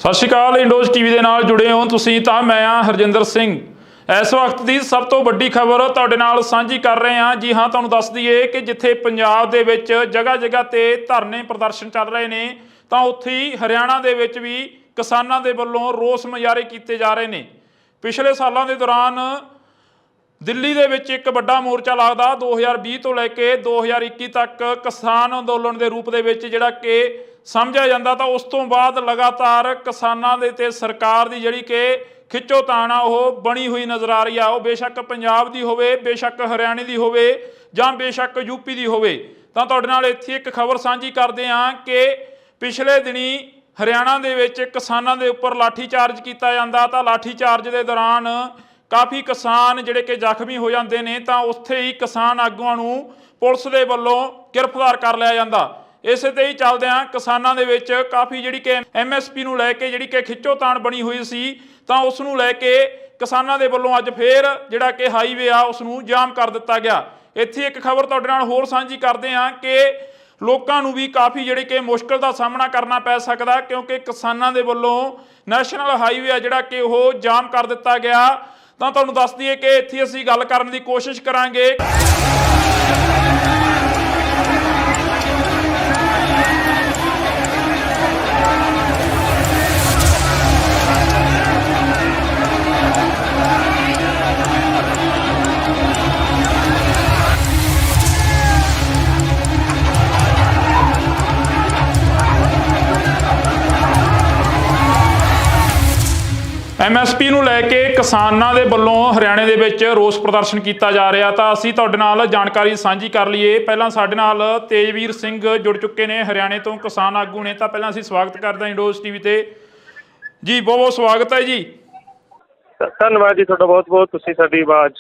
सत श्री अकाल। Indoors TV के नाल जुड़े हो तुसीं तां मैं हाँ हरजिंदर सिंह। इस वक्त की सब तो वड्डी खबर तुहाडे नाल सांझी कर रहे हैं। जी हाँ, तुहानूं दस दईए कि जिथे पंजाब दे विच जगह जगह ते धरने प्रदर्शन चल रहे हैं तां उत्थे ही हरियाणा दे विच भी किसानां दे वल्लों रोस मुजाहरे कीते जा रहे हैं। पिछले सालों के दौरान दिल्ली दे विच एक वड्डा मोर्चा लगदा 2020 तो लैके 2021 तक किसान अंदोलन के रूप दे विच जिहड़ा कि समझा जाता। तो उस तो बाद लगातार किसानां दे ते सरकार की जिहड़ी कि खिच्चोताण आ वो बनी हुई नज़र आ रही है। वो बेशक पंजाब की होवे, बेशक हरियाणे की होवे जां बेशक यूपी की होवे। तां तुहाडे नाल इत्थे एक खबर सांझी करदे हां कि पिछले दिनी हरियाणा दे विच किसानां दे उपर लाठीचार्ज किया जाता। तो लाठीचार्ज के दौरान काफ़ी किसान जिहड़े कि जख्मी हो जाते हैं। तो उत्थे ही किसान आगूआं नूं पुलिस दे वल्लों गिरफ्तार कर लिया जाता। इसे ते ही चलदिआं किसानां दे विच काफ़ी जिहड़ी कि MSP नूं लैके जिहड़ी कि खिच्चोताण बनी हुई सी तां उस नूं लैके किसानां दे वल्लों अज फिर जिहड़ा कि हाईवे आ उस नूं जाम कर दिता गया। इत्थे एक खबर तुहाडे नाल होर सांझी करदे हां कि लोकां नूं भी काफ़ी जिहड़ी कि मुश्किल दा सामना करना पै सकदा, क्योंकि किसानां दे वल्लों नैशनल हाईवे आ जिहड़ा कि ओह जाम कर दिता गया। तां तुहानूं दस दईए कि इत्थे असीं गल करन दी कोशिश करांगे। MSP ਨੂੰ ਲੈ ਕੇ ਕਿਸਾਨਾਂ ਦੇ ਵੱਲੋਂ ਹਰਿਆਣੇ ਦੇ ਵਿੱਚ ਰੋਸ ਪ੍ਰਦਰਸ਼ਨ ਕੀਤਾ ਜਾ ਰਿਹਾ। ਤਾਂ ਅਸੀਂ ਤੁਹਾਡੇ ਨਾਲ ਜਾਣਕਾਰੀ ਸਾਂਝੀ ਕਰ ਲਈਏ। ਪਹਿਲਾਂ ਸਾਡੇ ਨਾਲ ਤੇਜਵੀਰ ਸਿੰਘ ਜੁੜ ਚੁੱਕੇ ਨੇ ਹਰਿਆਣੇ ਤੋਂ, ਕਿਸਾਨ ਆਗੂ ਨੇ। ਤਾਂ ਪਹਿਲਾਂ ਅਸੀਂ ਸਵਾਗਤ ਕਰਦੇ ਹਾਂ ਇੰਡੋਜ਼ ਟੀਵੀ ਤੇ ਜੀ। ਬਹੁਤ ਬਹੁਤ ਸਵਾਗਤ ਹੈ ਜੀ। ਧੰਨਵਾਦ ਜੀ ਤੁਹਾਡਾ ਬਹੁਤ ਬਹੁਤ। ਤੁਸੀਂ ਸਾਡੀ ਆਵਾਜ਼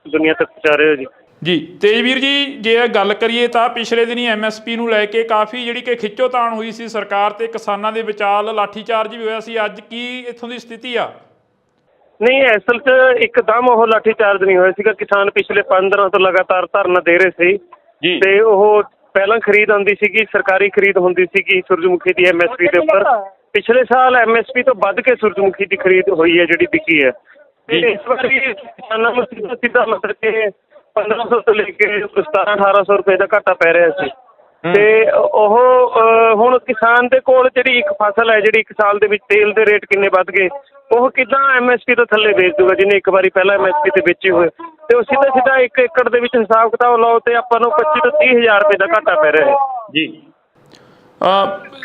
ਦੁਨੀਆ ਤੱਕ ਪਹੁੰਚਾ ਰਹੇ ਹੋ ਜੀ। ਜੀ ਤੇਜਵੀਰ ਜੀ, ਜੇ ਗੱਲ ਕਰੀਏ ਤਾਂ ਪਿਛਲੇ ਦਿਨੀ MSP ਨੂੰ ਲੈ ਕੇ ਕਾਫੀ ਜਿਹੜੀ ਕਿ ਖਿੱਚੋਤਾਣ ਹੋਈ ਸੀ ਸਰਕਾਰ ਤੇ ਕਿਸਾਨਾਂ ਦੇ ਵਿਚਾਲ, ਲਾਠੀਚਾਰਜ ਵੀ ਹੋਇਆ ਸੀ। ਅੱਜ ਕੀ ਇੱਥੋਂ ਦੀ ਸਥਿਤੀ ਆ? ਨਹੀਂ, ਅਸਲ 'ਚ ਇੱਕਦਮ ਉਹ ਲਾਠੀਚਾਰਜ ਨਹੀਂ ਹੋਇਆ ਸੀਗਾ। ਕਿਸਾਨ ਪਿਛਲੇ 5 ਦਿਨਾਂ ਤੋਂ ਲਗਾਤਾਰ ਧਰਨਾ ਦੇ ਰਹੇ ਸੀ ਜੀ। ਤੇ ਉਹ ਪਹਿਲਾਂ ਖਰੀਦ ਆਉਂਦੀ ਸੀਗੀ, ਸਰਕਾਰੀ ਖਰੀਦ ਹੁੰਦੀ ਸੀਗੀ ਸੂਰਜਮੁਖੀ ਦੀ MSP ਦੇ ਉੱਪਰ। ਪਿਛਲੇ ਸਾਲ MSP ਤੋਂ ਵੱਧ ਕੇ ਸੂਰਜਮੁਖੀ ਦੀ ਖਰੀਦ ਹੋਈ ਹੈ, ਜਿਹੜੀ ਵਿਕੀ ਹੈ। ਤੇ ਇਸ ਵਾਰੀ ਕਿਸਾਨਾਂ ਨੂੰ ਸਿੱਧਾ ਮਤਲਬ ਕਿ 1500 ਤੋਂ ਲੈ ਕੇ 1700-1800 ਰੁਪਏ ਦਾ ਘਾਟਾ ਪੈ ਰਿਹਾ ਸੀ। ਤੇ ਉਹ ਹੁਣ ਕਿਸਾਨ ਦੇ ਕੋਲ ਜਿਹੜੀ ਇੱਕ ਫਸਲ ਹੈ, ਜਿਹੜੀ ਇੱਕ ਸਾਲ ਦੇ ਵਿੱਚ ਤੇਲ ਦੇ ਰੇਟ ਕਿੰਨੇ ਵੱਧ ਗਏ, ਉਹ ਕਿੱਦਾਂ MSP ਤੋਂ ਥੱਲੇ ਵੇਚ ਦੂਗਾ ਜਿਹਨੇ ਇੱਕ ਵਾਰੀ ਪਹਿਲਾਂ MSP ਤੇ ਵੇਚੇ ਹੋਏ। ਤੇ ਉਹ ਸਿੱਧਾ ਸਿੱਧਾ 1 ਏਕੜ ਦੇ ਵਿੱਚ ਹਿਸਾਬ ਕਿਤਾਬ ਲਾਓ ਤੇ ਆਪਾਂ ਨੂੰ 25 ਤੋਂ 30 ਹਜ਼ਾਰ ਰੁਪਏ ਦਾ ਘਾਟਾ ਪੈ ਰਿਹਾ ਹੈ ਜੀ।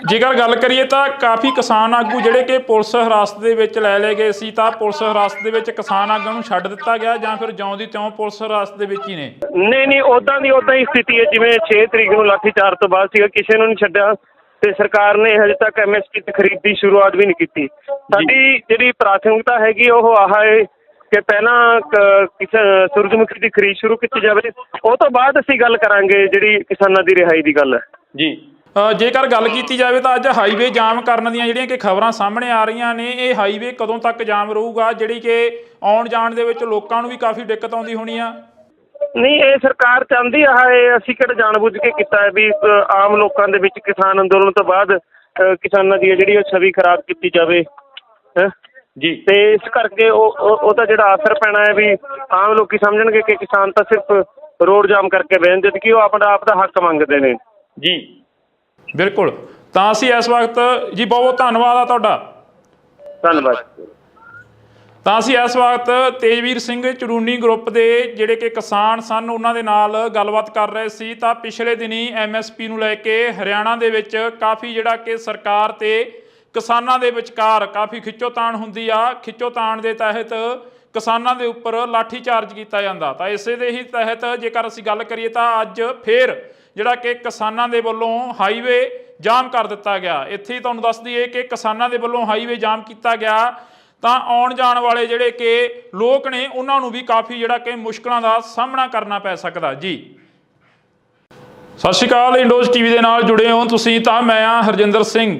ਜੇਕਰ ਗੱਲ ਕਰੀਏ ਤਾਂ ਕਾਫੀ ਕਿਸਾਨ ਆਗੂ ਜਿਹੜੇ ਕਿ ਪੁਲਿਸ ਹਿਰਾਸਤ ਦੇ ਵਿੱਚ ਲੈ ਲਏ ਗਏ ਸੀ। ਤਾਂ ਪੁਲਿਸ ਹਿਰਾਸਤ ਦੇ ਵਿੱਚ ਕਿਸਾਨ ਆਗੂਆਂ ਨੂੰ ਛੱਡ ਦਿੱਤਾ ਗਿਆ ਜਾਂ ਫਿਰ ਜਿਉਂ ਦੀ ਤਿਉਂ ਪੁਲਿਸ ਹਿਰਾਸਤ ਦੇ ਵਿੱਚ ਹੀ ਨੇ? ਨਹੀਂ, ਉੱਦਾਂ ਦੀ ਉੱਦਾਂ ਹੀ ਸਥਿਤੀ ਹੈ ਜਿਵੇਂ 6 ਤਰੀਕ ਨੂੰ ਲਾਠੀਚਾਰਜ ਤੋਂ ਬਾਅਦ ਸੀਗਾ। ਕਿਸੇ ਨੂੰ ਨਹੀਂ ਛੱਡਿਆ ਤੇ ਸਰਕਾਰ ਨੇ ਹਜੇ ਤੱਕ MSP ਤੇ ਖਰੀਦ ਦੀ ਸ਼ੁਰੂਆਤ ਵੀ ਨਹੀਂ ਕੀਤੀ। ਸਾਡੀ ਜਿਹੜੀ ਪ੍ਰਾਥਮਿਕਤਾ ਹੈਗੀ ਉਹ ਆਹ ਹੈ ਕਿ ਪਹਿਲਾਂ ਸੂਰਜਮੁਖੀ ਦੀ ਖਰੀਦ ਸ਼ੁਰੂ ਕੀਤੀ ਜਾਵੇ, ਉਹ ਤੋਂ ਬਾਅਦ ਅਸੀਂ ਗੱਲ ਕਰਾਂਗੇ ਜਿਹੜੀ ਕਿਸਾਨਾਂ ਦੀ ਰਿਹਾਈ ਦੀ ਗੱਲ ਹੈ ਜੀ। ਜੇਕਰ ਗੱਲ ਕੀਤੀ ਜਾਵੇ ਤਾਂ ਅੱਜ ਹਾਈਵੇ ਜਾਮ ਕਰਨ ਦੀਆਂ ਜਿਹੜੀਆਂ ਕਿ ਖਬਰਾਂ ਸਾਹਮਣੇ ਆ ਰਹੀਆਂ ਨੇ, ਇਹ ਹਾਈਵੇ ਕਦੋਂ ਤੱਕ ਜਾਮ ਰਹੂਗਾ, ਜਿਹੜੀ ਕਿ ਆਉਣ ਜਾਣ ਦੇ ਵਿੱਚ ਲੋਕਾਂ ਨੂੰ ਵੀ ਕਾਫੀ ਦਿੱਕਤ ਆਉਂਦੀ ਹੋਣੀ ਆ? ਨਹੀਂ, ਇਹ ਸਰਕਾਰ ਚਾਹੁੰਦੀ ਆ, ਅਸੀਂ ਕਿਹੜਾ ਜਾਣਬੁੱਝ ਕੇ ਕੀਤਾ ਹੈ ਵੀ ਆਮ ਲੋਕਾਂ ਦੇ ਵਿੱਚ ਕਿਸਾਨ ਅੰਦੋਲਨ ਤੋਂ ਬਾਅਦ ਕਿਸਾਨਾਂ ਦੀ ਜਿਹੜੀ ਉਹ ਛਵੀ ਖਰਾਬ ਕੀਤੀ ਜਾਵੇ ਜੀ। ਤੇ ਇਸ ਕਰਕੇ ਉਹਦਾ ਜਿਹੜਾ ਅਸਰ ਪੈਣਾ ਹੈ ਵੀ ਆਮ ਲੋਕੀ ਸਮਝਣਗੇ ਕਿ ਕਿਸਾਨ ਤਾਂ ਸਿਰਫ ਰੋਡ ਜਾਮ ਕਰਕੇ ਬਹਿਣ, ਜਦ ਕਿ ਉਹ ਆਪਣਾ ਆਪ ਦਾ ਹੱਕ ਮੰਗਦੇ ਨੇ ਜੀ। ਬਿਲਕੁਲ। ਤਾਂ ਅਸੀਂ ਇਸ ਵਕਤ ਜੀ ਬਹੁਤ ਬਹੁਤ ਧੰਨਵਾਦ ਆ ਤੁਹਾਡਾ। ਧੰਨਵਾਦ। ਤਾਂ ਅਸੀਂ ਇਸ ਵਕਤ ਤੇਜਵੀਰ ਸਿੰਘ ਚੜੂਨੀ ਗਰੁੱਪ ਦੇ ਜਿਹੜੇ ਕਿ ਕਿਸਾਨ ਸਨ ਉਹਨਾਂ ਦੇ ਨਾਲ ਗੱਲਬਾਤ ਕਰ ਰਹੇ ਸੀ। ਤਾਂ ਪਿਛਲੇ ਦਿਨੀ MSP ਨੂੰ ਲੈ ਕੇ ਹਰਿਆਣਾ ਦੇ ਵਿੱਚ ਕਾਫੀ ਜਿਹੜਾ ਕਿ ਸਰਕਾਰ ਤੇ ਕਿਸਾਨਾਂ ਦੇ ਵਿਚਕਾਰ ਕਾਫੀ ਖਿੱਚੋਤਾਣ ਹੁੰਦੀ ਆ। ਖਿੱਚੋਤਾਣ ਦੇ ਤਹਿਤ ਕਿਸਾਨਾਂ ਦੇ ਉੱਪਰ ਲਾਠੀਚਾਰਜ ਕੀਤਾ ਜਾਂਦਾ। ਤਾਂ ਇਸੇ ਦੇ ਹੀ ਤਹਿਤ ਜੇਕਰ ਅਸੀਂ ਗੱਲ ਕਰੀਏ ਤਾਂ ਅੱਜ ਫਿਰ ਜਿਹੜਾ ਕਿ ਕਿਸਾਨਾਂ ਦੇ ਵੱਲੋਂ ਹਾਈਵੇ ਜਾਮ ਕਰ ਦਿੱਤਾ ਗਿਆ। ਇੱਥੇ ਹੀ ਤੁਹਾਨੂੰ ਦੱਸ ਦਈਏ ਕਿ ਕਿਸਾਨਾਂ ਦੇ ਵੱਲੋਂ ਹਾਈਵੇ ਜਾਮ ਕੀਤਾ ਗਿਆ ਤਾਂ ਆਉਣ ਜਾਣ ਵਾਲੇ ਜਿਹੜੇ ਕਿ ਲੋਕ ਨੇ ਉਹਨਾਂ ਨੂੰ ਵੀ ਕਾਫੀ ਜਿਹੜਾ ਕਿ ਮੁਸ਼ਕਲਾਂ ਦਾ ਸਾਹਮਣਾ ਕਰਨਾ ਪੈ ਸਕਦਾ ਜੀ। ਸਤਿ ਸ਼੍ਰੀ ਅਕਾਲ। ਇੰਡੋਜ਼ ਟੀਵੀ ਦੇ ਨਾਲ ਜੁੜੇ ਹੋ ਤੁਸੀਂ ਤਾਂ ਮੈਂ ਹਾਂ ਹਰਜਿੰਦਰ ਸਿੰਘ।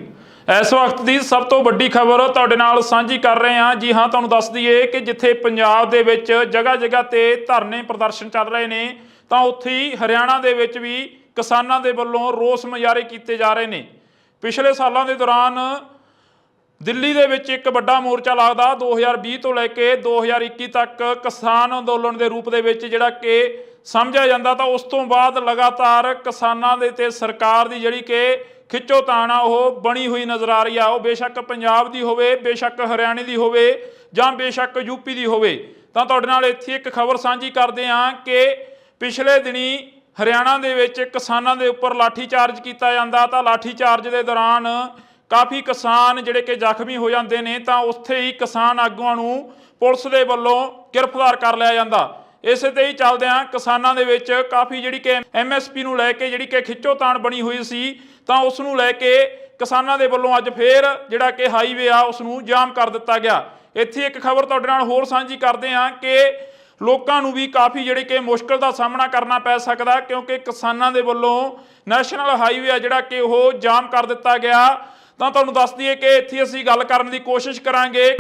ਇਸ ਵਕਤ ਦੀ ਸਭ ਤੋਂ ਵੱਡੀ ਖਬਰ ਤੁਹਾਡੇ ਨਾਲ ਸਾਂਝੀ ਕਰ ਰਹੇ ਹਾਂ। ਜੀ ਹਾਂ, ਤੁਹਾਨੂੰ ਦੱਸ ਦਈਏ ਕਿ ਜਿੱਥੇ ਪੰਜਾਬ ਦੇ ਵਿੱਚ ਜਗ੍ਹਾ ਜਗ੍ਹਾ ਤੇ ਧਰਨੇ ਪ੍ਰਦਰਸ਼ਨ ਚੱਲ ਰਹੇ ਨੇ ਤਾਂ ਉੱਥੇ ਹੀ ਹਰਿਆਣਾ ਦੇ ਵਿੱਚ ਵੀ ਕਿਸਾਨਾਂ ਦੇ ਵੱਲੋਂ ਰੋਸ ਮੁਜ਼ਾਹਰੇ ਕੀਤੇ ਜਾ ਰਹੇ ਨੇ। ਪਿਛਲੇ ਸਾਲਾਂ ਦੇ ਦੌਰਾਨ ਦਿੱਲੀ ਦੇ ਵਿੱਚ ਇੱਕ ਵੱਡਾ ਮੋਰਚਾ ਲੱਗਦਾ 2020 ਤੋਂ ਲੈ ਕੇ 2021 ਤੱਕ ਕਿਸਾਨ ਅੰਦੋਲਨ ਦੇ ਰੂਪ ਦੇ ਵਿੱਚ ਜਿਹੜਾ ਕਿ ਸਮਝਿਆ ਜਾਂਦਾ। ਤਾਂ ਉਸ ਤੋਂ ਬਾਅਦ ਲਗਾਤਾਰ ਕਿਸਾਨਾਂ ਦੇ ਤੇ ਸਰਕਾਰ ਦੀ ਜਿਹੜੀ ਕਿ ਖਿੱਚੋਤਾਣ ਆ ਉਹ ਬਣੀ ਹੋਈ ਨਜ਼ਰ ਆ ਰਹੀ ਆ। ਉਹ ਬੇਸ਼ੱਕ ਪੰਜਾਬ ਦੀ ਹੋਵੇ, ਬੇਸ਼ੱਕ ਹਰਿਆਣੇ ਦੀ ਹੋਵੇ ਜਾਂ ਬੇਸ਼ੱਕ ਯੂਪੀ ਦੀ ਹੋਵੇ। ਤਾਂ ਤੁਹਾਡੇ ਨਾਲ ਇੱਥੇ ਇੱਕ ਖਬਰ ਸਾਂਝੀ ਕਰਦੇ ਹਾਂ ਕਿ ਪਿਛਲੇ ਦਿਨੀ ਹਰਿਆਣਾ ਦੇ ਵਿੱਚ ਕਿਸਾਨਾਂ ਦੇ ਉੱਪਰ ਲਾਠੀਚਾਰਜ ਕੀਤਾ ਜਾਂਦਾ। ਤਾਂ ਲਾਠੀਚਾਰਜ ਦੇ ਦੌਰਾਨ ਕਾਫੀ ਕਿਸਾਨ ਜਿਹੜੇ ਕਿ ਜ਼ਖਮੀ ਹੋ ਜਾਂਦੇ ਨੇ। ਤਾਂ ਉੱਥੇ ਹੀ ਕਿਸਾਨ ਆਗੂਆਂ ਨੂੰ ਪੁਲਿਸ ਦੇ ਵੱਲੋਂ ਗ੍ਰਿਫਤਾਰ ਕਰ ਲਿਆ ਜਾਂਦਾ। ਇਸੇ ਤੇ ਹੀ ਚੱਲਦਿਆਂ ਕਿਸਾਨਾਂ ਦੇ ਵਿੱਚ ਕਾਫੀ ਜਿਹੜੀ ਕਿ MSP ਨੂੰ ਲੈ ਕੇ ਜਿਹੜੀ ਕਿ ਖਿੱਚੋਤਾਣ ਬਣੀ ਹੋਈ ਸੀ। ਤਾਂ ਉਸ ਨੂੰ ਲੈ ਕੇ ਕਿਸਾਨਾਂ ਦੇ ਵੱਲੋਂ ਅੱਜ ਫੇਰ ਜਿਹੜਾ ਕਿ ਹਾਈਵੇ ਆ ਉਸ ਨੂੰ ਜਾਮ ਕਰ ਦਿੱਤਾ ਗਿਆ। ਇੱਥੇ ਇੱਕ ਖਬਰ ਤੁਹਾਡੇ ਨਾਲ ਹੋਰ ਸਾਂਝੀ ਕਰਦੇ ਹਾਂ ਕਿ ਲੋਕਾਂ ਨੂੰ ਵੀ ਕਾਫੀ ਜਿਹੜੀ ਕਿ ਮੁਸ਼ਕਲ ਦਾ ਸਾਹਮਣਾ ਕਰਨਾ ਪੈ ਸਕਦਾ, ਕਿਉਂਕਿ ਕਿਸਾਨਾਂ ਦੇ ਵੱਲੋਂ ਨੈਸ਼ਨਲ ਹਾਈਵੇ ਆ ਜਿਹੜਾ ਕਿ ਉਹ ਜਾਮ ਕਰ ਦਿੱਤਾ ਗਿਆ। ਤਾਂ ਤੁਹਾਨੂੰ ਦੱਸ ਦਈਏ ਕਿ ਇੱਥੇ ਅਸੀਂ ਗੱਲ ਕਰਨ ਦੀ ਕੋਸ਼ਿਸ਼ ਕਰਾਂਗੇ।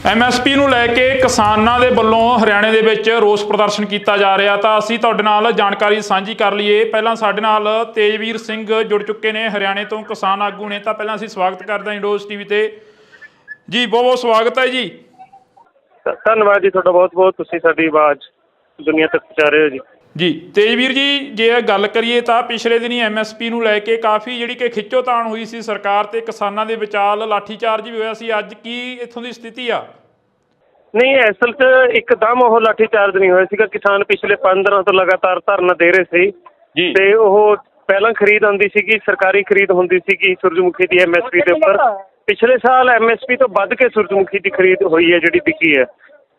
MSP ਨੂੰ ਲੈ ਕੇ ਕਿਸਾਨਾਂ ਦੇ ਵੱਲੋਂ ਹਰਿਆਣੇ ਦੇ ਵਿੱਚ ਰੋਸ ਪ੍ਰਦਰਸ਼ਨ ਕੀਤਾ ਜਾ ਰਿਹਾ। ਤਾਂ ਅਸੀਂ ਤੁਹਾਡੇ ਨਾਲ ਜਾਣਕਾਰੀ ਸਾਂਝੀ ਕਰ ਲਈਏ। ਪਹਿਲਾਂ ਸਾਡੇ ਨਾਲ ਤੇਜਵੀਰ ਸਿੰਘ ਜੁੜ ਚੁੱਕੇ ਨੇ, ਹਰਿਆਣੇ ਤੋਂ ਕਿਸਾਨ ਆਗੂ ਨੇ। ਤਾਂ ਪਹਿਲਾਂ ਅਸੀਂ ਸਵਾਗਤ ਕਰਦੇ ਹਾਂ ਇੰਡੋਜ਼ TV ਤੇ ਜੀ। ਬਹੁਤ ਬਹੁਤ ਸਵਾਗਤ ਹੈ ਜੀ। ਧੰਨਵਾਦ ਜੀ ਤੁਹਾਡਾ ਬਹੁਤ ਬਹੁਤ, ਤੁਸੀਂ ਸਾਡੀ ਆਵਾਜ਼ ਦੁਨੀਆ ਤੱਕ ਪਹੁੰਚਾ ਰਹੇ ਹੋ ਜੀ। ਜੀ ਤੇਜਵੀਰ ਜੀ, ਜੇ ਗੱਲ ਕਰੀਏ ਤਾਂ ਪਿਛਲੇ ਦਿਨੀ MSP ਨੂੰ ਲੈ ਕੇ ਕਾਫੀ ਜਿਹੜੀ ਕਿ ਖਿੱਚੋਤਾਣ ਹੋਈ ਸੀ ਸਰਕਾਰ ਤੇ ਕਿਸਾਨਾਂ ਦੇ ਵਿਚਾਲ, ਲਾਠੀਚਾਰਜ ਵੀ ਹੋਇਆ ਸੀ। ਅੱਜ ਕੀ ਇੱਥੋਂ ਦੀ ਸਥਿਤੀ ਆ? ਨਹੀਂ, ਅਸਲ 'ਚ ਇੱਕਦਮ ਉਹ ਲਾਠੀਚਾਰਜ ਨਹੀਂ ਹੋਇਆ ਸੀਗਾ। ਕਿਸਾਨ ਪਿਛਲੇ 5 ਦਿਨਾਂ ਤੋਂ ਲਗਾਤਾਰ ਧਰਨਾ ਦੇ ਰਹੇ ਸੀ ਜੀ। ਤੇ ਉਹ ਪਹਿਲਾਂ ਖਰੀਦ ਆਉਂਦੀ ਸੀਗੀ, ਸਰਕਾਰੀ ਖਰੀਦ ਹੁੰਦੀ ਸੀਗੀ ਸੂਰਜਮੁਖੀ ਦੀ MSP ਦੇ ਉੱਪਰ। ਪਿਛਲੇ ਸਾਲ MSP ਤੋਂ ਵੱਧ ਕੇ ਸੂਰਜਮੁਖੀ ਦੀ ਖਰੀਦ ਹੋਈ ਹੈ, ਜਿਹੜੀ ਵਿਕੀ ਹੈ।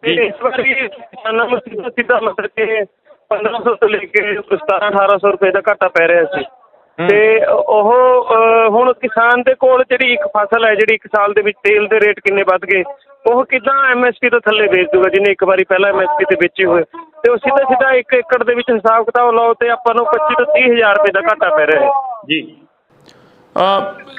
ਤੇ ਇਸ ਵਾਰੀ ਕਿਸਾਨਾਂ ਨੂੰ ਸਿੱਧਾ ਮਤਲਬ ਕਿ 1500 ਤੋਂ ਲੈ ਕੇ 1700-1800 ਰੁਪਏ ਦਾ ਘਾਟਾ ਪੈ ਰਿਹਾ ਸੀ। ਤੇ ਉਹ ਹੁਣ ਕਿਸਾਨ ਦੇ ਕੋਲ ਜਿਹੜੀ ਇੱਕ ਫਸਲ ਹੈ, ਜਿਹੜੀ ਇੱਕ ਸਾਲ ਦੇ ਵਿੱਚ ਤੇਲ ਦੇ ਰੇਟ ਕਿੰਨੇ ਵੱਧ ਗਏ, ਉਹ ਕਿੱਦਾਂ MSP ਤੋਂ ਥੱਲੇ ਵੇਚ ਦੂਗਾ ਜਿਹਨੇ ਇੱਕ ਵਾਰੀ ਪਹਿਲਾਂ MSP ਤੇ ਵੇਚੇ ਹੋਏ। ਤੇ ਉਹ ਸਿੱਧਾ 1 ਏਕੜ ਦੇ ਵਿੱਚ ਹਿਸਾਬ ਕਿਤਾਬ ਲਾਓ ਤੇ ਆਪਾਂ ਨੂੰ 25 ਤੋਂ 30 ਹਜ਼ਾਰ ਰੁਪਏ ਦਾ ਘਾਟਾ ਪੈ ਰਿਹਾ ਹੈ ਜੀ।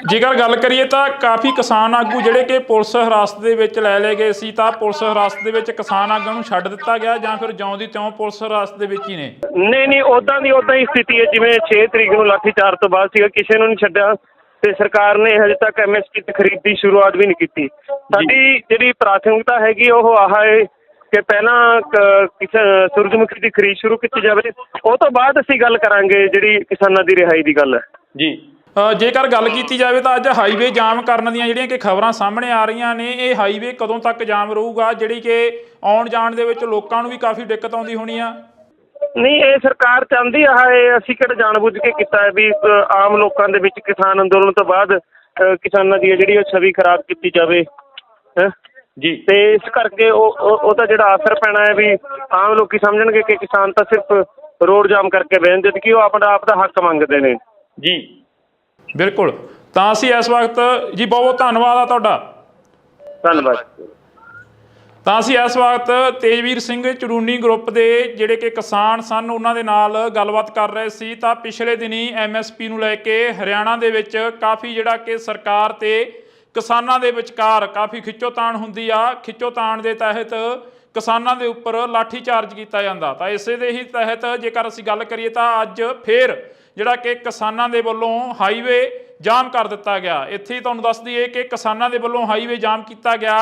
ਜੇਕਰ ਗੱਲ ਕਰੀਏ ਤਾਂ ਕਾਫੀ ਕਿਸਾਨ ਆਗੂ ਜਿਹੜੇ ਕਿ ਪੁਲਿਸ ਹਿਰਾਸਤ ਦੇ ਵਿੱਚ ਲੈ ਲਏ ਗਏ ਸੀ। ਤਾਂ ਪੁਲਿਸ ਹਿਰਾਸਤ ਦੇ ਵਿੱਚ ਕਿਸਾਨ ਆਗੂਆਂ ਨੂੰ ਛੱਡ ਦਿੱਤਾ ਗਿਆ ਜਾਂ ਫਿਰ ਜਿਉਂ ਦੀ ਤਿਉਂ ਪੁਲਿਸ ਹਿਰਾਸਤ ਦੇ ਵਿੱਚ ਹੀ ਨੇ? ਨਹੀਂ, ਉੱਦਾਂ ਹੀ ਸਥਿਤੀ ਹੈ ਜਿਵੇਂ 6 ਤਰੀਕ ਨੂੰ ਲਾਠੀਚਾਰਜ ਤੋਂ ਬਾਅਦ ਸੀਗਾ। ਕਿਸੇ ਨੂੰ ਨਹੀਂ ਛੱਡਿਆ ਤੇ ਸਰਕਾਰ ਨੇ ਹਜੇ ਤੱਕ MSP ਤੇ ਖਰੀਦ ਦੀ ਸ਼ੁਰੂਆਤ ਵੀ ਨਹੀਂ ਕੀਤੀ। ਸਾਡੀ ਜਿਹੜੀ ਪ੍ਰਾਥਮਿਕਤਾ ਹੈਗੀ ਉਹ ਆਹ ਹੈ ਕਿ ਪਹਿਲਾਂ ਸੂਰਜਮੁਖੀ ਦੀ ਖਰੀਦ ਸ਼ੁਰੂ ਕੀਤੀ ਜਾਵੇ, ਉਹ ਤੋਂ ਬਾਅਦ ਅਸੀਂ ਗੱਲ ਕਰਾਂਗੇ ਜਿਹੜੀ ਕਿਸਾਨਾਂ ਦੀ ਰਿਹਾਈ ਦੀ ਗੱਲ ਹੈ ਜੀ। ਜੇਕਰ ਗੱਲ ਕੀਤੀ ਜਾਵੇ ਤਾਂ ਅੱਜ ਹਾਈਵੇ ਜਾਮ ਕਰਨ ਦੀਆਂ ਜਿਹੜੀਆਂ ਕਿ ਖਬਰਾਂ ਸਾਹਮਣੇ ਆ ਰਹੀਆਂ ਨੇ, ਇਹ ਹਾਈਵੇ ਕਦੋਂ ਤੱਕ ਜਾਮ ਰਹੂਗਾ, ਜਿਹੜੀ ਕਿ ਆਉਣ ਜਾਣ ਦੇ ਵਿੱਚ ਲੋਕਾਂ ਨੂੰ ਵੀ ਕਾਫੀ ਦਿੱਕਤ ਆਉਂਦੀ ਹੋਣੀ ਆ? ਨਹੀਂ, ਇਹ ਸਰਕਾਰ ਚਾਹੁੰਦੀ ਆ, ਅਸੀਂ ਕਿਹੜਾ ਜਾਣਬੁੱਝ ਕੇ ਕੀਤਾ ਹੈ ਵੀ ਆਮ ਲੋਕਾਂ ਦੇ ਵਿੱਚ ਕਿਸਾਨ ਅੰਦੋਲਨ ਤੋਂ ਬਾਅਦ ਕਿਸਾਨਾਂ ਦੀ ਜਿਹੜੀ ਉਹ ਛਵੀ ਖਰਾਬ ਕੀਤੀ ਜਾਵੇ ਹੈ ਜੀ। ਤੇ ਇਸ ਕਰਕੇ ਉਹਦਾ ਜਿਹੜਾ ਅਸਰ ਪੈਣਾ ਹੈ ਵੀ ਆਮ ਲੋਕੀ ਸਮਝਣਗੇ ਕਿ ਕਿਸਾਨ ਤਾਂ ਸਿਰਫ ਰੋਡ ਜਾਮ ਕਰਕੇ ਬਹਿਣ, ਜਦ ਕਿ ਉਹ ਆਪ ਦਾ ਹੱਕ ਮੰਗਦੇ ਨੇ ਜੀ। ਬਿਲਕੁਲ। ਤਾਂ ਅਸੀਂ ਇਸ ਵਕਤ ਜੀ ਬਹੁਤ ਬਹੁਤ ਧੰਨਵਾਦ ਆ ਤੁਹਾਡਾ। ਧੰਨਵਾਦ। ਤਾਂ ਅਸੀਂ ਇਸ ਵਕਤ ਤੇਜਵੀਰ ਸਿੰਘ ਚੜੂਨੀ ਗਰੁੱਪ ਦੇ ਜਿਹੜੇ ਕਿ ਕਿਸਾਨ ਸਨ ਉਹਨਾਂ ਦੇ ਨਾਲ ਗੱਲਬਾਤ ਕਰ ਰਹੇ ਸੀ। ਤਾਂ ਪਿਛਲੇ ਦਿਨੀ MSP ਨੂੰ ਲੈ ਕੇ ਹਰਿਆਣਾ ਦੇ ਵਿੱਚ ਕਾਫੀ ਜਿਹੜਾ ਕਿ ਸਰਕਾਰ ਤੇ ਕਿਸਾਨਾਂ ਦੇ ਵਿਚਕਾਰ ਕਾਫੀ ਖਿੱਚੋਤਾਣ ਹੁੰਦੀ ਆ। ਖਿੱਚੋਤਾਣ ਦੇ ਤਹਿਤ ਕਿਸਾਨਾਂ ਦੇ ਉੱਪਰ ਲਾਠੀਚਾਰਜ ਕੀਤਾ ਜਾਂਦਾ। ਤਾਂ ਇਸੇ ਦੇ ਹੀ ਤਹਿਤ ਜੇਕਰ ਅਸੀਂ ਗੱਲ ਕਰੀਏ ਤਾਂ ਅੱਜ ਫੇਰ ਜਿਹੜਾ ਕਿ ਕਿਸਾਨਾਂ ਦੇ ਵੱਲੋਂ ਹਾਈਵੇ ਜਾਮ ਕਰ ਦਿੱਤਾ ਗਿਆ। ਇੱਥੇ ਹੀ ਤੁਹਾਨੂੰ ਦੱਸ ਦਈਏ ਕਿ ਕਿਸਾਨਾਂ ਦੇ ਵੱਲੋਂ ਹਾਈਵੇ ਜਾਮ ਕੀਤਾ ਗਿਆ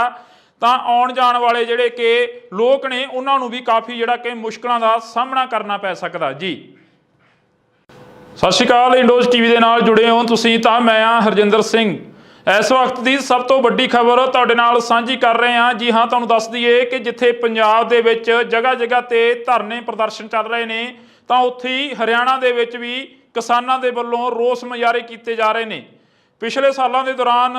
ਤਾਂ ਆਉਣ ਜਾਣ ਵਾਲੇ ਜਿਹੜੇ ਕਿ ਲੋਕ ਨੇ ਉਹਨਾਂ ਨੂੰ ਵੀ ਕਾਫੀ ਜਿਹੜਾ ਕਿ ਮੁਸ਼ਕਲਾਂ ਦਾ ਸਾਹਮਣਾ ਕਰਨਾ ਪੈ ਸਕਦਾ ਜੀ। ਸਤਿ ਸ਼੍ਰੀ ਅਕਾਲ, ਇੰਡੋਜ਼ TV ਦੇ ਨਾਲ ਜੁੜੇ ਹੋ ਤੁਸੀਂ। ਤਾਂ ਮੈਂ ਆ ਹਰਜਿੰਦਰ ਸਿੰਘ। ਇਸ ਵਕਤ ਦੀ ਸਭ ਤੋਂ ਵੱਡੀ ਖਬਰ ਤੁਹਾਡੇ ਨਾਲ ਸਾਂਝੀ ਕਰ ਰਹੇ ਹਾਂ। ਜੀ ਹਾਂ, ਤੁਹਾਨੂੰ ਦੱਸ ਦਈਏ ਕਿ ਜਿੱਥੇ ਪੰਜਾਬ ਦੇ ਵਿੱਚ ਜਗ੍ਹਾ ਜਗ੍ਹਾ ਤੇ ਧਰਨੇ ਪ੍ਰਦਰਸ਼ਨ ਚੱਲ ਰਹੇ ਨੇ, ਤਾਂ ਉੱਥੇ ਹੀ ਹਰਿਆਣਾ ਦੇ ਵਿੱਚ ਵੀ ਕਿਸਾਨਾਂ ਦੇ ਵੱਲੋਂ ਰੋਸ ਮੁਜ਼ਾਹਰੇ ਕੀਤੇ ਜਾ ਰਹੇ ਨੇ। ਪਿਛਲੇ ਸਾਲਾਂ ਦੇ ਦੌਰਾਨ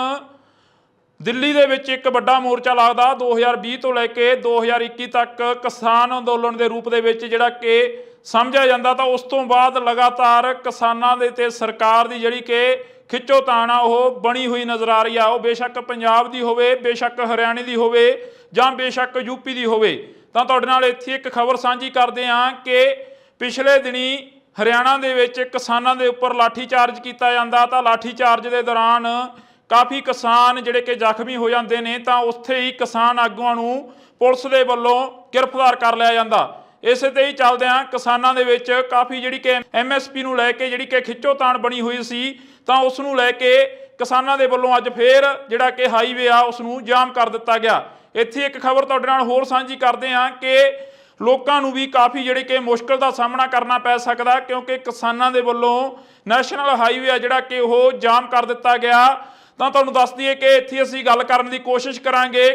ਦਿੱਲੀ ਦੇ ਵਿੱਚ ਇੱਕ ਵੱਡਾ ਮੋਰਚਾ ਲੱਗਦਾ 2020 ਤੋਂ ਲੈ ਕੇ 2021 ਤੱਕ ਕਿਸਾਨ ਅੰਦੋਲਨ ਦੇ ਰੂਪ ਦੇ ਵਿੱਚ ਜਿਹੜਾ ਕਿ ਸਮਝਿਆ ਜਾਂਦਾ। ਤਾਂ ਉਸ ਤੋਂ ਬਾਅਦ ਲਗਾਤਾਰ ਕਿਸਾਨਾਂ ਦੇ ਤੇ ਸਰਕਾਰ ਦੀ ਜਿਹੜੀ ਕਿ ਖਿੱਚੋਤਾਣ ਆ ਉਹ ਬਣੀ ਹੋਈ ਨਜ਼ਰ ਆ ਰਹੀ ਆ। ਉਹ ਬੇਸ਼ੱਕ ਪੰਜਾਬ ਦੀ ਹੋਵੇ, ਬੇਸ਼ੱਕ ਹਰਿਆਣੇ ਦੀ ਹੋਵੇ ਜਾਂ ਬੇਸ਼ੱਕ ਯੂਪੀ ਦੀ ਹੋਵੇ। ਤਾਂ ਤੁਹਾਡੇ ਨਾਲ ਇੱਥੇ ਇੱਕ ਖਬਰ ਸਾਂਝੀ ਕਰਦੇ ਹਾਂ ਕਿ ਪਿਛਲੇ ਦਿਨੀ ਹਰਿਆਣਾ ਦੇ ਵਿੱਚ ਕਿਸਾਨਾਂ ਦੇ ਉੱਪਰ ਲਾਠੀਚਾਰਜ ਕੀਤਾ ਜਾਂਦਾ ਤਾਂ ਲਾਠੀਚਾਰਜ ਦੇ ਦੌਰਾਨ ਕਾਫੀ ਕਿਸਾਨ ਜਿਹੜੇ ਕਿ ਜ਼ਖਮੀ ਹੋ ਜਾਂਦੇ ਨੇ ਤਾਂ ਉੱਥੇ ਹੀ ਕਿਸਾਨ ਆਗੂਆਂ ਨੂੰ ਪੁਲਿਸ ਦੇ ਵੱਲੋਂ ਗ੍ਰਿਫਤਾਰ ਕਰ ਲਿਆ ਜਾਂਦਾ। ਇਸੇ ਤੇ ਹੀ ਚੱਲਦਿਆਂ ਕਿਸਾਨਾਂ ਦੇ ਵਿੱਚ ਕਾਫੀ ਜਿਹੜੀ ਕਿ MSP ਨੂੰ ਲੈ ਕੇ ਜਿਹੜੀ ਕਿ ਖਿੱਚੋਤਾਣ ਬਣੀ ਹੋਈ ਸੀ ਤਾਂ ਉਸ ਨੂੰ ਲੈ ਕੇ ਕਿਸਾਨਾਂ ਦੇ ਵੱਲੋਂ ਅੱਜ ਫੇਰ ਜਿਹੜਾ ਕਿ ਹਾਈਵੇ ਆ ਉਸ ਨੂੰ ਜਾਮ ਕਰ ਦਿੱਤਾ ਗਿਆ। ਇੱਥੇ ਇੱਕ ਖਬਰ ਤੁਹਾਡੇ ਨਾਲ ਹੋਰ ਸਾਂਝੀ ਕਰਦੇ ਹਾਂ ਕਿ ਲੋਕਾਂ ਨੂੰ ਵੀ ਕਾਫੀ ਜਿਹੜੇ ਕਿ ਮੁਸ਼ਕਲ ਦਾ ਸਾਹਮਣਾ ਕਰਨਾ ਪੈ ਸਕਦਾ ਕਿਉਂਕਿ ਕਿਸਾਨਾਂ ਦੇ ਵੱਲੋਂ ਨੈਸ਼ਨਲ ਹਾਈਵੇ ਆ ਜਿਹੜਾ ਕਿ ਉਹ ਜਾਮ ਕਰ ਦਿੱਤਾ ਗਿਆ। ਤਾਂ ਤੁਹਾਨੂੰ ਦੱਸ ਦਈਏ ਕਿ ਇੱਥੇ ਅਸੀਂ ਗੱਲ ਕਰਨ ਦੀ ਕੋਸ਼ਿਸ਼ ਕਰਾਂਗੇ।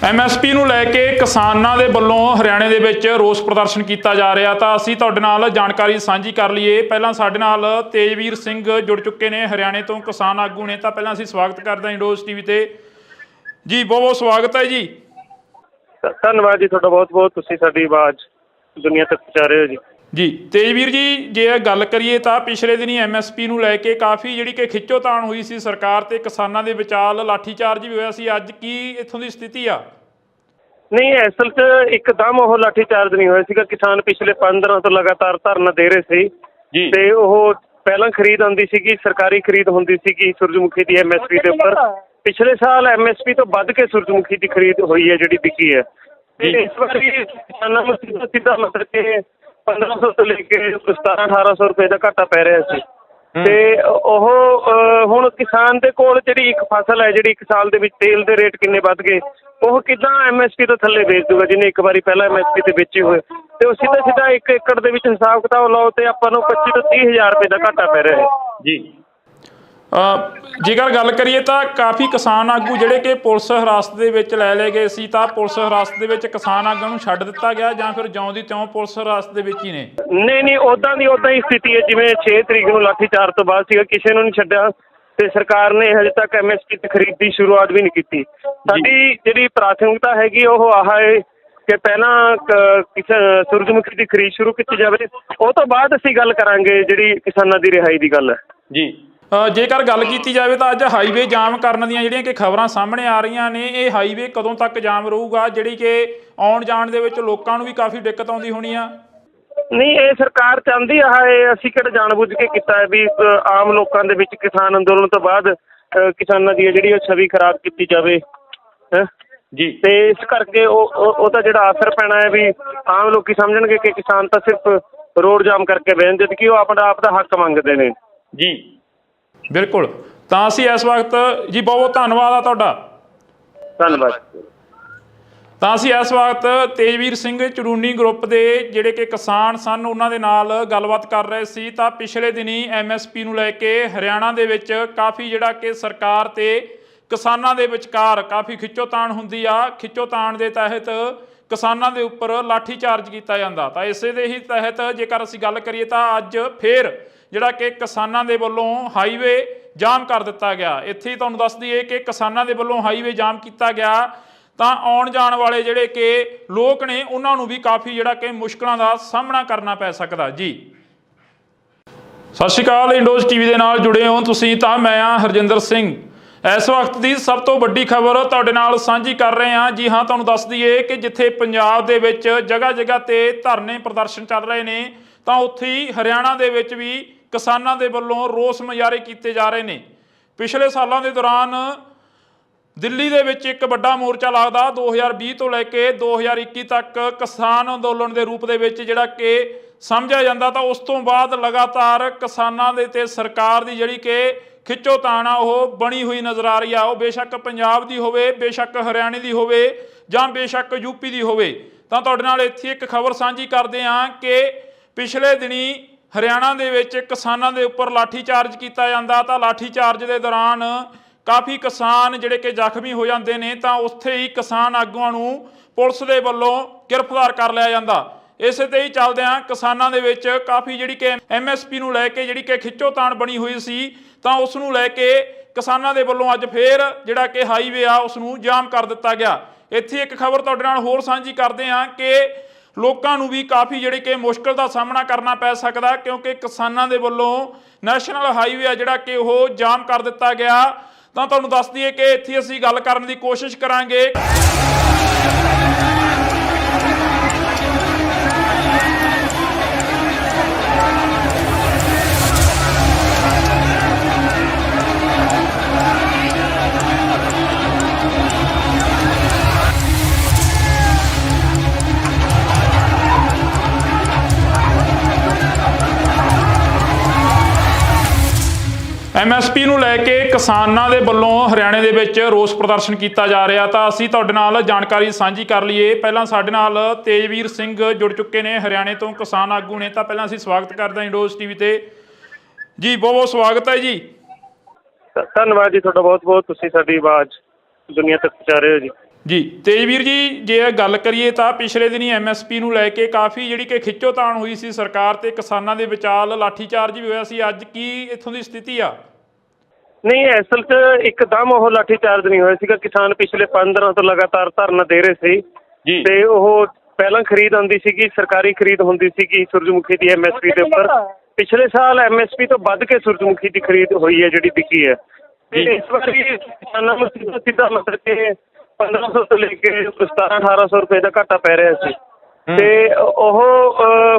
MSP ਨੂੰ ਲੈ ਕੇ ਕਿਸਾਨਾਂ ਦੇ ਵੱਲੋਂ ਹਰਿਆਣੇ ਦੇ ਵਿੱਚ ਰੋਸ ਪ੍ਰਦਰਸ਼ਨ ਕੀਤਾ ਜਾ ਰਿਹਾ ਤਾਂ ਅਸੀਂ ਤੁਹਾਡੇ ਨਾਲ ਜਾਣਕਾਰੀ ਸਾਂਝੀ ਕਰ ਲਈਏ। ਪਹਿਲਾਂ ਸਾਡੇ ਨਾਲ ਤੇਜਵੀਰ ਸਿੰਘ ਜੁੜ ਚੁੱਕੇ ਨੇ ਹਰਿਆਣੇ ਤੋਂ, ਕਿਸਾਨ ਆਗੂ ਨੇ। ਤਾਂ ਪਹਿਲਾਂ ਅਸੀਂ ਸਵਾਗਤ ਕਰਦੇ ਹਾਂ ਇੰਡੋਜ਼ ਟੀਵੀ ਤੇ ਜੀ। ਬਹੁਤ ਬਹੁਤ ਸਵਾਗਤ ਹੈ ਜੀ। ਧੰਨਵਾਦ ਜੀ ਤੁਹਾਡਾ ਬਹੁਤ ਬਹੁਤ, ਤੁਸੀਂ ਸਾਡੀ ਆਵਾਜ਼ ਦੁਨੀਆ ਤੱਕ ਪਹੁੰਚਾ ਰਹੇ ਹੋ ਜੀ। ਜੀ ਤੇਜਵੀਰ ਜੀ, ਜੇ ਗੱਲ ਕਰੀਏ ਤਾਂ ਪਿਛਲੇ ਦਿਨੀ MSP ਨੂੰ ਲੈ ਕੇ ਕਾਫੀ ਜਿਹੜੀ ਕਿ ਖਿੱਚੋਤਾਣ ਹੋਈ ਸੀ ਸਰਕਾਰ ਤੇ ਕਿਸਾਨਾਂ ਦੇ ਵਿਚਾਲ ਲਾਠੀਚਾਰਜ ਵੀ ਹੋਇਆ ਸੀ। ਅੱਜ ਕੀ ਇੱਥੋਂ ਦੀ ਸਥਿਤੀ ਆ? ਨਹੀਂ, ਅਸਲ 'ਚ ਇੱਕਦਮ ਉਹ ਲਾਠੀਚਾਰਜ ਨਹੀਂ ਹੋਇਆ ਸੀਗਾ। ਕਿਸਾਨ ਪਿਛਲੇ 5 ਦਿਨਾਂ ਤੋਂ ਲਗਾਤਾਰ ਧਰਨਾ ਦੇ ਰਹੇ ਸੀ ਜੀ ਤੇ ਉਹ ਪਹਿਲਾਂ ਖਰੀਦ ਆਉਂਦੀ ਸੀਗੀ, ਸਰਕਾਰੀ ਖਰੀਦ ਹੁੰਦੀ ਸੀਗੀ ਸੂਰਜਮੁਖੀ ਦੀ MSP ਦੇ ਉੱਪਰ। ਪਿਛਲੇ ਸਾਲ MSP ਤੋਂ ਵੱਧ ਕੇ ਸੂਰਜਮੁਖੀ ਦੀ ਖਰੀਦ ਹੋਈ ਹੈ ਜਿਹੜੀ ਵਿਕੀ ਹੈ ਤੇ ਇਸ ਵਾਰੀ ਕਿਸਾਨਾਂ ਨੂੰ ਸਿੱਧਾ ਮਤਲਬ ਕਿ 1500 ਤੋਂ ਲੈ ਕੇ 1700-1800 ਰੁਪਏ ਦਾ ਘਾਟਾ ਪੈ ਰਿਹਾ ਸੀ ਤੇ ਉਹ ਹੁਣ ਕਿਸਾਨ ਦੇ ਕੋਲ ਜਿਹੜੀ ਇੱਕ ਫਸਲ ਹੈ ਜਿਹੜੀ ਇੱਕ ਸਾਲ ਦੇ ਵਿੱਚ ਤੇਲ ਦੇ ਰੇਟ ਕਿੰਨੇ ਵੱਧ ਗਏ, ਉਹ ਕਿੱਦਾਂ MSP ਤੋਂ ਥੱਲੇ ਵੇਚ ਦੂਗਾ ਜਿਹਨੇ ਇੱਕ ਵਾਰੀ ਪਹਿਲਾਂ MSP ਤੇ ਵੇਚੇ ਹੋਏ। ਤੇ ਉਹ ਸਿੱਧਾ 1 ਏਕੜ ਦੇ ਵਿੱਚ ਹਿਸਾਬ ਕਿਤਾਬ ਲਾਓ ਤੇ ਆਪਾਂ ਨੂੰ 25 ਤੋਂ 30 ਹਜ਼ਾਰ ਰੁਪਏ ਦਾ ਘਾਟਾ ਪੈ ਰਿਹਾ ਹੈ ਜੀ। ਜੇਕਰ ਗੱਲ ਕਰੀਏ ਤਾਂ ਕਾਫੀ ਕਿਸਾਨ ਆਗੂ ਜਿਹੜੇ ਕਿ ਪੁਲਿਸ ਹਿਰਾਸਤ ਦੇ ਵਿੱਚ ਲੈ ਲਏ ਗਏ ਸੀ ਤਾਂ ਪੁਲਿਸ ਹਿਰਾਸਤ ਦੇ ਵਿੱਚ ਕਿਸਾਨ ਆਗੂਆਂ ਨੂੰ ਛੱਡ ਦਿੱਤਾ ਗਿਆ ਜਾਂ ਫਿਰ ਜਿਉਂ ਦੀ ਤਿਉਂ ਪੁਲਿਸ ਹਿਰਾਸਤ ਦੇ ਵਿੱਚ ਹੀ ਨੇ? ਨਹੀਂ, ਉੱਦਾਂ ਹੀ ਸਥਿਤੀ ਹੈ ਜਿਵੇਂ 6 ਤਰੀਕ ਨੂੰ ਲਾਠੀਚਾਰਜ ਤੋਂ ਬਾਅਦ ਸੀਗਾ, ਕਿਸੇ ਨੂੰ ਨਹੀਂ ਛੱਡਿਆ ਤੇ ਸਰਕਾਰ ਨੇ ਹਜੇ ਤੱਕ MSP ਤੇ ਖਰੀਦ ਦੀ ਸ਼ੁਰੂਆਤ ਵੀ ਨਹੀਂ ਕੀਤੀ। ਸਾਡੀ ਜਿਹੜੀ ਪ੍ਰਾਥਮਿਕਤਾ ਹੈਗੀ ਉਹ ਆਹ ਹੈ ਕਿ ਪਹਿਲਾਂ ਸੂਰਜਮੁਖੀ ਦੀ ਖਰੀਦ ਸ਼ੁਰੂ ਕੀਤੀ ਜਾਵੇ, ਉਹ ਤੋਂ ਬਾਅਦ ਅਸੀਂ ਗੱਲ ਕਰਾਂਗੇ ਜਿਹੜੀ ਕਿਸਾਨਾਂ ਦੀ ਰਿਹਾਈ ਦੀ ਗੱਲ ਹੈ ਜੀ। ਜੇਕਰ ਗੱਲ ਕੀਤੀ ਜਾਵੇ ਤਾਂ ਅੱਜ ਹਾਈਵੇ ਜਾਮ ਕਰਨ ਦੀਆਂ ਜਿਹੜੀਆਂ ਕਿ ਖਬਰਾਂ ਸਾਹਮਣੇ ਆ ਰਹੀਆਂ ਨੇ, ਇਹ ਹਾਈਵੇ ਕਦੋਂ ਤੱਕ ਜਾਮ ਰਹੂਗਾ ਜਿਹੜੀ ਕਿ ਆਉਣ ਜਾਣ ਦੇ ਵਿੱਚ ਲੋਕਾਂ ਨੂੰ ਵੀ ਕਾਫੀ ਦਿੱਕਤ ਆਉਂਦੀ ਹੋਣੀ ਆ? ਨਹੀਂ, ਇਹ ਸਰਕਾਰ ਚਾਹੁੰਦੀ ਆ, ਇਹ ਅਸੀਂ ਕਿਹੜਾ ਜਾਣਬੁੱਝ ਕੇ ਕੀਤਾ ਹੈ ਵੀ ਆਮ ਲੋਕਾਂ ਦੇ ਵਿੱਚ ਕਿਸਾਨ ਅੰਦੋਲਨ ਤੋਂ ਬਾਅਦ ਕਿਸਾਨਾਂ ਦੀ ਜਿਹੜੀ ਉਹ ਛਵੀ ਖਰਾਬ ਕੀਤੀ ਜਾਵੇ ਜੀ। ਤੇ ਇਸ ਕਰਕੇ ਉਹਦਾ ਜਿਹੜਾ ਅਸਰ ਪੈਣਾ ਹੈ ਵੀ ਆਮ ਲੋਕੀ ਸਮਝਣਗੇ ਕਿ ਕਿਸਾਨ ਤਾਂ ਸਿਰਫ ਰੋਡ ਜਾਮ ਕਰਕੇ ਬਹਿਣ, ਜਦ ਕਿ ਉਹ ਆਪ ਦਾ ਹੱਕ ਮੰਗਦੇ ਨੇ ਜੀ। ਬਿਲਕੁਲ। ਤਾਂ ਅਸੀਂ ਇਸ ਵਕਤ ਜੀ ਬਹੁਤ ਬਹੁਤ ਧੰਨਵਾਦ ਆ ਤੁਹਾਡਾ। ਧੰਨਵਾਦ। ਤਾਂ ਅਸੀਂ ਇਸ ਵਕਤ ਤੇਜਵੀਰ ਸਿੰਘ ਚੜੂਨੀ ਗਰੁੱਪ ਦੇ ਜਿਹੜੇ ਕਿ ਕਿਸਾਨ ਸਨ ਉਹਨਾਂ ਦੇ ਨਾਲ ਗੱਲਬਾਤ ਕਰ ਰਹੇ ਸੀ। ਤਾਂ ਪਿਛਲੇ ਦਿਨੀ MSP ਨੂੰ ਲੈ ਕੇ ਹਰਿਆਣਾ ਦੇ ਵਿੱਚ ਕਾਫੀ ਜਿਹੜਾ ਕਿ ਸਰਕਾਰ ਤੇ ਕਿਸਾਨਾਂ ਦੇ ਵਿਚਕਾਰ ਕਾਫੀ ਖਿੱਚੋਤਾਣ ਹੁੰਦੀ ਆ। ਖਿੱਚੋਤਾਣ ਦੇ ਤਹਿਤ ਕਿਸਾਨਾਂ ਦੇ ਉੱਪਰ ਲਾਠੀਚਾਰਜ ਕੀਤਾ ਜਾਂਦਾ। ਤਾਂ ਇਸੇ ਦੇ ਹੀ ਤਹਿਤ ਜੇਕਰ ਅਸੀਂ ਗੱਲ ਕਰੀਏ ਤਾਂ ਅੱਜ ਫੇਰ ਜਿਹੜਾ ਕਿ ਕਿਸਾਨਾਂ ਦੇ ਵੱਲੋਂ ਹਾਈਵੇ ਜਾਮ ਕਰ ਦਿੱਤਾ ਗਿਆ। ਇੱਥੇ ਹੀ ਤੁਹਾਨੂੰ ਦੱਸ ਦਈਏ ਕਿ ਕਿਸਾਨਾਂ ਦੇ ਵੱਲੋਂ ਹਾਈਵੇ ਜਾਮ ਕੀਤਾ ਗਿਆ ਤਾਂ ਆਉਣ ਜਾਣ ਵਾਲੇ ਜਿਹੜੇ ਕਿ ਲੋਕ ਨੇ ਉਹਨਾਂ ਨੂੰ ਵੀ ਕਾਫੀ ਜਿਹੜਾ ਕਿ ਮੁਸ਼ਕਲਾਂ ਦਾ ਸਾਹਮਣਾ ਕਰਨਾ ਪੈ ਸਕਦਾ ਜੀ। ਸਤਿ ਸ਼੍ਰੀ ਅਕਾਲ, ਇੰਡੋਜ਼ ਟੀਵੀ ਦੇ ਨਾਲ ਜੁੜੇ ਹੋ ਤੁਸੀਂ ਤਾਂ ਮੈਂ ਹਾਂ ਹਰਜਿੰਦਰ ਸਿੰਘ। ਇਸ ਵਕਤ ਦੀ ਸਭ ਤੋਂ ਵੱਡੀ ਖਬਰ ਤੁਹਾਡੇ ਨਾਲ ਸਾਂਝੀ ਕਰ ਰਹੇ ਹਾਂ। ਜੀ ਹਾਂ, ਤੁਹਾਨੂੰ ਦੱਸ ਦਈਏ ਕਿ ਜਿੱਥੇ ਪੰਜਾਬ ਦੇ ਵਿੱਚ ਜਗ੍ਹਾ ਤੇ ਧਰਨੇ ਪ੍ਰਦਰਸ਼ਨ ਚੱਲ ਰਹੇ ਨੇ ਤਾਂ ਉੱਥੇ ਹੀ ਹਰਿਆਣਾ ਦੇ ਵਿੱਚ ਵੀ ਕਿਸਾਨਾਂ ਦੇ ਵੱਲੋਂ ਰੋਸ ਮੁਜ਼ਾਹਰੇ ਕੀਤੇ ਜਾ ਰਹੇ ਨੇ। ਪਿਛਲੇ ਸਾਲਾਂ ਦੇ ਦੌਰਾਨ ਦਿੱਲੀ ਦੇ ਵਿੱਚ ਇੱਕ ਵੱਡਾ ਮੋਰਚਾ ਲੱਗਦਾ 2020 ਤੋਂ ਲੈ ਕੇ 2021 ਤੱਕ ਕਿਸਾਨ ਅੰਦੋਲਨ ਦੇ ਰੂਪ ਦੇ ਵਿੱਚ ਜਿਹੜਾ ਕਿ ਸਮਝਿਆ ਜਾਂਦਾ। ਤਾਂ ਉਸ ਤੋਂ ਬਾਅਦ ਲਗਾਤਾਰ ਕਿਸਾਨਾਂ ਦੇ ਤੇ ਸਰਕਾਰ ਦੀ ਜਿਹੜੀ ਕਿ ਖਿੱਚੋਤਾਣ ਆ ਉਹ ਬਣੀ ਹੋਈ ਨਜ਼ਰ ਆ ਰਹੀ ਆ। ਉਹ ਬੇਸ਼ੱਕ ਪੰਜਾਬ ਦੀ ਹੋਵੇ, ਬੇਸ਼ੱਕ ਹਰਿਆਣੇ ਦੀ ਹੋਵੇ ਜਾਂ ਬੇਸ਼ੱਕ ਯੂਪੀ ਦੀ ਹੋਵੇ। ਤਾਂ ਤੁਹਾਡੇ ਨਾਲ ਇੱਥੇ ਇੱਕ ਖਬਰ ਸਾਂਝੀ ਕਰਦੇ ਹਾਂ ਕਿ ਪਿਛਲੇ ਦਿਨੀ ਹਰਿਆਣਾ ਦੇ ਵਿੱਚ ਕਿਸਾਨਾਂ ਦੇ ਉੱਪਰ ਲਾਠੀਚਾਰਜ ਕੀਤਾ ਜਾਂਦਾ ਤਾਂ ਲਾਠੀਚਾਰਜ ਦੇ ਦੌਰਾਨ ਕਾਫੀ ਕਿਸਾਨ ਜਿਹੜੇ ਕਿ ਜ਼ਖਮੀ ਹੋ ਜਾਂਦੇ ਨੇ ਤਾਂ ਉੱਥੇ ਹੀ ਕਿਸਾਨ ਆਗੂਆਂ ਨੂੰ ਪੁਲਿਸ ਦੇ ਵੱਲੋਂ ਗ੍ਰਿਫਤਾਰ ਕਰ ਲਿਆ ਜਾਂਦਾ। ਇਸੇ ਤੇ ਹੀ ਚੱਲਦਿਆਂ ਕਿਸਾਨਾਂ ਦੇ ਵਿੱਚ ਕਾਫੀ ਜਿਹੜੀ ਕਿ MSP ਨੂੰ ਲੈ ਕੇ ਜਿਹੜੀ ਕਿ ਖਿੱਚੋਤਾਣ ਬਣੀ ਹੋਈ ਸੀ, ਤਾਂ ਉਸ ਨੂੰ ਲੈ ਕੇ ਕਿਸਾਨਾਂ ਦੇ ਵੱਲੋਂ ਅੱਜ ਫੇਰ ਜਿਹੜਾ ਕਿ ਹਾਈਵੇ ਆ ਉਸ ਨੂੰ ਜਾਮ ਕਰ ਦਿੱਤਾ ਗਿਆ। ਇੱਥੇ ਇੱਕ ਖਬਰ ਤੁਹਾਡੇ ਨਾਲ ਹੋਰ ਸਾਂਝੀ ਕਰਦੇ ਹਾਂ ਕਿ ਲੋਕਾਂ ਨੂੰ ਵੀ ਕਾਫੀ ਜਿਹੜੀ ਕਿ ਮੁਸ਼ਕਲ ਦਾ ਸਾਹਮਣਾ ਕਰਨਾ ਪੈ ਸਕਦਾ, ਕਿਉਂਕਿ ਕਿਸਾਨਾਂ ਦੇ ਵੱਲੋਂ ਨੈਸ਼ਨਲ ਹਾਈਵੇ ਆ ਜਿਹੜਾ ਕਿ ਉਹ ਜਾਮ ਕਰ ਦਿੱਤਾ ਗਿਆ। ਤਾਂ ਤੁਹਾਨੂੰ ਦੱਸ ਦਈਏ ਕਿ ਇੱਥੇ ਅਸੀਂ ਗੱਲ ਕਰਨ ਦੀ ਕੋਸ਼ਿਸ਼ ਕਰਾਂਗੇ। MSP ਨੂੰ ਲੈ ਕੇ ਕਿਸਾਨਾਂ ਦੇ ਵੱਲੋਂ ਹਰਿਆਣੇ ਦੇ ਵਿੱਚ ਰੋਸ ਪ੍ਰਦਰਸ਼ਨ ਕੀਤਾ ਜਾ ਰਿਹਾ, ਤਾਂ ਅਸੀਂ ਤੁਹਾਡੇ ਨਾਲ ਜਾਣਕਾਰੀ ਸਾਂਝੀ ਕਰ ਲਈਏ। ਪਹਿਲਾਂ ਸਾਡੇ ਨਾਲ ਤੇਜਵੀਰ ਸਿੰਘ ਜੁੜ ਚੁੱਕੇ ਨੇ, ਹਰਿਆਣੇ ਤੋਂ ਕਿਸਾਨ ਆਗੂ ਨੇ। ਤਾਂ ਪਹਿਲਾਂ ਅਸੀਂ ਸਵਾਗਤ ਕਰਦੇ ਹਾਂ ਇੰਡੋਜ਼ ਟੀਵੀ ਤੇ ਜੀ, ਬਹੁਤ ਬਹੁਤ ਸਵਾਗਤ ਹੈ ਜੀ। ਧੰਨਵਾਦ ਜੀ ਤੁਹਾਡਾ ਬਹੁਤ ਬਹੁਤ, ਤੁਸੀਂ ਸਾਡੀ ਆਵਾਜ਼ ਦੁਨੀਆ ਤੱਕ ਪਹੁੰਚਾ ਰਹੇ ਹੋ ਜੀ। ਜੀ ਤੇਜਵੀਰ ਜੀ, ਜੇ ਗੱਲ ਕਰੀਏ ਤਾਂ ਪਿਛਲੇ ਦਿਨੀ MSP ਨੂੰ ਲੈ ਕੇ ਕਾਫੀ ਜਿਹੜੀ ਕਿ ਖਿੱਚੋਤਾਣ ਹੋਈ ਸੀ ਸਰਕਾਰ ਤੇ ਕਿਸਾਨਾਂ ਦੇ ਵਿਚਾਲ, ਲਾਠੀਚਾਰਜ ਵੀ ਹੋਇਆ ਸੀ। ਅੱਜ ਕੀ ਇੱਥੋਂ ਦੀ ਸਥਿਤੀ ਆ? ਨਹੀਂ, ਅਸਲ 'ਚ ਇੱਕਦਮ ਉਹ ਲਾਠੀਚਾਰਜ ਨਹੀਂ ਹੋਇਆ ਸੀਗਾ। ਕਿਸਾਨ ਪਿਛਲੇ 5 ਦਿਨਾਂ ਤੋਂ ਲਗਾਤਾਰ ਧਰਨਾ ਦੇ ਰਹੇ ਸੀ ਜੀ, ਤੇ ਉਹ ਪਹਿਲਾਂ ਖਰੀਦ ਆਉਂਦੀ ਸੀਗੀ, ਸਰਕਾਰੀ ਖਰੀਦ ਹੁੰਦੀ ਸੀਗੀ ਸੂਰਜਮੁਖੀ ਦੀ MSP ਦੇ ਉੱਪਰ। ਪਿਛਲੇ ਸਾਲ MSP ਤੋਂ ਵੱਧ ਕੇ ਸੂਰਜਮੁਖੀ ਦੀ ਖਰੀਦ ਹੋਈ ਹੈ, ਜਿਹੜੀ ਵਿਕੀ ਹੈ। ਤੇ ਇਸ ਵਾਰੀ ਕਿਸਾਨਾਂ ਨੂੰ ਸਿੱਧਾ ਮਤਲਬ ਕਿ 1500 ਤੋਂ ਲੈ ਕੇ 1700-1800 ਰੁਪਏ ਦਾ ਘਾਟਾ ਪੈ ਰਿਹਾ ਸੀ। ਤੇ ਉਹ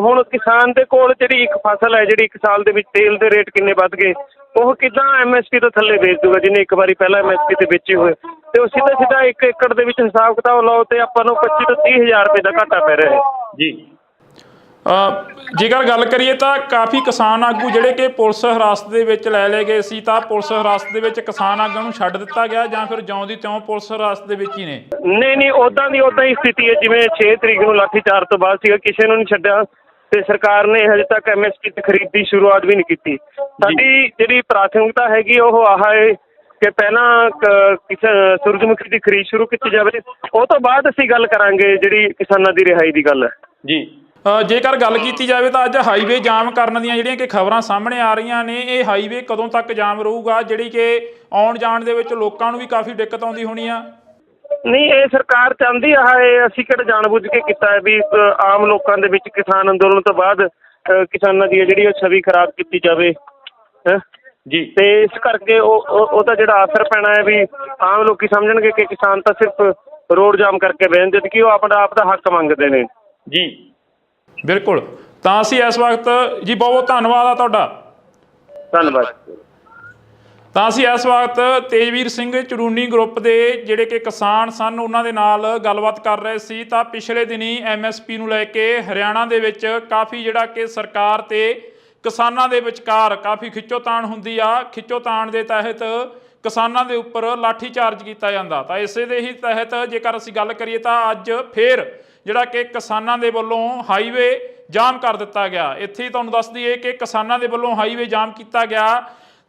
ਹੁਣ ਕਿਸਾਨ ਦੇ ਕੋਲ ਜਿਹੜੀ ਇੱਕ ਫਸਲ ਹੈ, ਜਿਹੜੀ ਇੱਕ ਸਾਲ ਦੇ ਵਿੱਚ ਤੇਲ ਦੇ ਰੇਟ ਕਿੰਨੇ ਵੱਧ ਗਏ, ਉਹ ਕਿੱਦਾਂ MSP ਤੋਂ ਥੱਲੇ ਵੇਚ ਦੂਗਾ ਜਿਹਨੇ ਇੱਕ ਵਾਰੀ ਪਹਿਲਾਂ MSP ਤੇ ਵੇਚੇ ਹੋਏ। ਤੇ ਉਹ ਸਿੱਧਾ 1 ਏਕੜ ਦੇ ਵਿੱਚ ਹਿਸਾਬ ਕਿਤਾਬ ਲਾਓ ਤੇ ਆਪਾਂ ਨੂੰ 25 ਤੋਂ 30 ਹਜ਼ਾਰ ਰੁਪਏ ਦਾ ਘਾਟਾ ਪੈ ਰਿਹਾ ਹੈ ਜੀ। ਜੇਕਰ ਗੱਲ ਕਰੀਏ ਤਾਂ ਕਾਫੀ ਕਿਸਾਨ ਆਗੂ ਜਿਹੜੇ ਕਿ ਪੁਲਿਸ ਹਿਰਾਸਤ ਦੇ ਵਿੱਚ ਲੈ ਲਏ ਗਏ ਸੀ, ਤਾਂ ਪੁਲਿਸ ਹਿਰਾਸਤ ਦੇ ਵਿੱਚ ਕਿਸਾਨ ਆਗੂਆਂ ਨੂੰ ਛੱਡ ਦਿੱਤਾ ਗਿਆ ਜਾਂ ਫਿਰ ਜਿਉਂ ਦੀ ਤਿਉਂ ਪੁਲਿਸ ਹਿਰਾਸਤ ਦੇ ਵਿੱਚ ਹੀ ਨੇ? ਨਹੀਂ, ਉੱਦਾਂ ਹੀ ਸਥਿਤੀ ਹੈ ਜਿਵੇਂ 6 ਤਰੀਕ ਨੂੰ ਲਾਠੀਚਾਰਜ ਤੋਂ ਬਾਅਦ ਸੀਗਾ। ਕਿਸੇ ਨੂੰ ਨਹੀਂ ਛੱਡਿਆ ਤੇ ਸਰਕਾਰ ਨੇ ਹਜੇ ਤੱਕ MSP ਤੇ ਖਰੀਦ ਦੀ ਸ਼ੁਰੂਆਤ ਵੀ ਨਹੀਂ ਕੀਤੀ। ਸਾਡੀ ਜਿਹੜੀ ਪ੍ਰਾਥਮਿਕਤਾ ਹੈਗੀ ਉਹ ਆਹ ਹੈ ਕਿ ਪਹਿਲਾਂ ਸੂਰਜਮੁਖੀ ਦੀ ਖਰੀਦ ਸ਼ੁਰੂ ਕੀਤੀ ਜਾਵੇ, ਉਹ ਤੋਂ ਬਾਅਦ ਅਸੀਂ ਗੱਲ ਕਰਾਂਗੇ ਜਿਹੜੀ ਕਿਸਾਨਾਂ ਦੀ ਰਿਹਾਈ ਦੀ ਗੱਲ ਹੈ ਜੀ। ਜੇਕਰ ਗੱਲ ਕੀਤੀ ਜਾਵੇ ਤਾਂ ਅੱਜ ਹਾਈਵੇ ਜਾਮ ਕਰਨ ਦੀਆਂ ਜਿਹੜੀਆਂ ਕਿ ਖਬਰਾਂ ਸਾਹਮਣੇ ਆ ਰਹੀਆਂ ਨੇ, ਇਹ ਹਾਈਵੇ ਕਦੋਂ ਤੱਕ ਜਾਮ ਰਹੂਗਾ, ਜਿਹੜੀ ਕਿ ਆਉਣ ਜਾਣ ਦੇ ਵਿੱਚ ਲੋਕਾਂ ਨੂੰ ਵੀ ਕਾਫੀ ਦਿੱਕਤ ਆਉਂਦੀ ਹੋਣੀ ਆ? ਨਹੀਂ, ਇਹ ਸਰਕਾਰ ਚਾਹੁੰਦੀ ਆ, ਅਸੀਂ ਕਿਹੜਾ ਜਾਣਬੁੱਝ ਕੇ ਕੀਤਾ ਹੈ ਵੀ ਆਮ ਲੋਕਾਂ ਦੇ ਵਿੱਚ ਕਿਸਾਨ ਅੰਦੋਲਨ ਤੋਂ ਬਾਅਦ ਕਿਸਾਨਾਂ ਦੀ ਜਿਹੜੀ ਉਹ ਛਵੀ ਖਰਾਬ ਕੀਤੀ ਜਾਵੇ ਹੈ ਜੀ। ਤੇ ਇਸ ਕਰਕੇ ਉਹਦਾ ਜਿਹੜਾ ਅਸਰ ਪੈਣਾ ਹੈ ਵੀ ਆਮ ਲੋਕੀ ਸਮਝਣਗੇ ਕਿ ਕਿਸਾਨ ਤਾਂ ਸਿਰਫ ਰੋਡ ਜਾਮ ਕਰਕੇ ਬਹਿੰਦੇ, ਜਦਕਿ ਉਹ ਆਪਣਾ ਆਪ ਦਾ ਹੱਕ ਮੰਗਦੇ ਨੇ ਜੀ। ਬਿਲਕੁਲ, ਤਾਂ ਅਸੀਂ ਇਸ ਵਕਤ ਜੀ ਬਹੁਤ ਬਹੁਤ ਧੰਨਵਾਦ ਆ ਤੁਹਾਡਾ। ਧੰਨਵਾਦ। ਤਾਂ ਅਸੀਂ ਇਸ ਵਕਤ ਤੇਜਵੀਰ ਸਿੰਘ ਚੜੂਨੀ ਗਰੁੱਪ ਦੇ ਜਿਹੜੇ ਕਿ ਕਿਸਾਨ ਸਨ, ਉਹਨਾਂ ਦੇ ਨਾਲ ਗੱਲਬਾਤ ਕਰ ਰਹੇ ਸੀ। ਤਾਂ ਪਿਛਲੇ ਦਿਨੀ MSP ਨੂੰ ਲੈ ਕੇ ਹਰਿਆਣਾ ਦੇ ਵਿੱਚ ਕਾਫੀ ਜਿਹੜਾ ਕਿ ਸਰਕਾਰ ਤੇ ਕਿਸਾਨਾਂ ਦੇ ਵਿਚਕਾਰ ਕਾਫੀ ਖਿੱਚੋਤਾਣ ਹੁੰਦੀ ਆ। ਖਿੱਚੋਤਾਣ ਦੇ ਤਹਿਤ ਕਿਸਾਨਾਂ ਦੇ ਉੱਪਰ ਲਾਠੀਚਾਰਜ ਕੀਤਾ ਜਾਂਦਾ। ਤਾਂ ਇਸੇ ਦੇ ਹੀ ਤਹਿਤ ਜੇਕਰ ਅਸੀਂ ਗੱਲ ਕਰੀਏ ਤਾਂ ਅੱਜ ਫੇਰ ਜਿਹੜਾ ਕਿ ਕਿਸਾਨਾਂ ਦੇ ਵੱਲੋਂ ਹਾਈਵੇ ਜਾਮ ਕਰ ਦਿੱਤਾ ਗਿਆ। ਇੱਥੇ ਹੀ ਤੁਹਾਨੂੰ ਦੱਸ ਦਈਏ ਕਿ ਕਿਸਾਨਾਂ ਦੇ ਵੱਲੋਂ ਹਾਈਵੇ ਜਾਮ ਕੀਤਾ ਗਿਆ,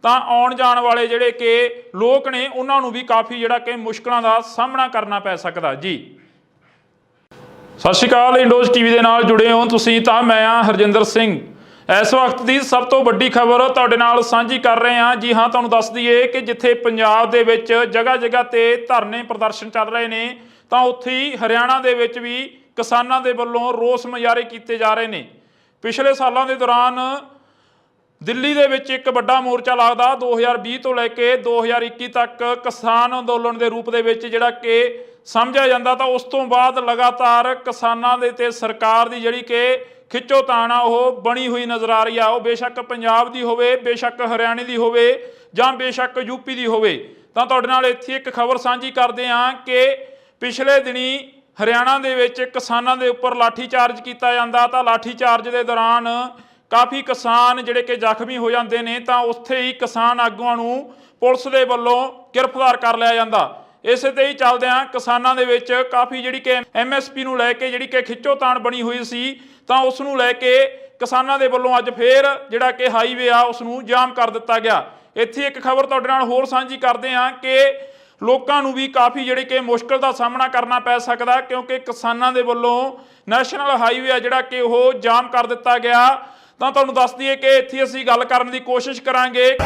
ਤਾਂ ਆਉਣ ਜਾਣ ਵਾਲੇ ਜਿਹੜੇ ਕਿ ਲੋਕ ਨੇ ਉਹਨਾਂ ਨੂੰ ਵੀ ਕਾਫੀ ਜਿਹੜਾ ਕਿ ਮੁਸ਼ਕਲਾਂ ਦਾ ਸਾਹਮਣਾ ਕਰਨਾ ਪੈ ਸਕਦਾ ਜੀ। ਸਤਿ ਸ਼੍ਰੀ ਅਕਾਲ, ਇੰਡੋਜ਼ ਟੀਵੀ ਦੇ ਨਾਲ ਜੁੜੇ ਹੋ ਤੁਸੀਂ, ਤਾਂ ਮੈਂ ਹਾਂ ਹਰਜਿੰਦਰ ਸਿੰਘ। ਇਸ ਵਕਤ ਦੀ ਸਭ ਤੋਂ ਵੱਡੀ ਖਬਰ ਤੁਹਾਡੇ ਨਾਲ ਸਾਂਝੀ ਕਰ ਰਹੇ ਹਾਂ। ਜੀ ਹਾਂ, ਤੁਹਾਨੂੰ ਦੱਸ ਦਈਏ ਕਿ ਜਿੱਥੇ ਪੰਜਾਬ ਦੇ ਵਿੱਚ ਜਗ੍ਹਾ ਜਗ੍ਹਾ ਤੇ ਧਰਨੇ ਪ੍ਰਦਰਸ਼ਨ ਚੱਲ ਰਹੇ ਨੇ, ਤਾਂ ਉੱਥੇ ਹੀ ਹਰਿਆਣਾ ਦੇ ਵਿੱਚ ਵੀ ਕਿਸਾਨਾਂ ਦੇ ਵੱਲੋਂ ਰੋਸ ਮੁਜ਼ਾਹਰੇ ਕੀਤੇ ਜਾ ਰਹੇ ਨੇ। ਪਿਛਲੇ ਸਾਲਾਂ ਦੇ ਦੌਰਾਨ ਦਿੱਲੀ ਦੇ ਵਿੱਚ ਇੱਕ ਵੱਡਾ ਮੋਰਚਾ ਲੱਗਦਾ 2020 ਤੋਂ ਲੈ ਕੇ 2021 ਤੱਕ ਕਿਸਾਨ ਅੰਦੋਲਨ ਦੇ ਰੂਪ ਦੇ ਵਿੱਚ ਜਿਹੜਾ ਕਿ ਸਮਝਿਆ ਜਾਂਦਾ। ਤਾਂ ਉਸ ਤੋਂ ਬਾਅਦ ਲਗਾਤਾਰ ਕਿਸਾਨਾਂ ਦੇ ਤੇ ਸਰਕਾਰ ਦੀ ਜਿਹੜੀ ਕਿ ਖਿੱਚੋਤਾਣ ਆ ਉਹ ਬਣੀ ਹੋਈ ਨਜ਼ਰ ਆ ਰਹੀ ਆ। ਉਹ ਬੇਸ਼ੱਕ ਪੰਜਾਬ ਦੀ ਹੋਵੇ, ਬੇਸ਼ੱਕ ਹਰਿਆਣੇ ਦੀ ਹੋਵੇ ਜਾਂ ਬੇਸ਼ੱਕ ਯੂਪੀ ਦੀ ਹੋਵੇ। ਤਾਂ ਤੁਹਾਡੇ ਨਾਲ ਇੱਥੇ ਇੱਕ ਖਬਰ ਸਾਂਝੀ ਕਰਦੇ ਹਾਂ ਕਿ ਪਿਛਲੇ ਦਿਨੀ ਹਰਿਆਣਾ ਦੇ ਵਿੱਚ ਕਿਸਾਨਾਂ ਦੇ ਉੱਪਰ ਲਾਠੀਚਾਰਜ ਕੀਤਾ ਜਾਂਦਾ। ਤਾਂ ਲਾਠੀਚਾਰਜ ਦੇ ਦੌਰਾਨ ਕਾਫੀ ਕਿਸਾਨ ਜਿਹੜੇ ਕਿ ਜ਼ਖਮੀ ਹੋ ਜਾਂਦੇ ਨੇ, ਤਾਂ ਉੱਥੇ ਹੀ ਕਿਸਾਨ ਆਗੂਆਂ ਨੂੰ ਪੁਲਿਸ ਦੇ ਵੱਲੋਂ ਗ੍ਰਿਫਤਾਰ ਕਰ ਲਿਆ ਜਾਂਦਾ। ਇਸੇ ਤੇ ਹੀ ਚੱਲਦਿਆਂ ਕਿਸਾਨਾਂ ਦੇ ਵਿੱਚ ਕਾਫੀ ਜਿਹੜੀ ਕਿ MSP ਨੂੰ ਲੈ ਕੇ ਜਿਹੜੀ ਕਿ ਖਿੱਚੋਤਾਣ ਬਣੀ ਹੋਈ ਸੀ, ਤਾਂ ਉਸ ਨੂੰ ਲੈ ਕੇ ਕਿਸਾਨਾਂ ਦੇ ਵੱਲੋਂ ਅੱਜ ਫੇਰ ਜਿਹੜਾ ਕਿ ਹਾਈਵੇ ਆ ਉਸ ਨੂੰ ਜਾਮ ਕਰ ਦਿੱਤਾ ਗਿਆ। ਇੱਥੇ ਇੱਕ ਖਬਰ ਤੁਹਾਡੇ ਨਾਲ ਹੋਰ ਸਾਂਝੀ ਕਰਦੇ ਹਾਂ ਕਿ ਲੋਕਾਂ ਨੂੰ ਵੀ ਕਾਫੀ ਜਿਹੜੀ ਕਿ ਮੁਸ਼ਕਲ ਦਾ ਸਾਹਮਣਾ ਕਰਨਾ ਪੈ ਸਕਦਾ, ਕਿਉਂਕਿ ਕਿਸਾਨਾਂ ਦੇ ਵੱਲੋਂ ਨੈਸ਼ਨਲ ਹਾਈਵੇ ਆ ਜਿਹੜਾ ਕਿ ਉਹ ਜਾਮ ਕਰ ਦਿੱਤਾ ਗਿਆ। ਤਾਂ ਤੁਹਾਨੂੰ ਦੱਸ ਦਈਏ ਕਿ ਇੱਥੇ ਅਸੀਂ ਗੱਲ ਕਰਨ ਦੀ ਕੋਸ਼ਿਸ਼ ਕਰਾਂਗੇ।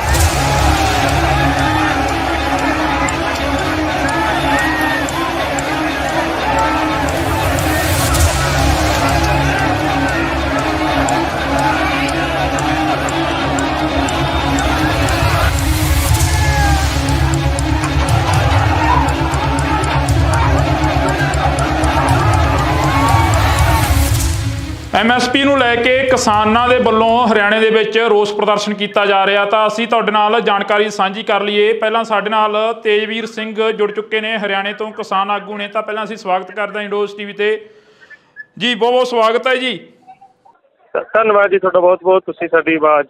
MSP ਨੂੰ ਲੈ ਕੇ ਕਿਸਾਨਾਂ ਦੇ ਵੱਲੋਂ ਹਰਿਆਣੇ ਦੇ ਵਿੱਚ ਰੋਸ ਪ੍ਰਦਰਸ਼ਨ ਕੀਤਾ ਜਾ ਰਿਹਾ, ਤਾਂ ਅਸੀਂ ਤੁਹਾਡੇ ਨਾਲ ਜਾਣਕਾਰੀ ਸਾਂਝੀ ਕਰ ਲਈਏ। ਪਹਿਲਾਂ ਸਾਡੇ ਨਾਲ ਤੇਜਵੀਰ ਸਿੰਘ ਜੁੜ ਚੁੱਕੇ ਨੇ, ਹਰਿਆਣੇ ਤੋਂ ਕਿਸਾਨ ਆਗੂ ਨੇ। ਤਾਂ ਪਹਿਲਾਂ ਅਸੀਂ ਸਵਾਗਤ ਕਰਦੇ ਹਾਂ ਇੰਡੋਜ਼ ਟੀਵੀ ਤੇ ਜੀ, ਬਹੁਤ ਬਹੁਤ ਸਵਾਗਤ ਹੈ ਜੀ। ਧੰਨਵਾਦ ਜੀ ਤੁਹਾਡਾ ਬਹੁਤ ਬਹੁਤ, ਤੁਸੀਂ ਸਾਡੀ ਆਵਾਜ਼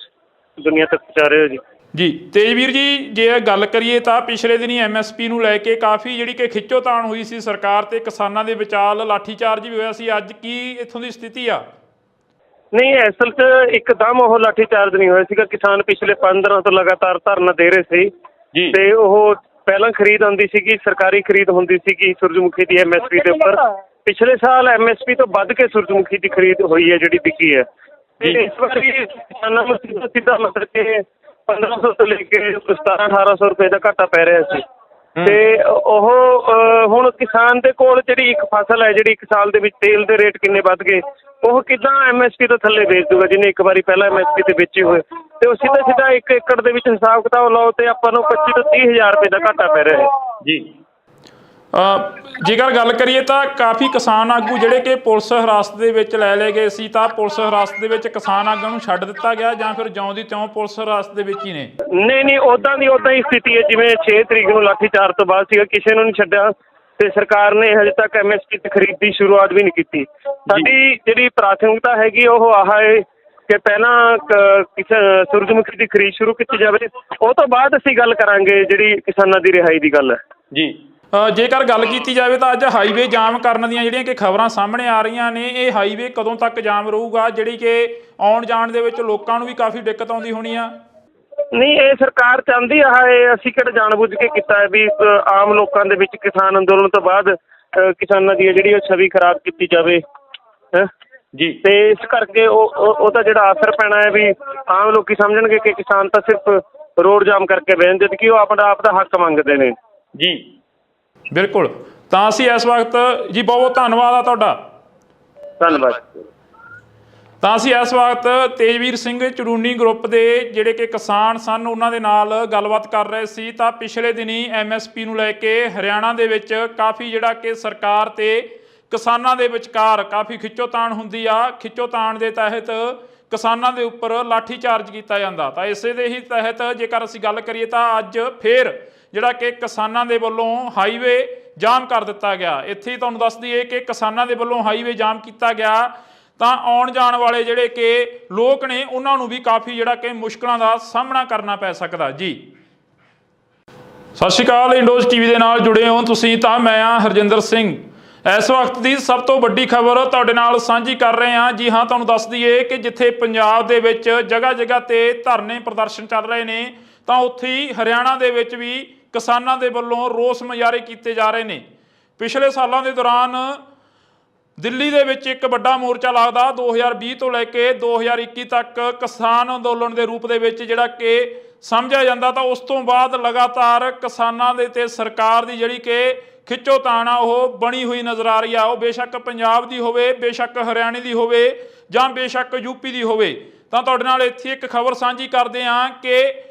ਦੁਨੀਆ ਤੱਕ ਪਹੁੰਚਾ ਰਹੇ ਹੋ ਜੀ। ਜੀ ਤੇਜਵੀਰ ਜੀ, ਜੇ ਗੱਲ ਕਰੀਏ ਤਾਂ ਪਿਛਲੇ ਦਿਨੀ MSP ਨੂੰ ਲੈ ਕੇ ਕਾਫੀ ਜਿਹੜੀ ਕਿ ਖਿੱਚੋਤਾਣ ਹੋਈ ਸੀ ਸਰਕਾਰ ਤੇ ਕਿਸਾਨਾਂ ਦੇ ਵਿਚਾਲ, ਲਾਠੀਚਾਰਜ ਵੀ ਹੋਇਆ ਸੀ। ਅੱਜ ਕੀ ਇੱਥੋਂ ਦੀ ਸਥਿਤੀ ਆ? ਨਹੀਂ, ਅਸਲ 'ਚ ਇੱਕਦਮ ਉਹ ਲਾਠੀਚਾਰਜ ਨਹੀਂ ਹੋਇਆ ਸੀਗਾ। ਕਿਸਾਨ ਪਿਛਲੇ 5 ਦਿਨਾਂ ਤੋਂ ਲਗਾਤਾਰ ਧਰਨਾ ਦੇ ਰਹੇ ਸੀ ਜੀ, ਤੇ ਉਹ ਪਹਿਲਾਂ ਖਰੀਦ ਆਉਂਦੀ ਸੀਗੀ, ਸਰਕਾਰੀ ਖਰੀਦ ਹੁੰਦੀ ਸੀਗੀ ਸੂਰਜਮੁਖੀ ਦੀ MSP ਦੇ ਉੱਪਰ। ਪਿਛਲੇ ਸਾਲ MSP ਤੋਂ ਵੱਧ ਕੇ ਸੂਰਜਮੁਖੀ ਦੀ ਖਰੀਦ ਹੋਈ ਹੈ, ਜਿਹੜੀ ਵਿਕੀ ਹੈ। ਤੇ ਇਸ ਵਾਰੀ ਕਿਸਾਨਾਂ ਨੂੰ ਸਿੱਧਾ ਮਤਲਬ ਕਿ 1500 ਤੋਂ ਲੈ ਕੇ 1700-1800 ਰੁਪਏ ਦਾ ਘਾਟਾ ਪੈ ਰਿਹਾ ਸੀ। ਤੇ ਉਹ ਹੁਣ ਕਿਸਾਨ ਦੇ ਕੋਲ ਜਿਹੜੀ ਇੱਕ ਫਸਲ ਹੈ, ਜਿਹੜੀ ਇੱਕ ਸਾਲ ਦੇ ਵਿੱਚ ਤੇਲ ਦੇ ਰੇਟ ਕਿੰਨੇ ਵੱਧ ਗਏ, ਉਹ ਕਿੱਦਾਂ MSP ਤੋਂ ਥੱਲੇ ਵੇਚ ਦੂਗਾ ਜਿਹਨੇ ਇੱਕ ਵਾਰੀ ਪਹਿਲਾਂ MSP ਤੇ ਵੇਚੇ ਹੋਏ। ਤੇ ਉਹ ਸਿੱਧਾ 1 ਏਕੜ ਦੇ ਵਿੱਚ ਹਿਸਾਬ ਕਿਤਾਬ ਲਾਓ ਤੇ ਆਪਾਂ ਨੂੰ 25 ਤੋਂ 30 ਹਜ਼ਾਰ ਰੁਪਏ ਦਾ ਘਾਟਾ ਪੈ ਰਿਹਾ ਹੈ ਜੀ। ਜੇਕਰ ਗੱਲ ਕਰੀਏ ਤਾਂ ਕਾਫੀ ਕਿਸਾਨ ਆਗੂ ਜਿਹੜੇ ਕਿ ਪੁਲਿਸ ਹਿਰਾਸਤ ਦੇ ਵਿੱਚ ਲੈ ਲਏ ਗਏ ਸੀ, ਤਾਂ ਪੁਲਿਸ ਹਿਰਾਸਤ ਦੇ ਵਿੱਚ ਕਿਸਾਨ ਆਗੂਆਂ ਨੂੰ ਛੱਡ ਦਿੱਤਾ ਗਿਆ ਜਾਂ ਫਿਰ ਜਿਉਂ ਦੀ ਤਿਉਂ ਪੁਲਿਸ ਹਿਰਾਸਤ ਦੇ ਵਿੱਚ ਹੀ ਨੇ? ਨਹੀਂ, ਉੱਦਾਂ ਹੀ ਸਥਿਤੀ ਹੈ ਜਿਵੇਂ 6 ਤਰੀਕ ਨੂੰ ਲਾਠੀਚਾਰਜ ਤੋਂ ਬਾਅਦ ਸੀਗਾ। ਕਿਸੇ ਨੂੰ ਨਹੀਂ ਛੱਡਿਆ ਤੇ ਸਰਕਾਰ ਨੇ ਹਜੇ ਤੱਕ MSP ਤੇ ਖਰੀਦ ਦੀ ਸ਼ੁਰੂਆਤ ਵੀ ਨਹੀਂ ਕੀਤੀ। ਸਾਡੀ ਜਿਹੜੀ ਪ੍ਰਾਥਮਿਕਤਾ ਹੈਗੀ ਉਹ ਆਹ ਹੈ ਕਿ ਪਹਿਲਾਂ ਸੂਰਜਮੁਖੀ ਦੀ ਖਰੀਦ ਸ਼ੁਰੂ ਕੀਤੀ ਜਾਵੇ, ਉਹ ਤੋਂ ਬਾਅਦ ਅਸੀਂ ਗੱਲ ਕਰਾਂਗੇ ਜਿਹੜੀ ਕਿਸਾਨਾਂ ਦੀ ਰਿਹਾਈ ਦੀ ਗੱਲ ਹੈ ਜੀ। ਜੇਕਰ ਗੱਲ ਕੀਤੀ ਜਾਵੇ ਤਾਂ ਅੱਜ ਹਾਈਵੇ ਜਾਮ ਕਰਨ ਦੀਆਂ ਜਿਹੜੀਆਂ ਕਿ ਖਬਰਾਂ ਸਾਹਮਣੇ ਆ ਰਹੀਆਂ ਨੇ, ਇਹ ਹਾਈਵੇ ਕਦੋਂ ਤੱਕ ਜਾਮ ਰਹੂਗਾ, ਜਿਹੜੀ ਕਿ ਆਉਣ ਜਾਣ ਦੇ ਵਿੱਚ ਲੋਕਾਂ ਨੂੰ ਵੀ ਕਾਫੀ ਦਿੱਕਤ ਆਉਂਦੀ ਹੋਣੀ ਆ? ਨਹੀਂ, ਇਹ ਸਰਕਾਰ ਚਾਹੁੰਦੀ ਆ, ਅਸੀਂ ਕਿਹੜਾ ਜਾਣਬੁੱਝ ਕੇ ਕੀਤਾ ਹੈ ਵੀ ਆਮ ਲੋਕਾਂ ਦੇ ਵਿੱਚ ਕਿਸਾਨ ਅੰਦੋਲਨ ਤੋਂ ਬਾਅਦ ਕਿਸਾਨਾਂ ਦੀ ਜਿਹੜੀ ਉਹ ਛਵੀ ਖਰਾਬ ਕੀਤੀ ਜਾਵੇ ਜੀ। ਤੇ ਇਸ ਕਰਕੇ ਉਹਦਾ ਜਿਹੜਾ ਅਸਰ ਪੈਣਾ ਹੈ ਵੀ ਆਮ ਲੋਕੀ ਸਮਝਣਗੇ ਕਿ ਕਿਸਾਨ ਤਾਂ ਸਿਰਫ ਰੋਡ ਜਾਮ ਕਰਕੇ ਬਹਿਣ, ਜਦ ਕਿ ਉਹ ਆਪ ਦਾ ਹੱਕ ਮੰਗਦੇ ਨੇ ਜੀ। ਬਿਲਕੁਲ, ਤਾਂ ਅਸੀਂ ਇਸ ਵਕਤ ਜੀ ਬਹੁਤ ਬਹੁਤ ਧੰਨਵਾਦ ਆ ਤੁਹਾਡਾ। ਧੰਨਵਾਦ। ਤਾਂ ਅਸੀਂ ਇਸ ਵਕਤ ਤੇਜਵੀਰ ਸਿੰਘ ਚੜੂਨੀ ਗਰੁੱਪ ਦੇ ਜਿਹੜੇ ਕਿ ਕਿਸਾਨ ਸਨ ਉਹਨਾਂ ਦੇ ਨਾਲ ਗੱਲਬਾਤ ਕਰ ਰਹੇ ਸੀ। ਤਾਂ ਪਿਛਲੇ ਦਿਨੀ MSP ਨੂੰ ਲੈ ਕੇ ਹਰਿਆਣਾ ਦੇ ਵਿੱਚ ਕਾਫੀ ਜਿਹੜਾ ਕਿ ਸਰਕਾਰ ਤੇ ਕਿਸਾਨਾਂ ਦੇ ਵਿਚਕਾਰ ਕਾਫੀ ਖਿੱਚੋਤਾਣ ਹੁੰਦੀ ਆ। ਖਿੱਚੋਤਾਣ ਦੇ ਤਹਿਤ ਕਿਸਾਨਾਂ ਦੇ ਉੱਪਰ ਲਾਠੀਚਾਰਜ ਕੀਤਾ ਜਾਂਦਾ। ਤਾਂ ਇਸੇ ਦੇ ਹੀ ਤਹਿਤ ਜੇਕਰ ਅਸੀਂ ਗੱਲ ਕਰੀਏ ਤਾਂ ਅੱਜ ਫੇਰ ਜਿਹੜਾ ਕਿ ਕਿਸਾਨਾਂ ਦੇ ਵੱਲੋਂ ਹਾਈਵੇ ਜਾਮ ਕਰ ਦਿੱਤਾ ਗਿਆ। ਇੱਥੇ ਹੀ ਤੁਹਾਨੂੰ ਦੱਸ ਦਈਏ ਕਿ ਕਿਸਾਨਾਂ ਦੇ ਵੱਲੋਂ ਹਾਈਵੇ ਜਾਮ ਕੀਤਾ ਗਿਆ ਤਾਂ ਆਉਣ ਜਾਣ ਵਾਲੇ ਜਿਹੜੇ ਕਿ ਲੋਕ ਨੇ ਉਹਨਾਂ ਨੂੰ ਵੀ ਕਾਫੀ ਜਿਹੜਾ ਕਿ ਮੁਸ਼ਕਲਾਂ ਦਾ ਸਾਹਮਣਾ ਕਰਨਾ ਪੈ ਸਕਦਾ ਜੀ। ਸਤਿ ਸ਼੍ਰੀ ਅਕਾਲ, ਇੰਡੋਜ਼ ਟੀਵੀ ਦੇ ਨਾਲ ਜੁੜੇ ਹੋ ਤੁਸੀਂ, ਤਾਂ ਮੈਂ ਹਾਂ ਹਰਜਿੰਦਰ ਸਿੰਘ। ਇਸ ਵਕਤ ਦੀ ਸਭ ਤੋਂ ਵੱਡੀ ਖਬਰ ਤੁਹਾਡੇ ਨਾਲ ਸਾਂਝੀ ਕਰ ਰਹੇ ਹਾਂ। ਜੀ ਹਾਂ, ਤੁਹਾਨੂੰ ਦੱਸ ਦਈਏ ਕਿ ਜਿੱਥੇ ਪੰਜਾਬ ਦੇ ਵਿੱਚ ਜਗ੍ਹਾ ਜਗ੍ਹਾ ਤੇ ਧਰਨੇ ਪ੍ਰਦਰਸ਼ਨ ਚੱਲ ਰਹੇ ਨੇ, ਤਾਂ ਉੱਥੇ ਹੀ ਹਰਿਆਣਾ ਦੇ ਵਿੱਚ ਵੀ ਕਿਸਾਨਾਂ ਦੇ ਵੱਲੋਂ ਰੋਸ ਮੁਜ਼ਾਹਰੇ ਕੀਤੇ ਜਾ ਰਹੇ ਨੇ। ਪਿਛਲੇ ਸਾਲਾਂ ਦੇ ਦੌਰਾਨ ਦਿੱਲੀ ਦੇ ਵਿੱਚ ਇੱਕ ਵੱਡਾ ਮੋਰਚਾ ਲੱਗਦਾ 2020 ਤੋਂ ਲੈ ਕੇ 2021 ਤੱਕ ਕਿਸਾਨ ਅੰਦੋਲਨ ਦੇ ਰੂਪ ਦੇ ਵਿੱਚ ਜਿਹੜਾ ਕਿ ਸਮਝਿਆ ਜਾਂਦਾ। ਤਾਂ ਉਸ ਤੋਂ ਬਾਅਦ ਲਗਾਤਾਰ ਕਿਸਾਨਾਂ ਦੇ ਤੇ ਸਰਕਾਰ ਦੀ ਜਿਹੜੀ ਕਿ ਖਿੱਚੋਤਾਣ ਆ ਉਹ ਬਣੀ ਹੋਈ ਨਜ਼ਰ ਆ ਰਹੀ ਆ। ਉਹ ਬੇਸ਼ੱਕ ਪੰਜਾਬ ਦੀ ਹੋਵੇ, ਬੇਸ਼ੱਕ ਹਰਿਆਣੇ ਦੀ ਹੋਵੇ ਜਾਂ ਬੇਸ਼ੱਕ ਯੂਪੀ ਦੀ ਹੋਵੇ। ਤਾਂ ਤੁਹਾਡੇ ਨਾਲ ਇੱਥੇ ਇੱਕ ਖਬਰ ਸਾਂਝੀ ਕਰਦੇ ਹਾਂ ਕਿ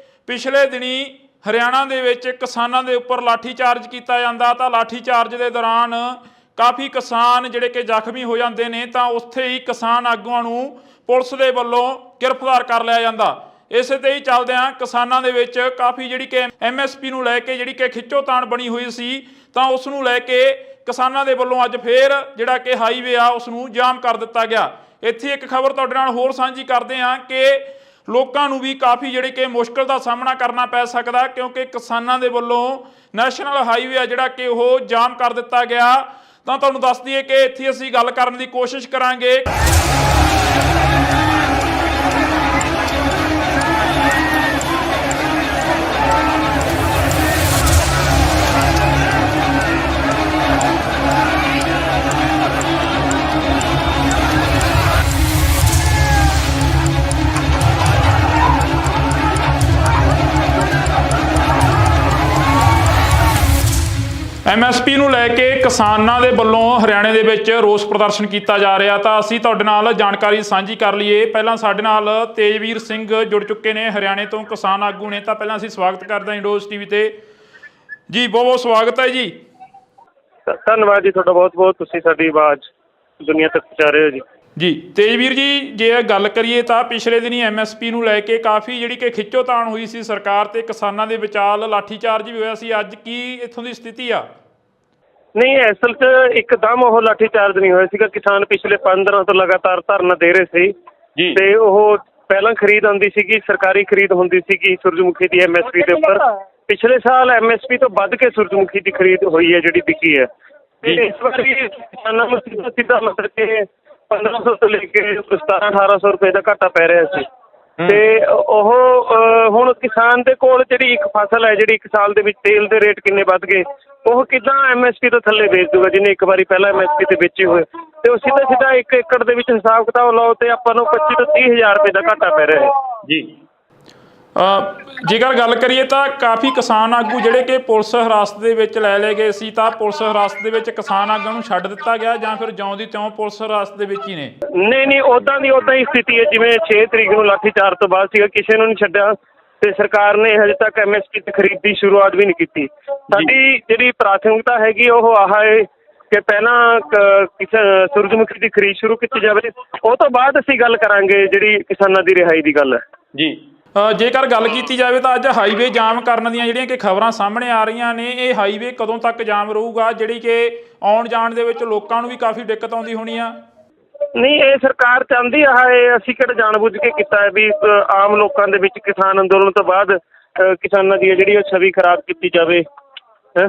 ਪਿਛਲੇ ਦਿਨੀ ਹਰਿਆਣਾ ਦੇ ਵਿੱਚ ਕਿਸਾਨਾਂ ਦੇ ਉੱਪਰ ਲਾਠੀਚਾਰਜ ਕੀਤਾ ਜਾਂਦਾ। ਤਾਂ ਲਾਠੀਚਾਰਜ ਦੇ ਦੌਰਾਨ ਕਾਫੀ ਕਿਸਾਨ ਜਿਹੜੇ ਕਿ ਜ਼ਖਮੀ ਹੋ ਜਾਂਦੇ ਨੇ, ਤਾਂ ਉੱਥੇ ਹੀ ਕਿਸਾਨ ਆਗੂਆਂ ਨੂੰ ਪੁਲਿਸ ਦੇ ਵੱਲੋਂ ਗ੍ਰਿਫਤਾਰ ਕਰ ਲਿਆ ਜਾਂਦਾ। ਇਸੇ ਤੇ ਹੀ ਚੱਲਦਿਆਂ ਕਿਸਾਨਾਂ ਦੇ ਵਿੱਚ ਕਾਫੀ ਜਿਹੜੀ ਕਿ MSP ਨੂੰ ਲੈ ਕੇ ਜਿਹੜੀ ਕਿ ਖਿੱਚੋਤਾਣ ਬਣੀ ਹੋਈ ਸੀ, ਤਾਂ ਉਸ ਨੂੰ ਲੈ ਕੇ ਕਿਸਾਨਾਂ ਦੇ ਵੱਲੋਂ ਅੱਜ ਫੇਰ ਜਿਹੜਾ ਕਿ ਹਾਈਵੇ ਆ ਉਸ ਨੂੰ ਜਾਮ ਕਰ ਦਿੱਤਾ ਗਿਆ। ਇੱਥੇ ਇੱਕ ਖਬਰ ਤੁਹਾਡੇ ਨਾਲ ਹੋਰ ਸਾਂਝੀ ਕਰਦੇ ਹਾਂ ਕਿ ਲੋਕਾਂ ਨੂੰ ਵੀ ਕਾਫੀ ਜਿਹੜੀ ਕਿ ਮੁਸ਼ਕਲ ਦਾ ਸਾਹਮਣਾ ਕਰਨਾ ਪੈ ਸਕਦਾ, ਕਿਉਂਕਿ ਕਿਸਾਨਾਂ ਦੇ ਵੱਲੋਂ ਨੈਸ਼ਨਲ ਹਾਈਵੇ ਆ ਜਿਹੜਾ ਕਿ ਉਹ ਜਾਮ ਕਰ ਦਿੱਤਾ ਗਿਆ। ਤਾਂ ਤੁਹਾਨੂੰ ਦੱਸ ਦਈਏ ਕਿ ਇੱਥੇ ਅਸੀਂ ਗੱਲ ਕਰਨ ਦੀ ਕੋਸ਼ਿਸ਼ ਕਰਾਂਗੇ। ਐਮਐਸਪੀ ਨੂੰ ਲੈ ਕੇ ਕਿਸਾਨਾਂ ਦੇ ਵੱਲੋਂ ਹਰਿਆਣੇ ਦੇ ਵਿੱਚ ਰੋਸ ਪ੍ਰਦਰਸ਼ਨ ਕੀਤਾ ਜਾ ਰਿਹਾ ਤਾਂ ਅਸੀਂ ਤੁਹਾਡੇ ਨਾਲ ਜਾਣਕਾਰੀ ਸਾਂਝੀ ਕਰ ਲਈਏ। ਪਹਿਲਾਂ ਸਾਡੇ ਨਾਲ ਤੇਜਵੀਰ ਸਿੰਘ ਜੁੜ ਚੁੱਕੇ ਨੇ ਹਰਿਆਣੇ ਤੋਂ, ਕਿਸਾਨ ਆਗੂ ਨੇ। ਤਾਂ ਪਹਿਲਾਂ ਅਸੀਂ ਸਵਾਗਤ ਕਰਦੇ ਹਾਂ ਇੰਡੋਜ਼ ਟੀਵੀ ਤੇ ਜੀ, ਬਹੁਤ ਬਹੁਤ ਸਵਾਗਤ ਹੈ ਜੀ। ਧੰਨਵਾਦ ਜੀ ਤੁਹਾਡਾ ਬਹੁਤ ਬਹੁਤ, ਤੁਸੀਂ ਸਾਡੀ ਆਵਾਜ਼ ਦੁਨੀਆ ਤੱਕ ਪਹੁੰਚਾ ਰਹੇ ਹੋ ਜੀ। ਜੀ ਤੇਜਵੀਰ ਜੀ, ਜੇ ਗੱਲ ਕਰੀਏ ਤਾਂ ਪਿਛਲੇ ਦਿਨੀ ਐਮਐਸਪੀ ਨੂੰ ਲੈ ਕੇ ਕਾਫੀ ਜਿਹੜੀ ਕਿ ਖਿੱਚੋਤਾਣ ਹੋਈ ਸੀ ਸਰਕਾਰ ਤੇ ਕਿਸਾਨਾਂ ਦੇ ਵਿਚਾਲ, ਲਾਠੀਚਾਰਜ ਵੀ ਹੋਇਆ ਸੀ। ਅੱਜ ਕੀ ਇੱਥੋਂ ਦੀ ਸਥਿਤੀ ਆ? ਨਹੀਂ, ਅਸਲ 'ਚ ਇੱਕਦਮ ਉਹ ਲਾਠੀਚਾਰਜ ਨਹੀਂ ਹੋਇਆ ਸੀਗਾ। ਕਿਸਾਨ ਪਿਛਲੇ 5 ਦਿਨਾਂ ਤੋਂ ਲਗਾਤਾਰ ਧਰਨਾ ਦੇ ਰਹੇ ਸੀ ਜੀ। ਤੇ ਉਹ ਪਹਿਲਾਂ ਖਰੀਦ ਆਉਂਦੀ ਸੀਗੀ, ਸਰਕਾਰੀ ਖਰੀਦ ਹੁੰਦੀ ਸੀਗੀ ਸੂਰਜਮੁਖੀ ਦੀ ਐਮਐਸਪੀ ਦੇ ਉੱਪਰ। ਪਿਛਲੇ ਸਾਲ ਐਮਐਸਪੀ ਤੋਂ ਵੱਧ ਕੇ ਸੂਰਜਮੁਖੀ ਦੀ ਖਰੀਦ ਹੋਈ ਹੈ, ਜਿਹੜੀ ਵਿਕੀ ਹੈ। ਤੇ ਇਸ ਵਾਰੀ ਕਿਸਾਨਾਂ ਨੂੰ ਸਿੱਧਾ ਮਤਲਬ ਕਿ 1500 ਤੋਂ ਲੈ ਕੇ 1700-1800 ਰੁਪਏ ਦਾ ਘਾਟਾ ਪੈ ਰਿਹਾ ਸੀ। ਤੇ ਉਹ ਹੁਣ ਕਿਸਾਨ ਦੇ ਕੋਲ ਜਿਹੜੀ ਇੱਕ ਫਸਲ ਹੈ, ਜਿਹੜੀ 1 ਸਾਲ ਦੇ ਵਿੱਚ ਤੇਲ ਦੇ ਰੇਟ ਕਿੰਨੇ ਵੱਧ ਗਏ, ਉਹ ਕਿੱਦਾਂ ਐਮਐਸਪੀ ਤੋਂ ਥੱਲੇ ਵੇਚ ਦੂਗਾ ਜਿਹਨੇ ਇੱਕ ਵਾਰੀ ਪਹਿਲਾਂ ਐਮਐਸਪੀ ਤੇ ਵੇਚੇ ਹੋਏ। ਤੇ ਉਹ ਸਿੱਧਾ 1 ਏਕੜ ਦੇ ਵਿੱਚ ਹਿਸਾਬ ਕਿਤਾਬ ਲਾਓ ਤੇ ਆਪਾਂ ਨੂੰ 25 ਤੋਂ 30 ਹਜ਼ਾਰ ਰੁਪਏ ਦਾ ਘਾਟਾ ਪੈ ਰਿਹਾ ਹੈ ਜੀ। ਜੇਕਰ ਗੱਲ ਕਰੀਏ ਤਾਂ ਕਾਫੀ ਕਿਸਾਨ ਆਗੂ ਜਿਹੜੇ ਕਿ ਪੁਲਿਸ ਹਿਰਾਸਤ ਦੇ ਵਿੱਚ ਲੈ ਲਏ ਗਏ ਸੀ, ਤਾਂ ਪੁਲਿਸ ਹਿਰਾਸਤ ਦੇ ਵਿੱਚ ਕਿਸਾਨ ਆਗੂਆਂ ਨੂੰ ਛੱਡ ਦਿੱਤਾ ਗਿਆ ਜਾਂ ਫਿਰ ਜਿਉਂ ਦੀ ਤਿਉਂ ਪੁਲਿਸ ਹਿਰਾਸਤ ਦੇ ਵਿੱਚ ਹੀ ਨੇ? ਨਹੀਂ, ਉੱਦਾਂ ਹੀ ਸਥਿਤੀ ਹੈ ਜਿਵੇਂ 6 ਤਰੀਕ ਨੂੰ ਲਾਠੀਚਾਰਜ ਤੋਂ ਬਾਅਦ ਸੀਗਾ। ਕਿਸੇ ਨੂੰ ਨਹੀਂ ਛੱਡਿਆ ਤੇ ਸਰਕਾਰ ਨੇ ਹਜੇ ਤੱਕ ਐਮਐਸਪੀ ਤੇ ਖਰੀਦ ਦੀ ਸ਼ੁਰੂਆਤ ਵੀ ਨਹੀਂ ਕੀਤੀ। ਸਾਡੀ ਜਿਹੜੀ ਪ੍ਰਾਥਮਿਕਤਾ ਹੈਗੀ ਉਹ ਆਹ ਹੈ ਕਿ ਪਹਿਲਾਂ ਸੂਰਜਮੁਖੀ ਦੀ ਖਰੀਦ ਸ਼ੁਰੂ ਕੀਤੀ ਜਾਵੇ, ਉਹ ਤੋਂ ਬਾਅਦ ਅਸੀਂ ਗੱਲ ਕਰਾਂਗੇ ਜਿਹੜੀ ਕਿਸਾਨਾਂ ਦੀ ਰਿਹਾਈ ਦੀ ਗੱਲ ਹੈ ਜੀ। ਜੇਕਰ ਗੱਲ ਕੀਤੀ ਜਾਵੇ ਤਾਂ ਅੱਜ ਹਾਈਵੇ ਜਾਮ ਕਰਨ ਦੀਆਂ ਜਿਹੜੀਆਂ ਕਿ ਖਬਰਾਂ ਸਾਹਮਣੇ ਆ ਰਹੀਆਂ ਨੇ, ਇਹ ਹਾਈਵੇ ਕਦੋਂ ਤੱਕ ਜਾਮ ਰਹੂਗਾ, ਜਿਹੜੀ ਕਿ ਆਉਣ ਜਾਣ ਦੇ ਵਿੱਚ ਲੋਕਾਂ ਨੂੰ ਵੀ ਕਾਫੀ ਦਿੱਕਤ ਆਉਂਦੀ ਹੋਣੀ ਆ? ਨਹੀਂ, ਇਹ ਸਰਕਾਰ ਚਾਹੁੰਦੀ ਆ, ਅਸੀਂ ਕਿਹੜਾ ਜਾਣਬੁੱਝ ਕੇ ਕੀਤਾ ਹੈ ਵੀ ਆਮ ਲੋਕਾਂ ਦੇ ਵਿੱਚ ਕਿਸਾਨ ਅੰਦੋਲਨ ਤੋਂ ਬਾਅਦ ਕਿਸਾਨਾਂ ਦੀ ਜਿਹੜੀ ਉਹ ਛਵੀ ਖਰਾਬ ਕੀਤੀ ਜਾਵੇ ਹੈ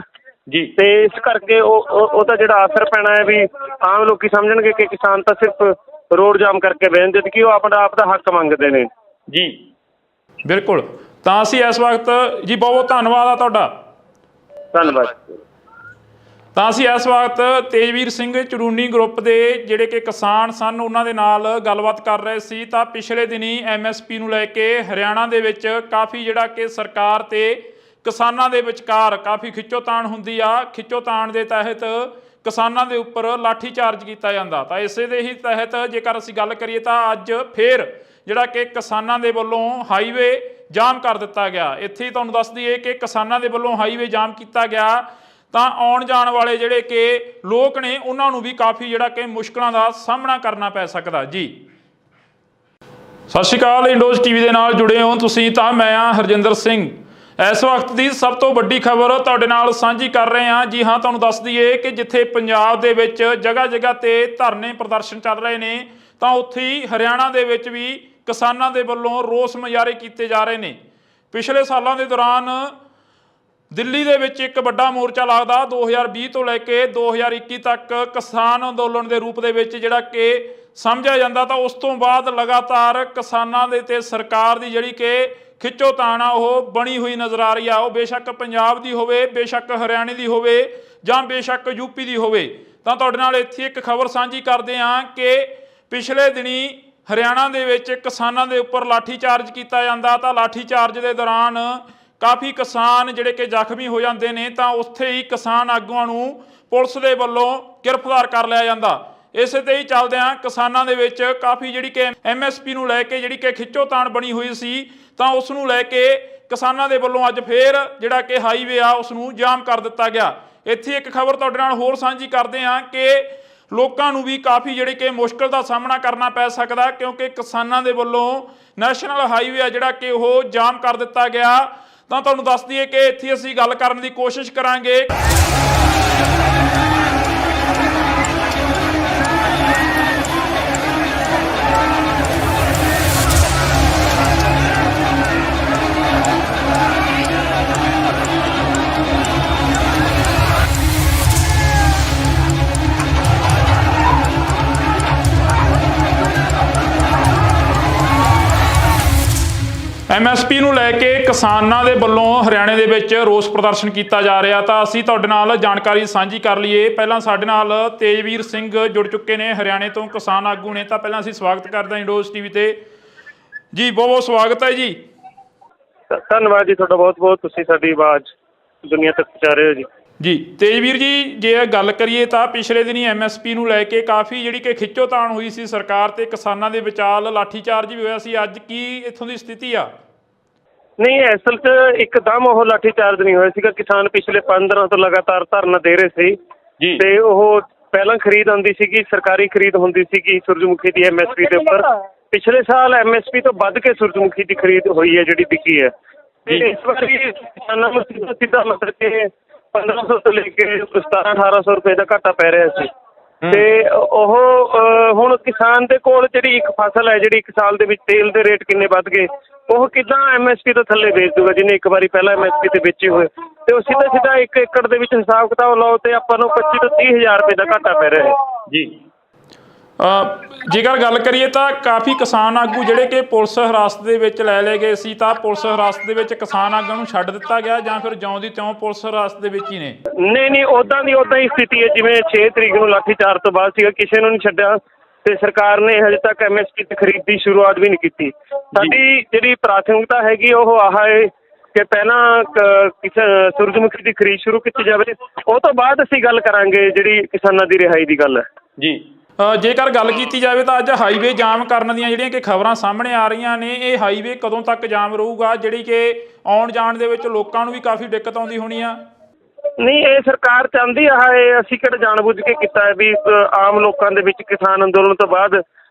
ਜੀ। ਤੇ ਇਸ ਕਰਕੇ ਉਹਦਾ ਜਿਹੜਾ ਅਸਰ ਪੈਣਾ ਹੈ ਵੀ ਆਮ ਲੋਕੀ ਸਮਝਣਗੇ ਕਿ ਕਿਸਾਨ ਤਾਂ ਸਿਰਫ ਰੋਡ ਜਾਮ ਕਰਕੇ ਬਹਿਣ, ਜਦ ਕਿ ਉਹ ਆਪ ਦਾ ਹੱਕ ਮੰਗਦੇ ਨੇ ਜੀ। ਬਿਲਕੁਲ। ਤਾਂ ਅਸੀਂ ਇਸ ਵਕਤ ਜੀ, ਬਹੁਤ ਬਹੁਤ ਧੰਨਵਾਦ ਆ ਤੁਹਾਡਾ। ਧੰਨਵਾਦ। ਤਾਂ ਅਸੀਂ ਇਸ ਵਕਤ ਤੇਜਵੀਰ ਸਿੰਘ ਚੜੂਨੀ ਗਰੁੱਪ ਦੇ ਜਿਹੜੇ ਕਿ ਕਿਸਾਨ ਸਨ, ਉਹਨਾਂ ਦੇ ਨਾਲ ਗੱਲਬਾਤ ਕਰ ਰਹੇ ਸੀ। ਤਾਂ ਪਿਛਲੇ ਦਿਨੀ ਐਮਐਸਪੀ ਨੂੰ ਲੈ ਕੇ ਹਰਿਆਣਾ ਦੇ ਵਿੱਚ ਕਾਫੀ ਜਿਹੜਾ ਕਿ ਸਰਕਾਰ ਤੇ ਕਿਸਾਨਾਂ ਦੇ ਵਿਚਕਾਰ ਕਾਫੀ ਖਿੱਚੋਤਾਣ ਹੁੰਦੀ ਆ। ਖਿੱਚੋਤਾਣ ਦੇ ਤਹਿਤ ਕਿਸਾਨਾਂ ਦੇ ਉੱਪਰ ਲਾਠੀਚਾਰਜ ਕੀਤਾ ਜਾਂਦਾ। ਤਾਂ ਇਸੇ ਦੇ ਹੀ ਤਹਿਤ ਜੇਕਰ ਅਸੀਂ ਗੱਲ ਕਰੀਏ ਤਾਂ ਅੱਜ ਫੇਰ ਜਿਹੜਾ ਕਿ ਕਿਸਾਨਾਂ ਦੇ ਵੱਲੋਂ ਹਾਈਵੇ ਜਾਮ ਕਰ ਦਿੱਤਾ ਗਿਆ। ਇੱਥੇ ਹੀ ਤੁਹਾਨੂੰ ਦੱਸ ਦਈਏ ਕਿ ਕਿਸਾਨਾਂ ਦੇ ਵੱਲੋਂ ਹਾਈਵੇ ਜਾਮ ਕੀਤਾ ਗਿਆ ਤਾਂ ਆਉਣ ਜਾਣ ਵਾਲੇ ਜਿਹੜੇ ਕਿ ਲੋਕ ਨੇ ਉਹਨਾਂ ਨੂੰ ਵੀ ਕਾਫੀ ਜਿਹੜਾ ਕਿ ਮੁਸ਼ਕਲਾਂ ਦਾ ਸਾਹਮਣਾ ਕਰਨਾ ਪੈ ਸਕਦਾ ਜੀ। ਸਤਿ ਸ਼੍ਰੀ ਅਕਾਲ, ਇੰਡੋਜ਼ ਟੀਵੀ ਦੇ ਨਾਲ ਜੁੜੇ ਹੋ ਤੁਸੀਂ। ਤਾਂ ਮੈਂ ਹਾਂ ਹਰਜਿੰਦਰ ਸਿੰਘ। ਇਸ ਵਕਤ ਦੀ ਸਭ ਤੋਂ ਵੱਡੀ ਖਬਰ ਤੁਹਾਡੇ ਨਾਲ ਸਾਂਝੀ ਕਰ ਰਹੇ ਹਾਂ। ਜੀ ਹਾਂ, ਤੁਹਾਨੂੰ ਦੱਸ ਦਈਏ ਕਿ ਜਿੱਥੇ ਪੰਜਾਬ ਦੇ ਵਿੱਚ ਜਗ੍ਹਾ ਜਗ੍ਹਾ ਤੇ ਧਰਨੇ ਪ੍ਰਦਰਸ਼ਨ ਚੱਲ ਰਹੇ ਨੇ, ਤਾਂ ਉੱਥੇ ਹੀ ਹਰਿਆਣਾ ਦੇ ਵਿੱਚ ਵੀ ਕਿਸਾਨਾਂ ਦੇ ਵੱਲੋਂ ਰੋਸ ਮੁਜ਼ਾਹਰੇ ਕੀਤੇ ਜਾ ਰਹੇ ਨੇ। ਪਿਛਲੇ ਸਾਲਾਂ ਦੇ ਦੌਰਾਨ ਦਿੱਲੀ ਦੇ ਵਿੱਚ ਇੱਕ ਵੱਡਾ ਮੋਰਚਾ ਲੱਗਦਾ 2020 ਤੋਂ ਲੈ ਕੇ 2021 ਤੱਕ ਕਿਸਾਨ ਅੰਦੋਲਨ ਦੇ ਰੂਪ ਦੇ ਵਿੱਚ ਜਿਹੜਾ ਕਿ ਸਮਝਿਆ ਜਾਂਦਾ। ਤਾਂ ਉਸ ਤੋਂ ਬਾਅਦ ਲਗਾਤਾਰ ਕਿਸਾਨਾਂ ਦੇ ਤੇ ਸਰਕਾਰ ਦੀ ਜਿਹੜੀ ਕਿ ਖਿੱਚੋਤਾਣ ਆ ਉਹ ਬਣੀ ਹੋਈ ਨਜ਼ਰ ਆ ਰਹੀ ਆ। ਉਹ ਬੇਸ਼ੱਕ ਪੰਜਾਬ ਦੀ ਹੋਵੇ, ਬੇਸ਼ੱਕ ਹਰਿਆਣੇ ਦੀ ਹੋਵੇ ਜਾਂ ਬੇਸ਼ੱਕ ਯੂਪੀ ਦੀ ਹੋਵੇ। ਤਾਂ ਤੁਹਾਡੇ ਨਾਲ ਇੱਥੇ ਇੱਕ ਖਬਰ ਸਾਂਝੀ ਕਰਦੇ ਹਾਂ ਕਿ ਪਿਛਲੇ ਦਿਨੀ ਹਰਿਆਣਾ ਦੇ ਵਿੱਚ ਕਿਸਾਨਾਂ ਦੇ ਉੱਪਰ ਲਾਠੀਚਾਰਜ ਕੀਤਾ ਜਾਂਦਾ। ਤਾਂ ਲਾਠੀਚਾਰਜ ਦੇ ਦੌਰਾਨ ਕਾਫੀ ਕਿਸਾਨ ਜਿਹੜੇ ਕਿ ਜ਼ਖਮੀ ਹੋ ਜਾਂਦੇ ਨੇ। ਤਾਂ ਉੱਥੇ ਹੀ ਕਿਸਾਨ ਆਗੂਆਂ ਨੂੰ ਪੁਲਿਸ ਦੇ ਵੱਲੋਂ ਗ੍ਰਿਫਤਾਰ ਕਰ ਲਿਆ ਜਾਂਦਾ। ਇਸੇ ਤੇ ਹੀ ਚੱਲਦਿਆਂ ਕਿਸਾਨਾਂ ਦੇ ਵਿੱਚ ਕਾਫੀ ਜਿਹੜੀ ਕਿ ਐਮਐਸਪੀ ਨੂੰ ਲੈ ਕੇ ਜਿਹੜੀ ਕਿ ਖਿੱਚੋਤਾਣ ਬਣੀ ਹੋਈ ਸੀ, ਤਾਂ ਉਸ ਨੂੰ ਲੈ ਕੇ ਕਿਸਾਨਾਂ ਦੇ ਵੱਲੋਂ ਅੱਜ ਫੇਰ ਜਿਹੜਾ ਕਿ ਹਾਈਵੇ ਆ ਉਸ ਨੂੰ ਜਾਮ ਕਰ ਦਿੱਤਾ ਗਿਆ। ਇੱਥੇ ਇੱਕ ਖਬਰ ਤੁਹਾਡੇ ਨਾਲ ਹੋਰ ਸਾਂਝੀ ਕਰਦੇ ਹਾਂ ਕਿ ਲੋਕਾਂ ਨੂੰ ਵੀ ਕਾਫੀ ਜਿਹੜੇ ਕਿ ਮੁਸ਼ਕਲ ਦਾ ਸਾਹਮਣਾ ਕਰਨਾ ਪੈ ਸਕਦਾ, ਕਿਉਂਕਿ ਕਿਸਾਨਾਂ ਦੇ ਵੱਲੋਂ ਨੈਸ਼ਨਲ ਹਾਈਵੇ ਆ ਜਿਹੜਾ ਕਿ ਉਹ ਜਾਮ ਕਰ ਦਿੱਤਾ ਗਿਆ। ਤਾਂ ਤੁਹਾਨੂੰ ਦੱਸ ਦਈਏ ਕਿ ਇੱਥੇ ਅਸੀਂ ਗੱਲ ਕਰਨ ਦੀ ਕੋਸ਼ਿਸ਼ ਕਰਾਂਗੇ। ਐਮਐਸਪੀ ਨੂੰ ਲੈ ਕੇ ਕਿਸਾਨਾਂ ਦੇ ਵੱਲੋਂ ਹਰਿਆਣੇ ਦੇ ਵਿੱਚ ਰੋਸ ਪ੍ਰਦਰਸ਼ਨ ਕੀਤਾ ਜਾ ਰਿਹਾ। ਤਾਂ ਅਸੀਂ ਤੁਹਾਡੇ ਨਾਲ ਜਾਣਕਾਰੀ ਸਾਂਝੀ ਕਰ ਲਈਏ। ਪਹਿਲਾਂ ਸਾਡੇ ਨਾਲ ਤੇਜਵੀਰ ਸਿੰਘ ਜੁੜ ਚੁੱਕੇ ਨੇ ਹਰਿਆਣੇ ਤੋਂ, ਕਿਸਾਨ ਆਗੂ ਨੇ। ਤਾਂ ਪਹਿਲਾਂ ਅਸੀਂ ਸਵਾਗਤ ਕਰਦੇ ਹਾਂ ਇੰਡੋਜ਼ ਟੀਵੀ ਤੇ ਜੀ। ਬਹੁਤ ਬਹੁਤ ਸਵਾਗਤ ਹੈ ਜੀ। ਧੰਨਵਾਦ ਜੀ ਤੁਹਾਡਾ ਬਹੁਤ ਬਹੁਤ, ਤੁਸੀਂ ਸਾਡੀ ਆਵਾਜ਼ ਦੁਨੀਆ ਤੱਕ ਪਹੁੰਚਾ ਰਹੇ ਹੋ ਜੀ। ਜੀ ਤੇਜਵੀਰ ਜੀ, ਜੇ ਗੱਲ ਕਰੀਏ ਤਾਂ ਪਿਛਲੇ ਦਿਨੀ ਐਮਐਸਪੀ ਨੂੰ ਲੈ ਕੇ ਕਾਫੀ ਜਿਹੜੀ ਕਿ ਖਿੱਚੋਤਾਣ ਹੋਈ ਸੀ ਸਰਕਾਰ ਤੇ ਕਿਸਾਨਾਂ ਦੇ ਵਿਚਾਲ ਲਾਠੀਚਾਰਜ ਵੀ ਹੋਇਆ ਸੀ। ਅੱਜ ਕੀ ਇੱਥੋਂ ਦੀ ਸਥਿਤੀ ਆ? ਨਹੀਂ, ਅਸਲ 'ਚ ਇੱਕਦਮ ਉਹ ਲਾਠੀਚਾਰਜ ਨਹੀਂ ਹੋਇਆ ਸੀਗਾ। ਕਿਸਾਨ ਪਿਛਲੇ 5 ਦਿਨਾਂ ਤੋਂ ਲਗਾਤਾਰ ਧਰਨਾ ਦੇ ਰਹੇ ਸੀ ਜੀ। ਤੇ ਉਹ ਪਹਿਲਾਂ ਖਰੀਦ ਆਉਂਦੀ ਸੀਗੀ, ਸਰਕਾਰੀ ਖਰੀਦ ਹੁੰਦੀ ਸੀਗੀ ਸੂਰਜਮੁਖੀ ਦੀ ਐਮਐਸਪੀ ਦੇ ਉੱਪਰ। ਪਿਛਲੇ ਸਾਲ ਐਮਐਸਪੀ ਤੋਂ ਵੱਧ ਕੇ ਸੂਰਜਮੁਖੀ ਦੀ ਖਰੀਦ ਹੋਈ ਹੈ, ਜਿਹੜੀ ਵਿਕੀ ਹੈ। ਤੇ ਇਸ ਵਾਰੀ ਕਿਸਾਨਾਂ ਨੂੰ ਸਿੱਧਾ ਮਤਲਬ ਕਿ 1500 ਤੋਂ ਲੈ ਕੇ 1700-1800 ਰੁਪਏ ਦਾ ਘਾਟਾ ਪੈ ਰਿਹਾ ਸੀ। ਤੇ ਉਹ ਹੁਣ ਕਿਸਾਨ ਦੇ ਕੋਲ ਜਿਹੜੀ ਇੱਕ ਫਸਲ ਹੈ, ਜਿਹੜੀ ਇੱਕ ਸਾਲ ਦੇ ਵਿੱਚ ਤੇਲ ਦੇ ਰੇਟ ਕਿੰਨੇ ਵੱਧ ਗਏ, ਉਹ ਕਿੱਦਾਂ ਐਮਐਸਪੀ ਤੋਂ ਥੱਲੇ ਵੇਚ ਦੂਗਾ ਜਿਹਨੇ ਇੱਕ ਵਾਰੀ ਪਹਿਲਾਂ ਐਮਐਸਪੀ ਤੇ ਵੇਚੇ ਹੋਏ। ਤੇ ਉਹ ਸਿੱਧਾ 1 ਏਕੜ ਦੇ ਵਿੱਚ ਹਿਸਾਬ ਕਿਤਾਬ ਲਾਓ ਤੇ ਆਪਾਂ ਨੂੰ 25 ਤੋਂ 30 ਹਜ਼ਾਰ ਰੁਪਏ ਦਾ ਘਾਟਾ ਪੈ ਰਿਹਾ ਹੈ ਜੀ। ਜੇਕਰ ਗੱਲ ਕਰੀਏ ਤਾਂ ਕਾਫੀ ਕਿਸਾਨ ਆਗੂ ਜਿਹੜੇ ਕਿ ਪੁਲਿਸ ਹਿਰਾਸਤ ਦੇ ਵਿੱਚ ਲੈ ਲਏ ਗਏ ਸੀ, ਤਾਂ ਪੁਲਿਸ ਹਿਰਾਸਤ ਦੇ ਵਿੱਚ ਕਿਸਾਨ ਆਗੂਆਂ ਨੂੰ ਛੱਡ ਦਿੱਤਾ ਗਿਆ ਜਾਂ ਫਿਰ ਜਿਉਂ ਦੀ ਤਿਉਂ ਪੁਲਿਸ ਹਿਰਾਸਤ ਦੇ ਵਿੱਚ ਹੀ ਨੇ? ਨਹੀਂ, ਉੱਦਾਂ ਹੀ ਸਥਿਤੀ ਹੈ ਜਿਵੇਂ 6 ਤਰੀਕ ਨੂੰ ਲਾਠੀਚਾਰਜ ਤੋਂ ਬਾਅਦ ਸੀਗਾ। ਕਿਸੇ ਨੂੰ ਨਹੀਂ ਛੱਡਿਆ ਤੇ ਸਰਕਾਰ ਨੇ ਹਜੇ ਤੱਕ ਐਮਐਸਪੀ ਤੇ ਖਰੀਦ ਦੀ ਸ਼ੁਰੂਆਤ ਵੀ ਨਹੀਂ ਕੀਤੀ। ਸਾਡੀ ਜਿਹੜੀ ਪ੍ਰਾਥਮਿਕਤਾ ਹੈਗੀ ਉਹ ਆਹ ਹੈ ਕਿ ਪਹਿਲਾਂ ਸੂਰਜਮੁਖੀ ਦੀ ਖਰੀਦ ਸ਼ੁਰੂ ਕੀਤੀ ਜਾਵੇ, ਉਹ ਤੋਂ ਬਾਅਦ ਅਸੀਂ ਗੱਲ ਕਰਾਂਗੇ ਜਿਹੜੀ ਕਿਸਾਨਾਂ ਦੀ ਰਿਹਾਈ ਦੀ ਗੱਲ ਹੈ ਜੀ। ਜੇਕਰ ਗੱਲ ਕੀਤੀ ਜਾਵੇ ਤਾਂ ਅੱਜ ਹਾਈਵੇ ਜਾਮ ਕਰਨ ਦੀਆਂ ਜਿਹੜੀਆਂ ਕਿ ਖਬਰਾਂ ਸਾਹਮਣੇ ਆ ਰਹੀਆਂ ਨੇ, ਇਹ ਹਾਈਵੇ ਕਦੋਂ ਤੱਕ ਜਾਮ ਰਹੂਗਾ, ਜਿਹੜੀ ਕਿ ਆਉਣ ਜਾਣ ਦੇ ਵਿੱਚ ਲੋਕਾਂ ਨੂੰ ਵੀ ਕਾਫੀ ਦਿੱਕਤ ਆਉਂਦੀ ਹੋਣੀ ਆ? ਨਹੀਂ, ਇਹ ਸਰਕਾਰ ਚਾਹੁੰਦੀ ਆ, ਇਹ ਅਸੀਂ ਕਿਹੜਾ ਜਾਣਬੁੱਝ ਕੇ ਕੀਤਾ ਹੈ ਵੀ ਆਮ ਲੋਕਾਂ ਦੇ ਵਿੱਚ ਕਿਸਾਨ ਅੰਦੋਲਨ ਤੋਂ ਬਾਅਦ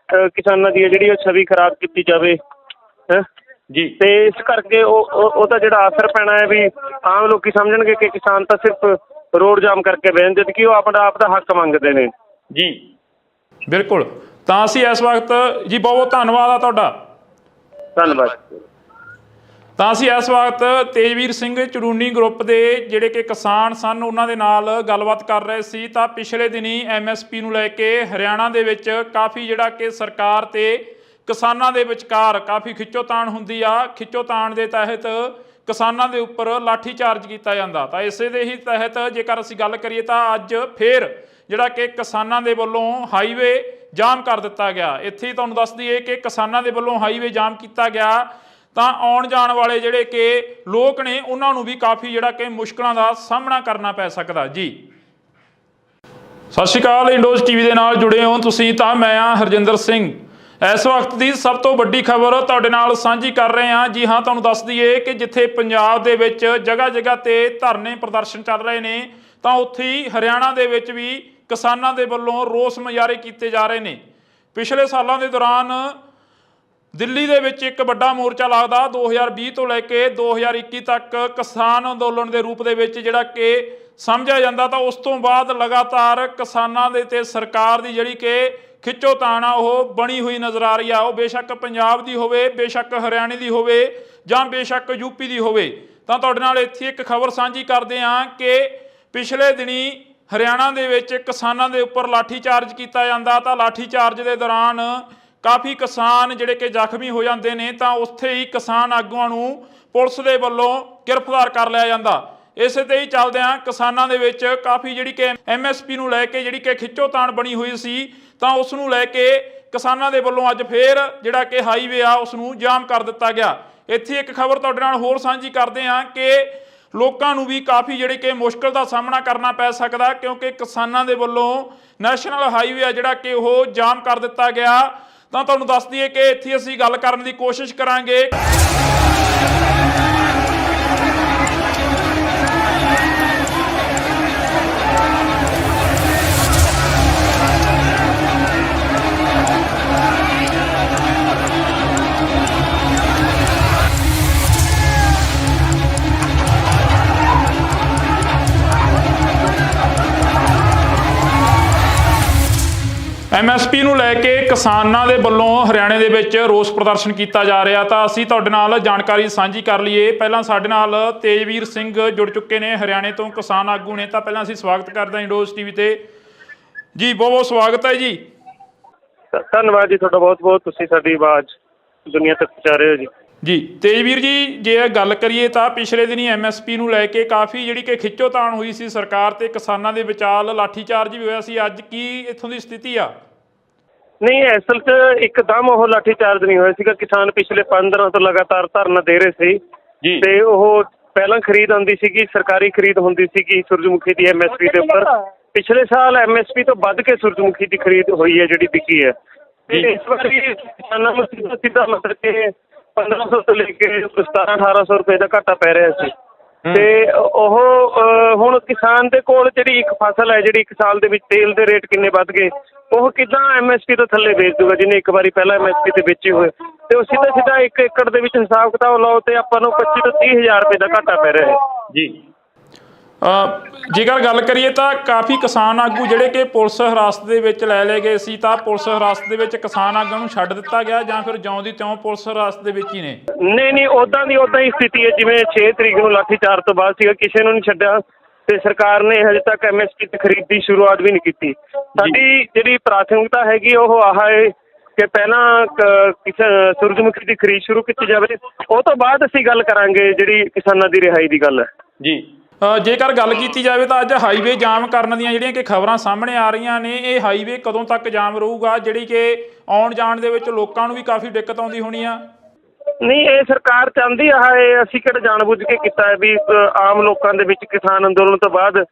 ਕਿਸਾਨਾਂ ਦੀ ਜਿਹੜੀ ਉਹ ਛਵੀ ਖਰਾਬ ਕੀਤੀ ਜਾਵੇ ਜੀ। ਤੇ ਇਸ ਕਰਕੇ ਉਹਦਾ ਜਿਹੜਾ ਅਸਰ ਪੈਣਾ ਹੈ ਵੀ ਆਮ ਲੋਕੀ ਸਮਝਣਗੇ ਕਿ ਕਿਸਾਨ ਤਾਂ ਸਿਰਫ ਰੋਡ ਜਾਮ ਕਰਕੇ ਬਹਿਣ, ਜਦ ਕਿ ਉਹ ਆਪ ਦਾ ਹੱਕ ਮੰਗਦੇ ਨੇ ਜੀ। ਬਿਲਕੁਲ। ਤਾਂ ਅਸੀਂ ਇਸ ਵਕਤ ਜੀ ਬਹੁਤ ਧੰਨਵਾਦ ਆ ਤੁਹਾਡਾ। ਧੰਨਵਾਦ। ਤਾਂ ਅਸੀਂ ਇਸ ਵਕਤ ਤੇਜਵੀਰ ਸਿੰਘ ਚੜੂਨੀ ਗਰੁੱਪ ਦੇ ਜਿਹੜੇ ਕਿ ਕਿਸਾਨ ਸਨ ਉਹਨਾਂ ਦੇ ਨਾਲ ਗੱਲਬਾਤ ਕਰ ਰਹੇ ਸੀ। ਤਾਂ ਪਿਛਲੇ ਦਿਨੀ ਐਮਐਸਪੀ ਨੂੰ ਲੈ ਕੇ ਹਰਿਆਣਾ ਦੇ ਵਿੱਚ ਕਾਫੀ ਜਿਹੜਾ ਕਿ ਸਰਕਾਰ ਤੇ ਕਿਸਾਨਾਂ ਦੇ ਵਿਚਕਾਰ ਕਾਫੀ ਖਿੱਚੋਤਾਣ ਹੁੰਦੀ ਆ। ਖਿੱਚੋਤਾਣ ਦੇ ਤਹਿਤ ਕਿਸਾਨਾਂ ਦੇ ਉੱਪਰ ਲਾਠੀਚਾਰਜ ਕੀਤਾ ਜਾਂਦਾ। ਤਾਂ ਇਸੇ ਦੇ ਹੀ ਤਹਿਤ ਜੇਕਰ ਅਸੀਂ ਗੱਲ ਕਰੀਏ ਤਾਂ ਅੱਜ ਫੇਰ ਜਿਹੜਾ ਕਿ ਕਿਸਾਨਾਂ ਦੇ ਵੱਲੋਂ ਹਾਈਵੇ ਜਾਮ ਕਰ ਦਿੱਤਾ ਗਿਆ। ਇੱਥੇ ਹੀ ਤੁਹਾਨੂੰ ਦੱਸ ਦਈਏ ਕਿ ਕਿਸਾਨਾਂ ਦੇ ਵੱਲੋਂ ਹਾਈਵੇ ਜਾਮ ਕੀਤਾ ਗਿਆ ਤਾਂ ਆਉਣ ਜਾਣ ਵਾਲੇ ਜਿਹੜੇ ਕਿ ਲੋਕ ਨੇ ਉਹਨਾਂ ਨੂੰ ਵੀ ਕਾਫੀ ਜਿਹੜਾ ਕਿ ਮੁਸ਼ਕਲਾਂ ਦਾ ਸਾਹਮਣਾ ਕਰਨਾ ਪੈ ਸਕਦਾ ਜੀ। ਸਤਿ ਸ਼੍ਰੀ ਅਕਾਲ, ਇੰਡੋਜ਼ ਟੀਵੀ ਦੇ ਨਾਲ ਜੁੜੇ ਹੋ ਤੁਸੀਂ। ਤਾਂ ਮੈਂ ਆ ਹਰਜਿੰਦਰ ਸਿੰਘ। ਇਸ ਵਕਤ ਦੀ ਸਭ ਤੋਂ ਵੱਡੀ ਖਬਰ ਤੁਹਾਡੇ ਨਾਲ ਸਾਂਝੀ ਕਰ ਰਹੇ ਹਾਂ। ਜੀ ਹਾਂ, ਤੁਹਾਨੂੰ ਦੱਸ ਦਈਏ ਕਿ ਜਿੱਥੇ ਪੰਜਾਬ ਦੇ ਵਿੱਚ ਜਗ੍ਹਾ ਤੇ ਧਰਨੇ ਪ੍ਰਦਰਸ਼ਨ ਚੱਲ ਰਹੇ ਨੇ, ਤਾਂ ਉੱਥੇ ਹੀ ਹਰਿਆਣਾ ਦੇ ਵਿੱਚ ਵੀ ਕਿਸਾਨਾਂ ਦੇ ਵੱਲੋਂ ਰੋਸ ਮੁਜ਼ਾਹਰੇ ਕੀਤੇ ਜਾ ਰਹੇ ਨੇ। ਪਿਛਲੇ ਸਾਲਾਂ ਦੇ ਦੌਰਾਨ ਦਿੱਲੀ ਦੇ ਵਿੱਚ ਇੱਕ ਵੱਡਾ ਮੋਰਚਾ ਲੱਗਦਾ 2020 ਤੋਂ ਲੈ ਕੇ 2021 ਤੱਕ ਕਿਸਾਨ ਅੰਦੋਲਨ ਦੇ ਰੂਪ ਦੇ ਵਿੱਚ ਜਿਹੜਾ ਕਿ ਸਮਝਿਆ ਜਾਂਦਾ। ਤਾਂ ਉਸ ਤੋਂ ਬਾਅਦ ਲਗਾਤਾਰ ਕਿਸਾਨਾਂ ਦੇ ਤੇ ਸਰਕਾਰ ਦੀ ਜਿਹੜੀ ਕਿ ਖਿੱਚੋਤਾਣ ਆ ਉਹ ਬਣੀ ਹੋਈ ਨਜ਼ਰ ਆ ਰਹੀ ਆ। ਉਹ ਬੇਸ਼ੱਕ ਪੰਜਾਬ ਦੀ ਹੋਵੇ, ਬੇਸ਼ੱਕ ਹਰਿਆਣੇ ਦੀ ਹੋਵੇ ਜਾਂ ਬੇਸ਼ੱਕ ਯੂਪੀ ਦੀ ਹੋਵੇ। ਤਾਂ ਤੁਹਾਡੇ ਨਾਲ ਇੱਥੇ ਇੱਕ ਖਬਰ ਸਾਂਝੀ ਕਰਦੇ ਹਾਂ ਕਿ ਪਿਛਲੇ ਦਿਨੀ ਹਰਿਆਣਾ ਦੇ ਵਿੱਚ ਕਿਸਾਨਾਂ ਦੇ ਉੱਪਰ ਲਾਠੀਚਾਰਜ ਕੀਤਾ ਜਾਂਦਾ। ਤਾਂ ਲਾਠੀਚਾਰਜ ਦੇ ਦੌਰਾਨ ਕਾਫੀ ਕਿਸਾਨ ਜਿਹੜੇ ਕਿ ਜ਼ਖਮੀ ਹੋ ਜਾਂਦੇ ਨੇ। ਤਾਂ ਉੱਥੇ ਹੀ ਕਿਸਾਨ ਆਗੂਆਂ ਨੂੰ ਪੁਲਿਸ ਦੇ ਵੱਲੋਂ ਗ੍ਰਿਫਤਾਰ ਕਰ ਲਿਆ ਜਾਂਦਾ। ਇਸੇ ਤੇ ਹੀ ਚੱਲਦਿਆਂ ਕਿਸਾਨਾਂ ਦੇ ਵਿੱਚ ਕਾਫੀ ਜਿਹੜੀ ਕਿ ਐਮਐਸਪੀ ਨੂੰ ਲੈ ਕੇ ਜਿਹੜੀ ਕਿ ਖਿੱਚੋਤਾਣ ਬਣੀ ਹੋਈ ਸੀ, ਤਾਂ ਉਸ ਨੂੰ ਲੈ ਕੇ ਕਿਸਾਨਾਂ ਦੇ ਵੱਲੋਂ ਅੱਜ ਫੇਰ ਜਿਹੜਾ ਕਿ ਹਾਈਵੇ ਆ ਉਸ ਨੂੰ ਜਾਮ ਕਰ ਦਿੱਤਾ ਗਿਆ। ਇੱਥੇ ਇੱਕ ਖਬਰ ਤੁਹਾਡੇ ਨਾਲ ਹੋਰ ਸਾਂਝੀ ਕਰਦੇ ਹਾਂ ਕਿ ਲੋਕਾਂ ਨੂੰ ਵੀ ਕਾਫੀ ਜਿਹੜੀ ਕਿ ਮੁਸ਼ਕਲ ਦਾ ਸਾਹਮਣਾ ਕਰਨਾ ਪੈ ਸਕਦਾ, ਕਿਉਂਕਿ ਕਿਸਾਨਾਂ ਦੇ ਵੱਲੋਂ ਨੈਸ਼ਨਲ ਹਾਈਵੇ ਆ ਜਿਹੜਾ ਕਿ ਉਹ ਜਾਮ ਕਰ ਦਿੱਤਾ ਗਿਆ। ਤਾਂ ਤੁਹਾਨੂੰ ਦੱਸ ਦਈਏ ਕਿ ਇੱਥੇ ਅਸੀਂ ਗੱਲ ਕਰਨ ਦੀ ਕੋਸ਼ਿਸ਼ ਕਰਾਂਗੇ। ਐਮਐਸਪੀ ਨੂੰ ਲੈ ਕੇ ਕਿਸਾਨਾਂ ਦੇ ਵੱਲੋਂ ਹਰਿਆਣੇ ਦੇ ਵਿੱਚ ਰੋਸ ਪ੍ਰਦਰਸ਼ਨ ਕੀਤਾ ਜਾ ਰਿਹਾ। ਤਾਂ ਅਸੀਂ ਤੁਹਾਡੇ ਨਾਲ ਜਾਣਕਾਰੀ ਸਾਂਝੀ ਕਰ ਲਈਏ। ਪਹਿਲਾਂ ਸਾਡੇ ਨਾਲ ਤੇਜਵੀਰ ਸਿੰਘ ਜੁੜ ਚੁੱਕੇ ਨੇ, ਹਰਿਆਣੇ ਤੋਂ ਕਿਸਾਨ ਆਗੂ ਨੇ। ਤਾਂ ਪਹਿਲਾਂ ਅਸੀਂ ਸਵਾਗਤ ਕਰਦੇ ਹਾਂ ਇੰਡੋਜ਼ ਟੀਵੀ ਤੇ ਜੀ। ਬਹੁਤ ਸਵਾਗਤ ਹੈ ਜੀ। ਧੰਨਵਾਦ ਜੀ ਤੁਹਾਡਾ ਬਹੁਤ ਬਹੁਤ। ਤੁਸੀਂ ਸਾਡੀ ਆਵਾਜ਼ ਦੁਨੀਆ ਤੱਕ ਪਹੁੰਚਾ ਰਹੇ ਹੋ ਜੀ। ਜੀ ਤੇਜਵੀਰ ਜੀ, ਜੇ ਗੱਲ ਕਰੀਏ ਤਾਂ ਪਿਛਲੇ ਦਿਨੀ ਐਮਐਸਪੀ ਨੂੰ ਲੈ ਕੇ ਕਾਫੀ ਜਿਹੜੀ ਕਿ ਖਿੱਚੋਤਾਣ ਹੋਈ ਸੀ ਸਰਕਾਰ ਤੇ ਕਿਸਾਨਾਂ ਦੇ ਵਿਚਾਲ, ਲਾਠੀਚਾਰਜ ਵੀ ਹੋਇਆ ਸੀ। ਅੱਜ ਕੀ ਇੱਥੋਂ ਦੀ ਸਥਿਤੀ ਆ? ਨਹੀਂ, ਅਸਲ 'ਚ ਇੱਕਦਮ ਉਹ ਲਾਠੀਚਾਰਜ ਨਹੀਂ ਹੋਇਆ ਸੀਗਾ। ਕਿਸਾਨ ਪਿਛਲੇ 5 ਦਿਨਾਂ ਤੋਂ ਲਗਾਤਾਰ ਧਰਨਾ ਦੇ ਰਹੇ ਸੀ ਤੇ ਉਹ ਪਹਿਲਾਂ ਖਰੀਦ ਆਉਂਦੀ ਸੀਗੀ, ਸਰਕਾਰੀ ਖਰੀਦ ਹੁੰਦੀ ਸੀਗੀ ਸੂਰਜਮੁਖੀ ਦੀ ਐਮਐਸਪੀ ਦੇ ਉੱਪਰ। ਪਿਛਲੇ ਸਾਲ ਐਮਐਸਪੀ ਤੋਂ ਵੱਧ ਕੇ ਸੂਰਜਮੁਖੀ ਦੀ ਖਰੀਦ ਹੋਈ ਹੈ ਜਿਹੜੀ ਵਿਕੀ ਹੈ। ਤੇ ਇਸ ਵਾਰੀ ਕਿਸਾਨਾਂ ਨੂੰ ਸਿੱਧਾ ਮਤਲਬ ਕਿ 1500 ਤੋਂ ਲੈ ਕੇ 1700-1800 ਰੁਪਏ ਦਾ ਘਾਟਾ ਪੈ ਰਿਹਾ ਸੀ। ਤੇ ਉਹ ਹੁਣ ਕਿਸਾਨ ਦੇ ਕੋਲ ਜਿਹੜੀ ਇੱਕ ਫਸਲ ਹੈ, ਜਿਹੜੀ ਇੱਕ ਸਾਲ ਦੇ ਵਿੱਚ ਤੇਲ ਦੇ ਰੇਟ ਕਿੰਨੇ ਵੱਧ ਗਏ, ਉਹ ਕਿੱਦਾਂ ਐਮਐਸਪੀ ਤੋਂ ਥੱਲੇ ਵੇਚ ਦੂਗਾ ਜਿਹਨੇ ਇੱਕ ਵਾਰੀ ਪਹਿਲਾਂ ਐਮਐਸਪੀ ਤੇ ਵੇਚੇ ਹੋਏ। ਤੇ ਉਹ ਸਿੱਧਾ 1 ਏਕੜ ਦੇ ਵਿੱਚ ਹਿਸਾਬ ਕਿਤਾਬ ਲਾਓ ਤੇ ਆਪਾਂ ਨੂੰ 25 ਤੋਂ 30 ਹਜ਼ਾਰ ਰੁਪਏ ਦਾ ਘਾਟਾ ਪੈ ਰਿਹਾ ਹੈ ਜੀ। ਜੇਕਰ ਗੱਲ ਕਰੀਏ ਤਾਂ ਕਾਫੀ ਕਿਸਾਨ ਆਗੂ ਜਿਹੜੇ ਕਿ ਪੁਲਿਸ ਹਿਰਾਸਤ ਦੇ ਵਿੱਚ ਲੈ ਲਏ ਗਏ ਸੀ, ਤਾਂ ਪੁਲਿਸ ਹਿਰਾਸਤ ਦੇ ਵਿੱਚ ਕਿਸਾਨ ਆਗੂਆਂ ਨੂੰ ਛੱਡ ਦਿੱਤਾ ਗਿਆ ਜਾਂ ਫਿਰ ਜਿਉਂ ਦੀ ਤਿਉਂ ਪੁਲਿਸ ਹਿਰਾਸਤ ਦੇ ਵਿੱਚ ਹੀ ਨੇ? ਨਹੀਂ, ਉੱਦਾਂ ਹੀ ਸਥਿਤੀ ਹੈ ਜਿਵੇਂ 6 ਤਰੀਕ ਨੂੰ ਲਾਠੀਚਾਰਜ ਤੋਂ ਬਾਅਦ ਸੀਗਾ, ਕਿਸੇ ਨੂੰ ਨਹੀਂ ਛੱਡਿਆ ਤੇ ਸਰਕਾਰ ਨੇ ਹਜੇ ਤੱਕ ਐਮਐਸਪੀ ਤੇ ਖਰੀਦ ਦੀ ਸ਼ੁਰੂਆਤ ਵੀ ਨਹੀਂ ਕੀਤੀ। ਸਾਡੀ ਜਿਹੜੀ ਪ੍ਰਾਥਮਿਕਤਾ ਹੈਗੀ ਉਹ ਆਹ ਹੈ ਕਿ ਪਹਿਲਾਂ ਸੂਰਜਮੁਖੀ ਦੀ ਖਰੀਦ ਸ਼ੁਰੂ ਕੀਤੀ ਜਾਵੇ, ਉਹ ਤੋਂ ਬਾਅਦ ਅਸੀਂ ਗੱਲ ਕਰਾਂਗੇ ਜਿਹੜੀ ਕਿਸਾਨਾਂ ਦੀ ਰਿਹਾਈ ਦੀ ਗੱਲ ਹੈ ਜੀ। ਜੇਕਰ ਗੱਲ ਕੀਤੀ ਜਾਵੇ ਤਾਂ ਅੱਜ ਹਾਈਵੇ ਜਾਮ ਕਰਨ ਦੀਆਂ ਜਿਹੜੀਆਂ ਕਿ ਖਬਰਾਂ ਸਾਹਮਣੇ ਆ ਰਹੀਆਂ ਨੇ, ਇਹ ਹਾਈਵੇ ਕਦੋਂ ਤੱਕ ਜਾਮ ਰਹੂਗਾ, ਜਿਹੜੀ ਕਿ ਆਉਣ ਜਾਣ ਦੇ ਵਿੱਚ ਲੋਕਾਂ ਨੂੰ ਵੀ ਕਾਫੀ ਦਿੱਕਤ ਆਉਂਦੀ ਹੋਣੀ ਆ? ਨਹੀਂ, ਇਹ ਸਰਕਾਰ ਚਾਹੁੰਦੀ ਆ, ਇਹ ਅਸੀਂ ਕਿਹੜਾ ਜਾਣਬੁੱਝ ਕੇ ਕੀਤਾ ਹੈ ਵੀ ਆਮ ਲੋਕਾਂ ਦੇ ਵਿੱਚ ਕਿਸਾਨ ਅੰਦੋਲਨ ਤੋਂ ਬਾਅਦ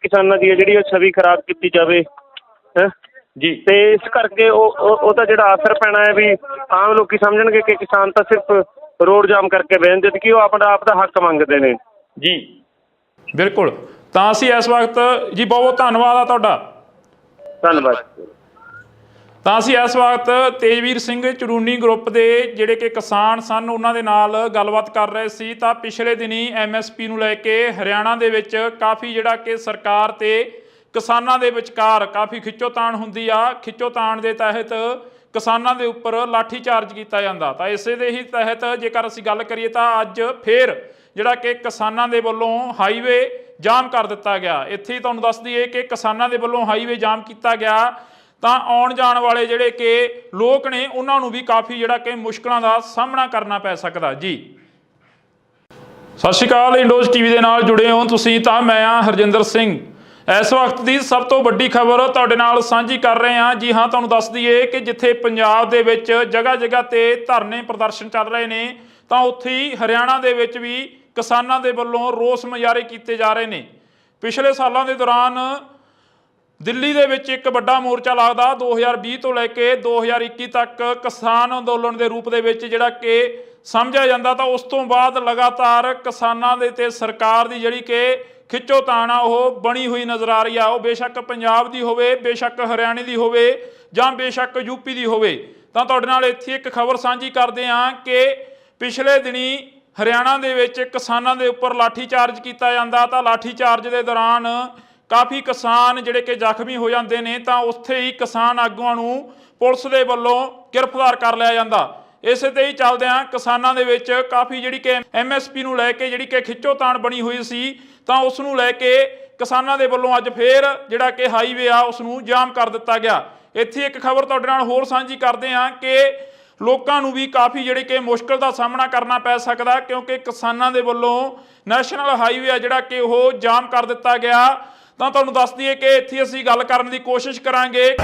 ਕਿਸਾਨਾਂ ਦੀ ਜਿਹੜੀ ਉਹ ਛਵੀ ਖਰਾਬ ਕੀਤੀ ਜਾਵੇ ਹੈ ਜੀ। ਤੇ ਇਸ ਕਰਕੇ ਉਹਦਾ ਜਿਹੜਾ ਅਸਰ ਪੈਣਾ ਹੈ ਵੀ ਆਮ ਲੋਕੀ ਸਮਝਣਗੇ ਕਿ ਕਿਸਾਨ ਤਾਂ ਸਿਰਫ ਰੋਡ ਜਾਮ ਕਰਕੇ ਬਹਿਣ, ਜਦ ਕਿ ਉਹ ਆਪਣਾ ਆਪ ਦਾ ਹੱਕ ਮੰਗਦੇ ਨੇ ਜੀ। ਬਿਲਕੁਲ, ਤਾਂ ਅਸੀਂ ਇਸ ਵਕਤ ਜੀ ਬਹੁਤ ਧੰਨਵਾਦ ਆ ਤੁਹਾਡਾ। ਧੰਨਵਾਦ। ਤਾਂ ਅਸੀਂ ਇਸ ਵਕਤ ਤੇਜਵੀਰ ਸਿੰਘ ਚੜੂਨੀ ਗਰੁੱਪ ਦੇ ਜਿਹੜੇ ਕਿ ਕਿਸਾਨ ਸਨ ਉਹਨਾਂ ਦੇ ਨਾਲ ਗੱਲਬਾਤ ਕਰ ਰਹੇ ਸੀ। ਤਾਂ ਪਿਛਲੇ ਦਿਨੀ ਐਮਐਸਪੀ ਨੂੰ ਲੈ ਕੇ ਹਰਿਆਣਾ ਦੇ ਵਿੱਚ ਕਾਫੀ ਜਿਹੜਾ ਕਿ ਸਰਕਾਰ ਤੇ ਕਿਸਾਨਾਂ ਦੇ ਵਿਚਕਾਰ ਕਾਫੀ ਖਿੱਚੋਤਾਣ ਹੁੰਦੀ ਆ। ਖਿੱਚੋਤਾਣ ਦੇ ਤਹਿਤ ਕਿਸਾਨਾਂ ਦੇ ਉੱਪਰ ਲਾਠੀ ਚਾਰਜ ਕੀਤਾ ਜਾਂਦਾ। ਤਾਂ ਇਸੇ ਦੇ ਹੀ ਤਹਿਤ ਜੇਕਰ ਅਸੀਂ ਗੱਲ ਕਰੀਏ ਤਾਂ ਅੱਜ ਫੇਰ ਜਿਹੜਾ ਕਿ ਕਿਸਾਨਾਂ ਦੇ ਵੱਲੋਂ ਹਾਈਵੇ ਜਾਮ ਕਰ ਦਿੱਤਾ ਗਿਆ। ਇੱਥੇ ਹੀ ਤੁਹਾਨੂੰ ਦੱਸ ਦਈਏ ਕਿ ਕਿਸਾਨਾਂ ਦੇ ਵੱਲੋਂ ਹਾਈਵੇ ਜਾਮ ਕੀਤਾ ਗਿਆ ਤਾਂ ਆਉਣ ਜਾਣ ਵਾਲੇ ਜਿਹੜੇ ਕਿ ਲੋਕ ਨੇ ਉਹਨਾਂ ਨੂੰ ਵੀ ਕਾਫੀ ਜਿਹੜਾ ਕਿ ਮੁਸ਼ਕਲਾਂ ਦਾ ਸਾਹਮਣਾ ਕਰਨਾ ਪੈ ਸਕਦਾ ਜੀ। ਸਤਿ ਸ਼੍ਰੀ ਅਕਾਲ, ਇੰਡੋਜ਼ ਟੀਵੀ ਦੇ ਨਾਲ ਜੁੜੇ ਹੋ ਤੁਸੀਂ, ਤਾਂ ਮੈਂ ਹਾਂ ਹਰਜਿੰਦਰ ਸਿੰਘ। ਇਸ ਵਕਤ ਦੀ ਸਭ ਤੋਂ ਵੱਡੀ ਖਬਰ ਤੁਹਾਡੇ ਨਾਲ ਸਾਂਝੀ ਕਰ ਰਹੇ ਹਾਂ। ਜੀ ਹਾਂ, ਤੁਹਾਨੂੰ ਦੱਸ ਦਈਏ ਕਿ ਜਿੱਥੇ ਪੰਜਾਬ ਦੇ ਵਿੱਚ ਜਗ੍ਹਾ ਜਗ੍ਹਾ ਤੇ ਧਰਨੇ ਪ੍ਰਦਰਸ਼ਨ ਚੱਲ ਰਹੇ ਨੇ, ਤਾਂ ਉੱਥੇ ਹੀ ਹਰਿਆਣਾ ਦੇ ਵਿੱਚ ਵੀ ਕਿਸਾਨਾਂ ਦੇ ਵੱਲੋਂ ਰੋਸ ਮੁਜ਼ਾਹਰੇ ਕੀਤੇ ਜਾ ਰਹੇ ਨੇ। ਪਿਛਲੇ ਸਾਲਾਂ ਦੇ ਦੌਰਾਨ ਦਿੱਲੀ ਦੇ ਵਿੱਚ ਇੱਕ ਵੱਡਾ ਮੋਰਚਾ ਲੱਗਦਾ 2020 ਤੋਂ ਲੈ ਕੇ 2021 ਤੱਕ ਕਿਸਾਨ ਅੰਦੋਲਨ ਦੇ ਰੂਪ ਦੇ ਵਿੱਚ ਜਿਹੜਾ ਕਿ ਸਮਝਿਆ ਜਾਂਦਾ। ਤਾਂ ਉਸ ਤੋਂ ਬਾਅਦ ਲਗਾਤਾਰ ਕਿਸਾਨਾਂ ਦੇ ਤੇ ਸਰਕਾਰ ਦੀ ਜਿਹੜੀ ਕਿ ਖਿੱਚੋਤਾਣ ਆ ਉਹ ਬਣੀ ਹੋਈ ਨਜ਼ਰ ਆ ਰਹੀ ਆ। ਉਹ ਬੇਸ਼ੱਕ ਪੰਜਾਬ ਦੀ ਹੋਵੇ, ਬੇਸ਼ੱਕ ਹਰਿਆਣੇ ਦੀ ਹੋਵੇ ਜਾਂ ਬੇਸ਼ੱਕ ਯੂਪੀ ਦੀ ਹੋਵੇ। ਤਾਂ ਤੁਹਾਡੇ ਨਾਲ ਇੱਥੇ ਇੱਕ ਖਬਰ ਸਾਂਝੀ ਕਰਦੇ ਹਾਂ ਕਿ ਪਿਛਲੇ ਦਿਨੀ ਹਰਿਆਣਾ ਦੇ ਵਿੱਚ ਕਿਸਾਨਾਂ ਦੇ ਉੱਪਰ ਲਾਠੀ ਚਾਰਜ ਕੀਤਾ ਜਾਂਦਾ। ਤਾਂ ਲਾਠੀ ਚਾਰਜ ਦੇ ਦੌਰਾਨ ਕਾਫੀ ਕਿਸਾਨ ਜਿਹੜੇ ਕਿ ਜ਼ਖਮੀ ਹੋ ਜਾਂਦੇ ਨੇ। ਤਾਂ ਉੱਥੇ ਹੀ ਕਿਸਾਨ ਆਗੂਆਂ ਨੂੰ ਪੁਲਿਸ ਦੇ ਵੱਲੋਂ ਗ੍ਰਿਫਤਾਰ ਕਰ ਲਿਆ ਜਾਂਦਾ। ਇਸੇ ਤੇ ਹੀ ਚੱਲਦਿਆਂ ਕਿਸਾਨਾਂ ਦੇ ਵਿੱਚ ਕਾਫੀ ਜਿਹੜੀ ਕਿ ਐਮਐਸਪੀ ਨੂੰ ਲੈ ਕੇ ਜਿਹੜੀ ਕਿ ਖਿੱਚੋਤਾਣ ਬਣੀ ਹੋਈ ਸੀ, ਤਾਂ ਉਸ ਨੂੰ ਲੈ ਕੇ ਕਿਸਾਨਾਂ ਦੇ ਵੱਲੋਂ ਅੱਜ ਫੇਰ ਜਿਹੜਾ ਕਿ ਹਾਈਵੇ ਆ ਉਸ ਨੂੰ ਜਾਮ ਕਰ ਦਿੱਤਾ ਗਿਆ। ਇੱਥੇ ਇੱਕ ਖਬਰ ਤੁਹਾਡੇ ਨਾਲ ਹੋਰ ਸਾਂਝੀ ਕਰਦੇ ਹਾਂ ਕਿ ਲੋਕਾਂ ਨੂੰ ਵੀ ਕਾਫੀ ਜਿਹੜੇ ਕਿ ਮੁਸ਼ਕਲ ਦਾ ਸਾਹਮਣਾ ਕਰਨਾ ਪੈ ਸਕਦਾ, ਕਿਉਂਕਿ ਕਿਸਾਨਾਂ ਦੇ ਵੱਲੋਂ ਨੈਸ਼ਨਲ ਹਾਈਵੇ ਆ ਜਿਹੜਾ ਕਿ ਉਹ ਜਾਮ ਕਰ ਦਿੱਤਾ ਗਿਆ। ਤਾਂ ਤੁਹਾਨੂੰ ਦੱਸ ਦਈਏ ਕਿ ਇੱਥੇ ਅਸੀਂ ਗੱਲ ਕਰਨ ਦੀ ਕੋਸ਼ਿਸ਼ ਕਰਾਂਗੇ।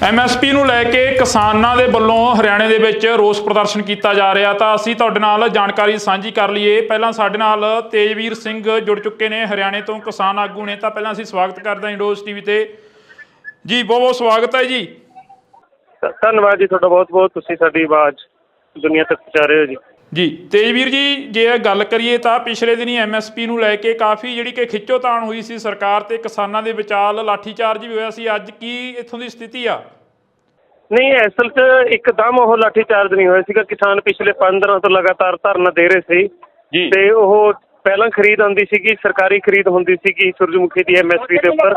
ਐਮਐਸਪੀ ਨੂੰ ਲੈ ਕੇ ਕਿਸਾਨਾਂ ਦੇ ਵੱਲੋਂ ਹਰਿਆਣੇ ਦੇ ਵਿੱਚ ਰੋਸ ਪ੍ਰਦਰਸ਼ਨ ਕੀਤਾ ਜਾ ਰਿਹਾ। ਤਾਂ ਅਸੀਂ ਤੁਹਾਡੇ ਨਾਲ ਜਾਣਕਾਰੀ ਸਾਂਝੀ ਕਰ ਲਈਏ। ਪਹਿਲਾਂ ਸਾਡੇ ਨਾਲ ਤੇਜਵੀਰ ਸਿੰਘ ਜੁੜ ਚੁੱਕੇ ਨੇ, ਹਰਿਆਣੇ ਤੋਂ ਕਿਸਾਨ ਆਗੂ ਨੇ। ਤਾਂ ਪਹਿਲਾਂ ਅਸੀਂ ਸਵਾਗਤ ਕਰਦੇ ਹਾਂ ਇੰਡੋਜ਼ ਟੀਵੀ ਤੇ ਜੀ। ਬਹੁਤ ਬਹੁਤ ਸਵਾਗਤ ਹੈ ਜੀ। ਧੰਨਵਾਦ ਜੀ ਤੁਹਾਡਾ ਬਹੁਤ ਬਹੁਤ, ਤੁਸੀਂ ਸਾਡੀ ਆਵਾਜ਼ ਦੁਨੀਆ ਤੱਕ ਪਹੁੰਚਾ ਰਹੇ ਹੋ ਜੀ। ਜੀ ਤੇਜਵੀਰ ਜੀ, ਜੇ ਗੱਲ ਕਰੀਏ ਤਾਂ ਪਿਛਲੇ ਦਿਨੀ ਐਮਐਸਪੀ ਨੂੰ ਲੈ ਕੇ ਕਾਫੀ ਜਿਹੜੀ ਕਿ ਖਿੱਚੋਤਾਣ ਹੋਈ ਸੀ ਸਰਕਾਰ ਤੇ ਕਿਸਾਨਾਂ ਦੇ ਵਿਚਾਲ, ਲਾਠੀਚਾਰਜ ਵੀ ਹੋਇਆ ਸੀ। ਅੱਜ ਕੀ ਇੱਥੋਂ ਦੀ ਸਥਿਤੀ ਆ? ਨਹੀਂ, ਅਸਲ 'ਚ ਇੱਕਦਮ ਉਹ ਲਾਠੀਚਾਰਜ ਨਹੀਂ ਹੋਇਆ ਸੀਗਾ। ਕਿਸਾਨ ਪਿਛਲੇ 5 ਦਿਨਾਂ ਤੋਂ ਲਗਾਤਾਰ ਧਰਨਾ ਦੇ ਰਹੇ ਸੀ ਜੀ। ਤੇ ਉਹ ਪਹਿਲਾਂ ਖਰੀਦ ਆਉਂਦੀ ਸੀਗੀ, ਸਰਕਾਰੀ ਖਰੀਦ ਹੁੰਦੀ ਸੀਗੀ ਸੂਰਜਮੁਖੀ ਦੀ ਐਮਐਸਪੀ ਦੇ ਉੱਪਰ।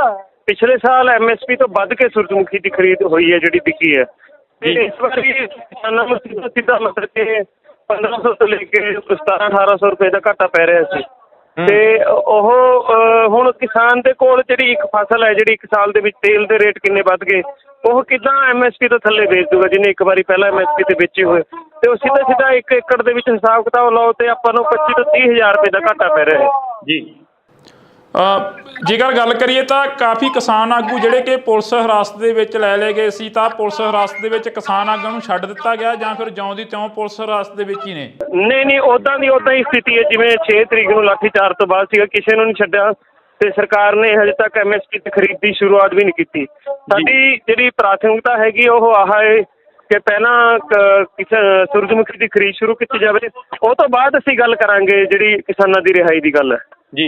ਪਿਛਲੇ ਸਾਲ ਐਮਐਸਪੀ ਤੋਂ ਵੱਧ ਕੇ ਸੂਰਜਮੁਖੀ ਦੀ ਖਰੀਦ ਹੋਈ ਹੈ ਜਿਹੜੀ ਵਿਕੀ ਹੈ। ਤੇ ਇਸ ਵਾਰੀ ਕਿਸਾਨਾਂ ਨੂੰ ਸਿੱਧਾ ਮਤਲਬ ਕਿ 1500 ਤੋਂ ਲੈ ਕੇ 1700-1800 ਰੁਪਏ ਦਾ ਘਾਟਾ ਪੈ ਰਿਹਾ ਸੀ। ਤੇ ਉਹ ਹੁਣ ਕਿਸਾਨ ਦੇ ਕੋਲ ਜਿਹੜੀ ਇੱਕ ਫਸਲ ਹੈ, ਜਿਹੜੀ ਇੱਕ ਸਾਲ ਦੇ ਵਿੱਚ ਤੇਲ ਦੇ ਰੇਟ ਕਿੰਨੇ ਵੱਧ ਗਏ, ਉਹ ਕਿੱਦਾਂ ਐਮਐਸਪੀ ਤੋਂ ਥੱਲੇ ਵੇਚ ਦੂਗਾ ਜਿਹਨੇ ਇੱਕ ਵਾਰੀ ਪਹਿਲਾਂ ਐਮਐਸਪੀ ਤੇ ਵੇਚੇ ਹੋਏ। ਤੇ ਉਹ ਸਿੱਧਾ ਸਿੱਧਾ 1 ਏਕੜ ਦੇ ਵਿੱਚ ਹਿਸਾਬ ਕਿਤਾਬ ਲਾਓ ਤੇ ਆਪਾਂ ਨੂੰ 25 ਤੋਂ 30 ਹਜ਼ਾਰ ਰੁਪਏ ਦਾ ਘਾਟਾ ਪੈ ਰਿਹਾ ਹੈ ਜੀ। ਜੇਕਰ ਗੱਲ ਕਰੀਏ ਤਾਂ ਕਾਫੀ ਕਿਸਾਨ ਆਗੂ ਜਿਹੜੇ ਕਿ ਪੁਲਿਸ ਹਿਰਾਸਤ ਦੇ ਵਿੱਚ ਲੈ ਲਏ ਗਏ ਸੀ, ਤਾਂ ਪੁਲਿਸ ਹਿਰਾਸਤ ਦੇ ਵਿੱਚ ਕਿਸਾਨ ਆਗੂਆਂ ਨੂੰ ਛੱਡ ਦਿੱਤਾ ਗਿਆ ਜਾਂ ਫਿਰ ਜਿਉਂ ਦੀ ਤਿਉਂ ਪੁਲਿਸ ਹਿਰਾਸਤ ਦੇ ਵਿੱਚ ਹੀ ਨੇ? ਨਹੀਂ, ਉੱਦਾਂ ਹੀ ਸਥਿਤੀ ਹੈ ਜਿਵੇਂ 6 ਤਰੀਕ ਨੂੰ ਲਾਠੀਚਾਰਜ ਤੋਂ ਬਾਅਦ ਸੀਗਾ, ਕਿਸੇ ਨੂੰ ਨਹੀਂ ਛੱਡਿਆ ਤੇ ਸਰਕਾਰ ਨੇ ਹਜੇ ਤੱਕ ਐਮਐਸਪੀ ਤੇ ਖਰੀਦ ਦੀ ਸ਼ੁਰੂਆਤ ਵੀ ਨਹੀਂ ਕੀਤੀ। ਸਾਡੀ ਜਿਹੜੀ ਪ੍ਰਾਥਮਿਕਤਾ ਹੈਗੀ ਉਹ ਆਹ ਹੈ ਕਿ ਪਹਿਲਾਂ ਸੂਰਜਮੁਖੀ ਦੀ ਖਰੀਦ ਸ਼ੁਰੂ ਕੀਤੀ ਜਾਵੇ, ਉਹ ਤੋਂ ਬਾਅਦ ਅਸੀਂ ਗੱਲ ਕਰਾਂਗੇ ਜਿਹੜੀ ਕਿਸਾਨਾਂ ਦੀ ਰਿਹਾਈ ਦੀ ਗੱਲ ਹੈ ਜੀ।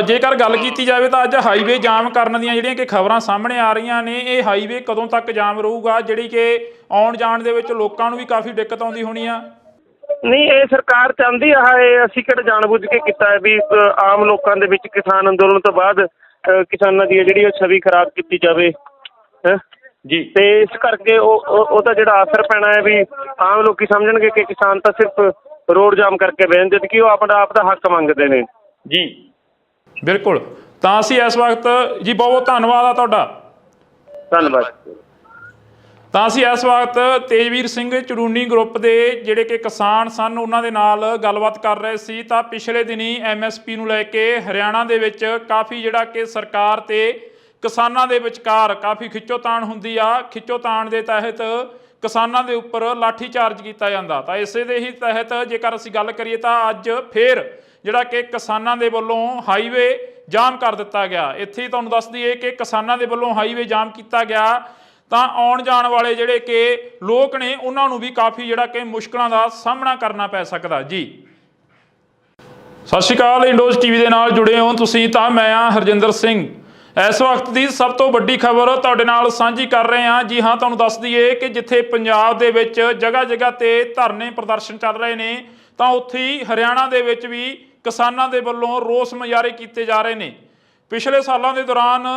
ਜੇਕਰ ਗੱਲ ਕੀਤੀ ਜਾਵੇ ਤਾਂ ਅੱਜ ਹਾਈਵੇ ਜਾਮ ਕਰਨ ਦੀਆਂ ਜਿਹੜੀਆਂ ਕਿ ਖਬਰਾਂ ਸਾਹਮਣੇ ਆ ਰਹੀਆਂ ਨੇ, ਇਹ ਹਾਈਵੇ ਕਦੋਂ ਤੱਕ ਜਾਮ ਰਹੂਗਾ, ਜਿਹੜੀ ਕਿ ਆਉਣ ਜਾਣ ਦੇ ਵਿੱਚ ਲੋਕਾਂ ਨੂੰ ਵੀ ਕਾਫੀ ਦਿੱਕਤ ਆਉਂਦੀ ਹੋਣੀ ਆ? ਨਹੀਂ, ਇਹ ਸਰਕਾਰ ਚਾਹੁੰਦੀ ਆ, ਅਸੀਂ ਕਿਹੜਾ ਜਾਣਬੁੱਝ ਕੇ ਕੀਤਾ ਹੈ ਵੀ ਆਮ ਲੋਕਾਂ ਦੇ ਵਿੱਚ ਕਿਸਾਨ ਅੰਦੋਲਨ ਤੋਂ ਬਾਅਦ ਕਿਸਾਨਾਂ ਦੀ ਜਿਹੜੀ ਉਹ ਛਵੀ ਖਰਾਬ ਕੀਤੀ ਜਾਵੇ ਹੈ ਜੀ। ਤੇ ਇਸ ਕਰਕੇ ਉਹਦਾ ਜਿਹੜਾ ਅਸਰ ਪੈਣਾ ਹੈ ਵੀ ਆਮ ਲੋਕੀ ਸਮਝਣਗੇ ਕਿ ਕਿਸਾਨ ਤਾਂ ਸਿਰਫ ਰੋਡ ਜਾਮ ਕਰਕੇ ਬਹਿਣ, ਜਦ ਕਿ ਉਹ ਆਪ ਦਾ ਹੱਕ ਮੰਗਦੇ ਨੇ ਜੀ। ਬਿਲਕੁਲ, ਤਾਂ ਅਸੀਂ ਇਸ ਵਕਤ ਜੀ ਬਹੁਤ ਧੰਨਵਾਦ ਆ ਤੁਹਾਡਾ। ਧੰਨਵਾਦ। ਤਾਂ ਅਸੀਂ ਇਸ ਵਕਤ ਤੇਜਵੀਰ ਸਿੰਘ ਚੜੂਨੀ ਗਰੁੱਪ ਦੇ ਜਿਹੜੇ ਕਿ ਕਿਸਾਨ ਸਨ ਉਹਨਾਂ ਦੇ ਨਾਲ ਗੱਲਬਾਤ ਕਰ ਰਹੇ ਸੀ। ਤਾਂ ਪਿਛਲੇ ਦਿਨੀ ਐਮਐਸਪੀ ਨੂੰ ਲੈ ਕੇ ਹਰਿਆਣਾ ਦੇ ਵਿੱਚ ਕਾਫੀ ਜਿਹੜਾ ਕਿ ਸਰਕਾਰ ਤੇ ਕਿਸਾਨਾਂ ਦੇ ਵਿਚਕਾਰ ਕਾਫੀ ਖਿੱਚੋਤਾਣ ਹੁੰਦੀ ਆ। ਖਿੱਚੋਤਾਣ ਦੇ ਤਹਿਤ ਕਿਸਾਨਾਂ ਦੇ ਉੱਪਰ ਲਾਠੀ ਚਾਰਜ ਕੀਤਾ ਜਾਂਦਾ। ਤਾਂ ਇਸੇ ਦੇ ਹੀ ਤਹਿਤ ਜੇਕਰ ਅਸੀਂ ਗੱਲ ਕਰੀਏ ਤਾਂ ਅੱਜ ਫੇਰ ਜਿਹੜਾ ਕਿ ਕਿਸਾਨਾਂ ਦੇ ਵੱਲੋਂ ਹਾਈਵੇ ਜਾਮ ਕਰ ਦਿੱਤਾ ਗਿਆ। ਇੱਥੇ ਹੀ ਤੁਹਾਨੂੰ ਦੱਸ ਦਈਏ ਕਿ ਕਿਸਾਨਾਂ ਦੇ ਵੱਲੋਂ ਹਾਈਵੇ ਜਾਮ ਕੀਤਾ ਗਿਆ ਤਾਂ ਆਉਣ ਜਾਣ ਵਾਲੇ ਜਿਹੜੇ ਕਿ ਲੋਕ ਨੇ ਉਹਨਾਂ ਨੂੰ ਵੀ ਕਾਫੀ ਜਿਹੜਾ ਕਿ ਮੁਸ਼ਕਲਾਂ ਦਾ ਸਾਹਮਣਾ ਕਰਨਾ ਪੈ ਸਕਦਾ ਜੀ। ਸਤਿ ਸ਼੍ਰੀ ਅਕਾਲ, ਇੰਡੋਜ਼ ਟੀਵੀ ਦੇ ਨਾਲ ਜੁੜੇ ਹੋ ਤੁਸੀਂ, ਤਾਂ ਮੈਂ ਹਾਂ ਹਰਜਿੰਦਰ ਸਿੰਘ। ਇਸ ਵਕਤ ਦੀ ਸਭ ਤੋਂ ਵੱਡੀ ਖਬਰ ਤੁਹਾਡੇ ਨਾਲ ਸਾਂਝੀ ਕਰ ਰਹੇ ਹਾਂ। ਜੀ ਹਾਂ, ਤੁਹਾਨੂੰ ਦੱਸ ਦਈਏ ਕਿ ਜਿੱਥੇ ਪੰਜਾਬ ਦੇ ਵਿੱਚ ਜਗ੍ਹਾ ਜਗ੍ਹਾ ਤੇ ਧਰਨੇ ਪ੍ਰਦਰਸ਼ਨ ਚੱਲ ਰਹੇ ਨੇ, ਤਾਂ ਉੱਥੇ ਹੀ ਹਰਿਆਣਾ ਦੇ ਵਿੱਚ ਵੀ ਕਿਸਾਨਾਂ ਦੇ ਵੱਲੋਂ ਰੋਸ ਮੁਜ਼ਾਹਰੇ ਕੀਤੇ ਜਾ ਰਹੇ ਨੇ। ਪਿਛਲੇ ਸਾਲਾਂ ਦੇ ਦੌਰਾਨ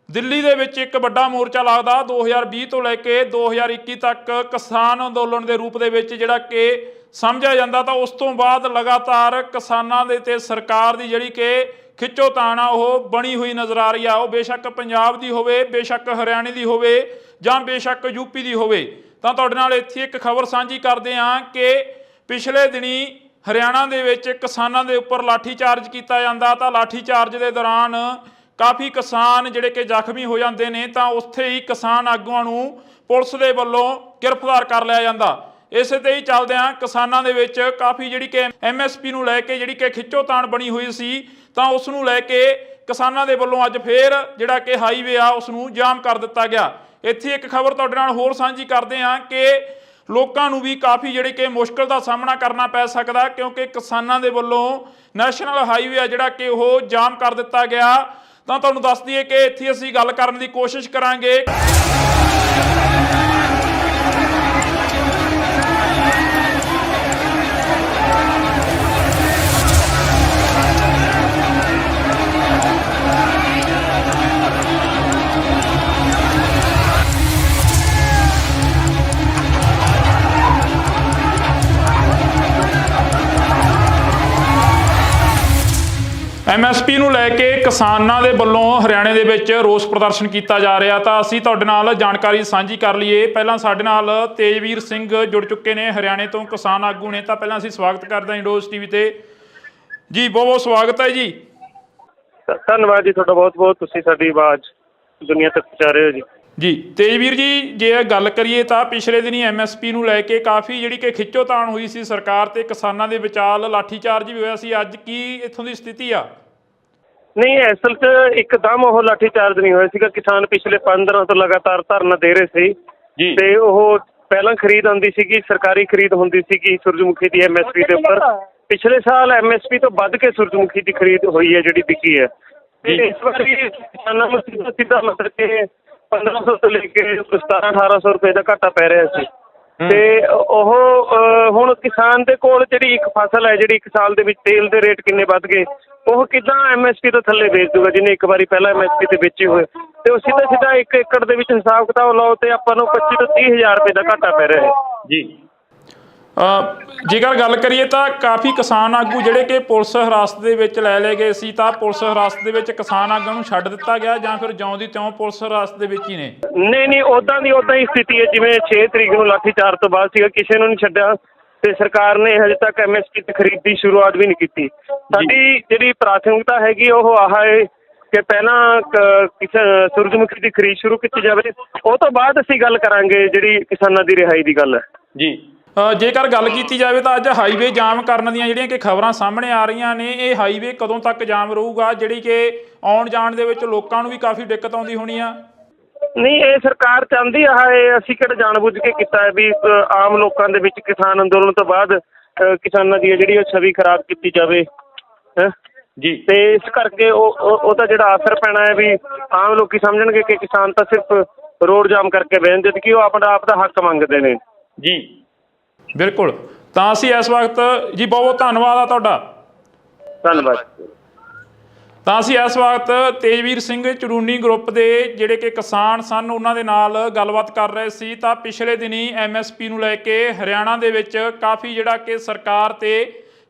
ਦਿੱਲੀ ਦੇ ਵਿੱਚ ਇੱਕ ਵੱਡਾ ਮੋਰਚਾ ਲੱਗਦਾ 2020 ਤੋਂ ਲੈ ਕੇ 2021 ਤੱਕ ਕਿਸਾਨ ਅੰਦੋਲਨ ਦੇ ਰੂਪ ਦੇ ਵਿੱਚ ਜਿਹੜਾ ਕਿ ਸਮਝਿਆ ਜਾਂਦਾ। ਤਾਂ ਉਸ ਤੋਂ ਬਾਅਦ ਲਗਾਤਾਰ ਕਿਸਾਨਾਂ ਦੇ ਤੇ ਸਰਕਾਰ ਦੀ ਜਿਹੜੀ ਕਿ ਖਿੱਚੋਤਾਣ ਆ ਉਹ ਬਣੀ ਹੋਈ ਨਜ਼ਰ ਆ ਰਹੀ ਆ। ਉਹ ਬੇਸ਼ੱਕ ਪੰਜਾਬ ਦੀ ਹੋਵੇ, ਬੇਸ਼ੱਕ ਹਰਿਆਣੇ ਦੀ ਹੋਵੇ ਜਾਂ ਬੇਸ਼ੱਕ ਯੂਪੀ ਦੀ ਹੋਵੇ। ਤਾਂ ਤੁਹਾਡੇ ਨਾਲ ਇੱਥੇ ਇੱਕ ਖਬਰ ਸਾਂਝੀ ਕਰਦੇ ਹਾਂ ਕਿ ਪਿਛਲੇ ਦਿਨੀ ਹਰਿਆਣਾ ਦੇ ਵਿੱਚ ਕਿਸਾਨਾਂ ਦੇ ਉੱਪਰ ਲਾਠੀ ਚਾਰਜ ਕੀਤਾ ਜਾਂਦਾ। ਤਾਂ ਲਾਠੀ ਚਾਰਜ ਦੇ ਦੌਰਾਨ ਕਾਫੀ ਕਿਸਾਨ ਜਿਹੜੇ ਕਿ ਜ਼ਖਮੀ ਹੋ ਜਾਂਦੇ ਨੇ। ਤਾਂ ਉੱਥੇ ਹੀ ਕਿਸਾਨ ਆਗੂਆਂ ਨੂੰ ਪੁਲਿਸ ਦੇ ਵੱਲੋਂ ਗ੍ਰਿਫਤਾਰ ਕਰ ਲਿਆ ਜਾਂਦਾ। ਇਸੇ ਤੇ ਹੀ ਚੱਲਦਿਆਂ ਕਿਸਾਨਾਂ ਦੇ ਵਿੱਚ ਕਾਫੀ ਜਿਹੜੀ ਕਿ ਐਮਐਸਪੀ ਨੂੰ ਲੈ ਕੇ ਜਿਹੜੀ ਕਿ ਖਿੱਚੋਤਾਣ ਬਣੀ ਹੋਈ ਸੀ, ਤਾਂ ਉਸ ਨੂੰ ਲੈ ਕੇ ਕਿਸਾਨਾਂ ਦੇ ਵੱਲੋਂ ਅੱਜ ਫੇਰ ਜਿਹੜਾ ਕਿ ਹਾਈਵੇ ਆ ਉਸ ਨੂੰ ਜਾਮ ਕਰ ਦਿੱਤਾ ਗਿਆ। ਇੱਥੇ ਇੱਕ ਖਬਰ ਤੁਹਾਡੇ ਨਾਲ ਹੋਰ ਸਾਂਝੀ ਕਰਦੇ ਹਾਂ ਕਿ ਲੋਕਾਂ ਨੂੰ ਵੀ ਕਾਫੀ ਜਿਹੜੀ ਕਿ ਮੁਸ਼ਕਲ ਦਾ ਸਾਹਮਣਾ ਕਰਨਾ ਪੈ ਸਕਦਾ, ਕਿਉਂਕਿ ਕਿਸਾਨਾਂ ਦੇ ਵੱਲੋਂ ਨੈਸ਼ਨਲ ਹਾਈਵੇ ਆ ਜਿਹੜਾ ਕਿ ਉਹ ਜਾਮ ਕਰ ਦਿੱਤਾ ਗਿਆ। ਤਾਂ ਤੁਹਾਨੂੰ ਦੱਸ ਦਈਏ ਕਿ ਇੱਥੇ ਅਸੀਂ ਗੱਲ ਕਰਨ ਦੀ ਕੋਸ਼ਿਸ਼ ਕਰਾਂਗੇ। ਐਮਐਸਪੀ ਨੂੰ ਲੈ ਕੇ ਕਿਸਾਨਾਂ ਦੇ ਵੱਲੋਂ ਹਰਿਆਣੇ ਦੇ ਵਿੱਚ ਰੋਸ ਪ੍ਰਦਰਸ਼ਨ ਕੀਤਾ ਜਾ ਰਿਹਾ। ਤਾਂ ਅਸੀਂ ਤੁਹਾਡੇ ਨਾਲ ਜਾਣਕਾਰੀ ਸਾਂਝੀ ਕਰ ਲਈਏ। ਪਹਿਲਾਂ ਸਾਡੇ ਨਾਲ ਤੇਜਵੀਰ ਸਿੰਘ ਜੁੜ ਚੁੱਕੇ ਨੇ, ਹਰਿਆਣੇ ਤੋਂ ਕਿਸਾਨ ਆਗੂ ਨੇ। ਤਾਂ ਪਹਿਲਾਂ ਅਸੀਂ ਸਵਾਗਤ ਕਰਦੇ ਹਾਂ ਇੰਡੋਜ਼ ਟੀਵੀ ਤੇ ਜੀ। ਬਹੁਤ ਬਹੁਤ ਸਵਾਗਤ ਹੈ ਜੀ। ਧੰਨਵਾਦ ਜੀ ਤੁਹਾਡਾ ਬਹੁਤ ਬਹੁਤ, ਤੁਸੀਂ ਸਾਡੀ ਆਵਾਜ਼ ਦੁਨੀਆ ਤੱਕ ਪਹੁੰਚਾ ਰਹੇ ਹੋ ਜੀ। ਜੀ ਤੇਜਵੀਰ ਜੀ, ਜੇ ਗੱਲ ਕਰੀਏ ਤਾਂ ਪਿਛਲੇ ਦਿਨੀ ਐਮਐਸਪੀ ਨੂੰ ਲੈ ਕੇ ਕਾਫੀ ਜਿਹੜੀ ਕਿ ਖਿੱਚੋਤਾਣ ਹੋਈ ਸੀ ਸਰਕਾਰ ਤੇ ਕਿਸਾਨਾਂ ਦੇ ਵਿਚਾਲ, ਲਾਠੀਚਾਰਜ ਵੀ ਹੋਇਆ ਸੀ। ਅੱਜ ਕੀ ਇੱਥੋਂ ਦੀ ਸਥਿਤੀ ਆ? ਨਹੀਂ, ਅਸਲ 'ਚ ਇੱਕਦਮ ਉਹ ਲਾਠੀਚਾਰਜ ਨਹੀਂ ਹੋਇਆ ਸੀਗਾ। ਕਿਸਾਨ ਪਿਛਲੇ 5 ਦਿਨਾਂ ਤੋਂ ਲਗਾਤਾਰ ਧਰਨਾ ਦੇ ਰਹੇ ਸੀ ਜੀ। ਤੇ ਉਹ ਪਹਿਲਾਂ ਖਰੀਦ ਆਉਂਦੀ ਸੀਗੀ, ਸਰਕਾਰੀ ਖਰੀਦ ਹੁੰਦੀ ਸੀਗੀ ਸੂਰਜਮੁਖੀ ਦੀ ਐਮਐਸਪੀ ਦੇ ਉੱਪਰ। ਪਿਛਲੇ ਸਾਲ ਐਮਐਸਪੀ ਤੋਂ ਵੱਧ ਕੇ ਸੂਰਜਮੁਖੀ ਦੀ ਖਰੀਦ ਹੋਈ ਹੈ ਜਿਹੜੀ ਵਿਕੀ ਹੈ। ਤੇ ਇਸ ਵਾਰੀ ਕਿਸਾਨਾਂ ਨੂੰ ਸਿੱਧਾ ਮਤਲਬ ਕਿ 1500 ਤੋਂ ਲੈ ਕੇ 1700-1800 ਰੁਪਏ ਦਾ ਘਾਟਾ ਪੈ ਰਿਹਾ ਸੀ। ਤੇ ਉਹ ਹੁਣ ਕਿਸਾਨ ਦੇ ਕੋਲ ਜਿਹੜੀ ਇੱਕ ਫਸਲ ਹੈ, ਜਿਹੜੀ ਇੱਕ ਸਾਲ ਦੇ ਵਿੱਚ ਤੇਲ ਦੇ ਰੇਟ ਕਿੰਨੇ ਵੱਧ ਗਏ, ਉਹ ਕਿੱਦਾਂ ਐਮਐਸਪੀ ਤੋਂ ਥੱਲੇ ਵੇਚ ਦੂਗਾ ਜਿਹਨੇ ਇੱਕ ਵਾਰੀ ਪਹਿਲਾਂ ਐਮਐਸਪੀ ਤੇ ਵੇਚੇ ਹੋਏ। ਤੇ ਉਹ ਸਿੱਧਾ ਸਿੱਧਾ 1 ਏਕੜ ਦੇ ਵਿੱਚ ਹਿਸਾਬ ਕਿਤਾਬ ਲਾਓ ਤੇ ਆਪਾਂ ਨੂੰ 25 ਤੋਂ 30 ਹਜ਼ਾਰ ਰੁਪਏ ਦਾ ਘਾਟਾ ਪੈ ਰਿਹਾ ਹੈ ਜੀ। ਜੇਕਰ ਗੱਲ ਕਰੀਏ ਤਾਂ ਕਾਫੀ ਕਿਸਾਨ ਆਗੂ ਜਿਹੜੇ ਕਿ ਪੁਲਿਸ ਹਿਰਾਸਤ ਦੇ ਵਿੱਚ ਲੈ ਲਏ ਗਏ ਸੀ, ਤਾਂ ਪੁਲਿਸ ਹਿਰਾਸਤ ਦੇ ਵਿੱਚ ਕਿਸਾਨ ਆਗੂਆਂ ਨੂੰ ਛੱਡ ਦਿੱਤਾ ਗਿਆ ਜਾਂ ਫਿਰ ਜਿਉਂ ਦੀ ਤਿਉਂ ਪੁਲਿਸ ਹਿਰਾਸਤ ਦੇ ਵਿੱਚ ਹੀ ਨੇ? ਨਹੀਂ, ਉੱਦਾਂ ਹੀ ਸਥਿਤੀ ਹੈ ਜਿਵੇਂ 6 ਤਰੀਕ ਨੂੰ ਲਾਠੀਚਾਰਜ ਤੋਂ ਬਾਅਦ ਸੀਗਾ, ਕਿਸੇ ਨੂੰ ਨਹੀਂ ਛੱਡਿਆ ਤੇ ਸਰਕਾਰ ਨੇ ਹਜੇ ਤੱਕ MSP ਤੇ ਖਰੀਦ ਦੀ ਸ਼ੁਰੂਆਤ ਵੀ ਨਹੀਂ ਕੀਤੀ। ਸਾਡੀ ਜਿਹੜੀ ਪ੍ਰਾਥਮਿਕਤਾ ਹੈਗੀ ਉਹ ਆਹ ਹੈ ਕਿ ਪਹਿਲਾਂ ਸੂਰਜਮੁਖੀ ਦੀ ਖਰੀਦ ਸ਼ੁਰੂ ਕੀਤੀ ਜਾਵੇ, ਉਹ ਤੋਂ ਬਾਅਦ ਅਸੀਂ ਗੱਲ ਕਰਾਂਗੇ ਜਿਹੜੀ ਕਿਸਾਨਾਂ ਦੀ ਰਿਹਾਈ ਦੀ ਗੱਲ ਹੈ ਜੀ। ਜੇਕਰ ਗੱਲ ਕੀਤੀ ਜਾਵੇ ਤਾਂ ਅੱਜ ਹਾਈਵੇ ਜਾਮ ਕਰਨ ਦੀਆਂ ਜਿਹੜੀਆਂ ਕਿ ਖਬਰਾਂ ਸਾਹਮਣੇ ਆ ਰਹੀਆਂ ਨੇ, ਇਹ ਹਾਈਵੇ ਕਦੋਂ ਤੱਕ ਜਾਮ ਰਹੂਗਾ, ਜਿਹੜੀ ਕਿ ਆਉਣ ਜਾਣ ਦੇ ਵਿੱਚ ਲੋਕਾਂ ਨੂੰ ਵੀ ਕਾਫੀ ਦਿੱਕਤ ਆਉਂਦੀ ਹੋਣੀ ਆ? ਨਹੀਂ, ਇਹ ਸਰਕਾਰ ਚਾਹੁੰਦੀ ਆ, ਅਸੀਂ ਕਿਹੜਾ ਜਾਣਬੁੱਝ ਕੇ ਕੀਤਾ ਹੈ ਵੀ ਆਮ ਲੋਕਾਂ ਦੇ ਵਿੱਚ ਕਿਸਾਨ ਅੰਦੋਲਨ ਤੋਂ ਬਾਅਦ ਕਿਸਾਨਾਂ ਦੀ ਜਿਹੜੀ ਉਹ ਛਵੀ ਖਰਾਬ ਕੀਤੀ ਜਾਵੇ ਹੈ ਜੀ। ਤੇ ਇਸ ਕਰਕੇ ਉਹਦਾ ਜਿਹੜਾ ਅਸਰ ਪੈਣਾ ਹੈ ਵੀ ਆਮ ਲੋਕੀ ਸਮਝਣਗੇ ਕਿ ਕਿਸਾਨ ਤਾਂ ਸਿਰਫ ਰੋਡ ਜਾਮ ਕਰਕੇ ਬਹਿਣ, ਜਦ ਕਿ ਉਹ ਆਪ ਦਾ ਹੱਕ ਮੰਗਦੇ ਨੇ ਜੀ। ਬਿਲਕੁਲ, ਤਾਂ ਅਸੀਂ ਇਸ ਵਕਤ ਜੀ ਬਹੁਤ ਧੰਨਵਾਦ ਆ ਤੁਹਾਡਾ। ਧੰਨਵਾਦ। ਤਾਂ ਅਸੀਂ ਇਸ ਵਕਤ ਤੇਜਵੀਰ ਸਿੰਘ ਚੜੂਨੀ ਗਰੁੱਪ ਦੇ ਜਿਹੜੇ ਕਿ ਕਿਸਾਨ ਸਨ ਉਹਨਾਂ ਦੇ ਨਾਲ ਗੱਲਬਾਤ ਕਰ ਰਹੇ ਸੀ। ਤਾਂ ਪਿਛਲੇ ਦਿਨੀ MSP ਨੂੰ ਲੈ ਕੇ ਹਰਿਆਣਾ ਦੇ ਵਿੱਚ ਕਾਫੀ ਜਿਹੜਾ ਕਿ ਸਰਕਾਰ ਤੇ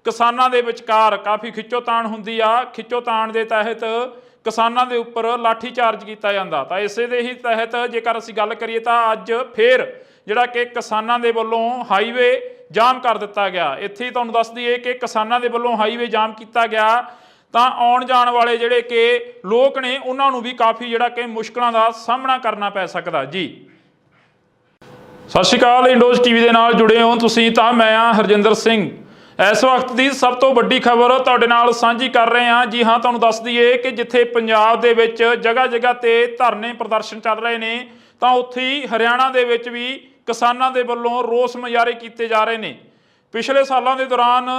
ਕਿਸਾਨਾਂ ਦੇ ਵਿਚਕਾਰ ਕਾਫੀ ਖਿੱਚੋਤਾਣ ਹੁੰਦੀ ਆ। ਖਿੱਚੋਤਾਣ ਦੇ ਤਹਿਤ ਕਿਸਾਨਾਂ ਦੇ ਉੱਪਰ ਲਾਠੀ ਚਾਰਜ ਕੀਤਾ ਜਾਂਦਾ। ਤਾਂ ਇਸੇ ਦੇ ਹੀ ਤਹਿਤ ਜੇਕਰ ਅਸੀਂ ਗੱਲ ਕਰੀਏ ਤਾਂ ਅੱਜ ਫੇਰ ਜਿਹੜਾ ਕਿ ਕਿਸਾਨਾਂ ਦੇ ਵੱਲੋਂ ਹਾਈਵੇ ਜਾਮ ਕਰ ਦਿੱਤਾ ਗਿਆ। ਇੱਥੇ ਹੀ ਤੁਹਾਨੂੰ ਦੱਸ ਦਈਏ ਕਿ ਕਿਸਾਨਾਂ ਦੇ ਵੱਲੋਂ ਹਾਈਵੇ ਜਾਮ ਕੀਤਾ ਗਿਆ ਤਾਂ ਆਉਣ ਜਾਣ ਵਾਲੇ ਜਿਹੜੇ ਕਿ ਲੋਕ ਨੇ ਉਹਨਾਂ ਨੂੰ ਵੀ ਕਾਫੀ ਜਿਹੜਾ ਕਿ ਮੁਸ਼ਕਲਾਂ ਦਾ ਸਾਹਮਣਾ ਕਰਨਾ ਪੈ ਸਕਦਾ ਜੀ। ਸਤਿ ਸ਼੍ਰੀ ਅਕਾਲ, ਇੰਡੋਜ਼ TV ਦੇ ਨਾਲ ਜੁੜੇ ਹੋ ਤੁਸੀਂ, ਤਾਂ ਮੈਂ ਹਾਂ ਹਰਜਿੰਦਰ ਸਿੰਘ। ਇਸ ਵਕਤ ਦੀ ਸਭ ਤੋਂ ਵੱਡੀ ਖਬਰ ਤੁਹਾਡੇ ਨਾਲ ਸਾਂਝੀ ਕਰ ਰਹੇ ਹਾਂ। ਜੀ ਹਾਂ, ਤੁਹਾਨੂੰ ਦੱਸ ਦਈਏ ਕਿ ਜਿੱਥੇ ਪੰਜਾਬ ਦੇ ਵਿੱਚ ਜਗ੍ਹਾ ਜਗ੍ਹਾ ਤੇ ਧਰਨੇ ਪ੍ਰਦਰਸ਼ਨ ਚੱਲ ਰਹੇ ਨੇ, ਤਾਂ ਉੱਥੇ ਹੀ ਹਰਿਆਣਾ ਦੇ ਵਿੱਚ ਵੀ ਕਿਸਾਨਾਂ ਦੇ ਵੱਲੋਂ ਰੋਸ ਮੁਜ਼ਾਹਰੇ ਕੀਤੇ ਜਾ ਰਹੇ ਨੇ। ਪਿਛਲੇ ਸਾਲਾਂ ਦੇ ਦੌਰਾਨ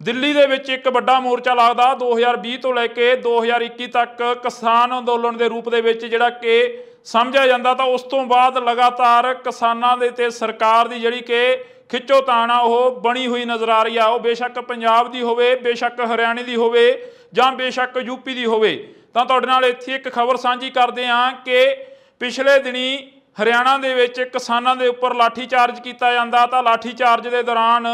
ਦਿੱਲੀ ਦੇ ਵਿੱਚ ਇੱਕ ਵੱਡਾ ਮੋਰਚਾ ਲੱਗਦਾ 2020 ਤੋਂ ਲੈ ਕੇ 2021 ਤੱਕ ਕਿਸਾਨ ਅੰਦੋਲਨ ਦੇ ਰੂਪ ਦੇ ਵਿੱਚ ਜਿਹੜਾ ਕਿ ਸਮਝਿਆ ਜਾਂਦਾ। ਤਾਂ ਉਸ ਤੋਂ ਬਾਅਦ ਲਗਾਤਾਰ ਕਿਸਾਨਾਂ ਦੇ ਤੇ ਸਰਕਾਰ ਦੀ ਜਿਹੜੀ ਕਿ ਖਿੱਚੋਤਾਣ ਆ ਉਹ ਬਣੀ ਹੋਈ ਨਜ਼ਰ ਆ ਰਹੀ ਆ। ਉਹ ਬੇਸ਼ੱਕ ਪੰਜਾਬ ਦੀ ਹੋਵੇ, ਬੇਸ਼ੱਕ ਹਰਿਆਣੇ ਦੀ ਹੋਵੇ ਜਾਂ ਬੇਸ਼ੱਕ ਯੂਪੀ ਦੀ ਹੋਵੇ। ਤਾਂ ਤੁਹਾਡੇ ਨਾਲ ਇੱਥੇ ਇੱਕ ਖਬਰ ਸਾਂਝੀ ਕਰਦੇ ਹਾਂ ਕਿ ਪਿਛਲੇ ਦਿਨੀ ਹਰਿਆਣਾ ਦੇ ਵਿੱਚ ਕਿਸਾਨਾਂ ਦੇ ਉੱਪਰ ਲਾਠੀ ਚਾਰਜ ਕੀਤਾ ਜਾਂਦਾ। ਤਾਂ ਲਾਠੀ ਚਾਰਜ ਦੇ ਦੌਰਾਨ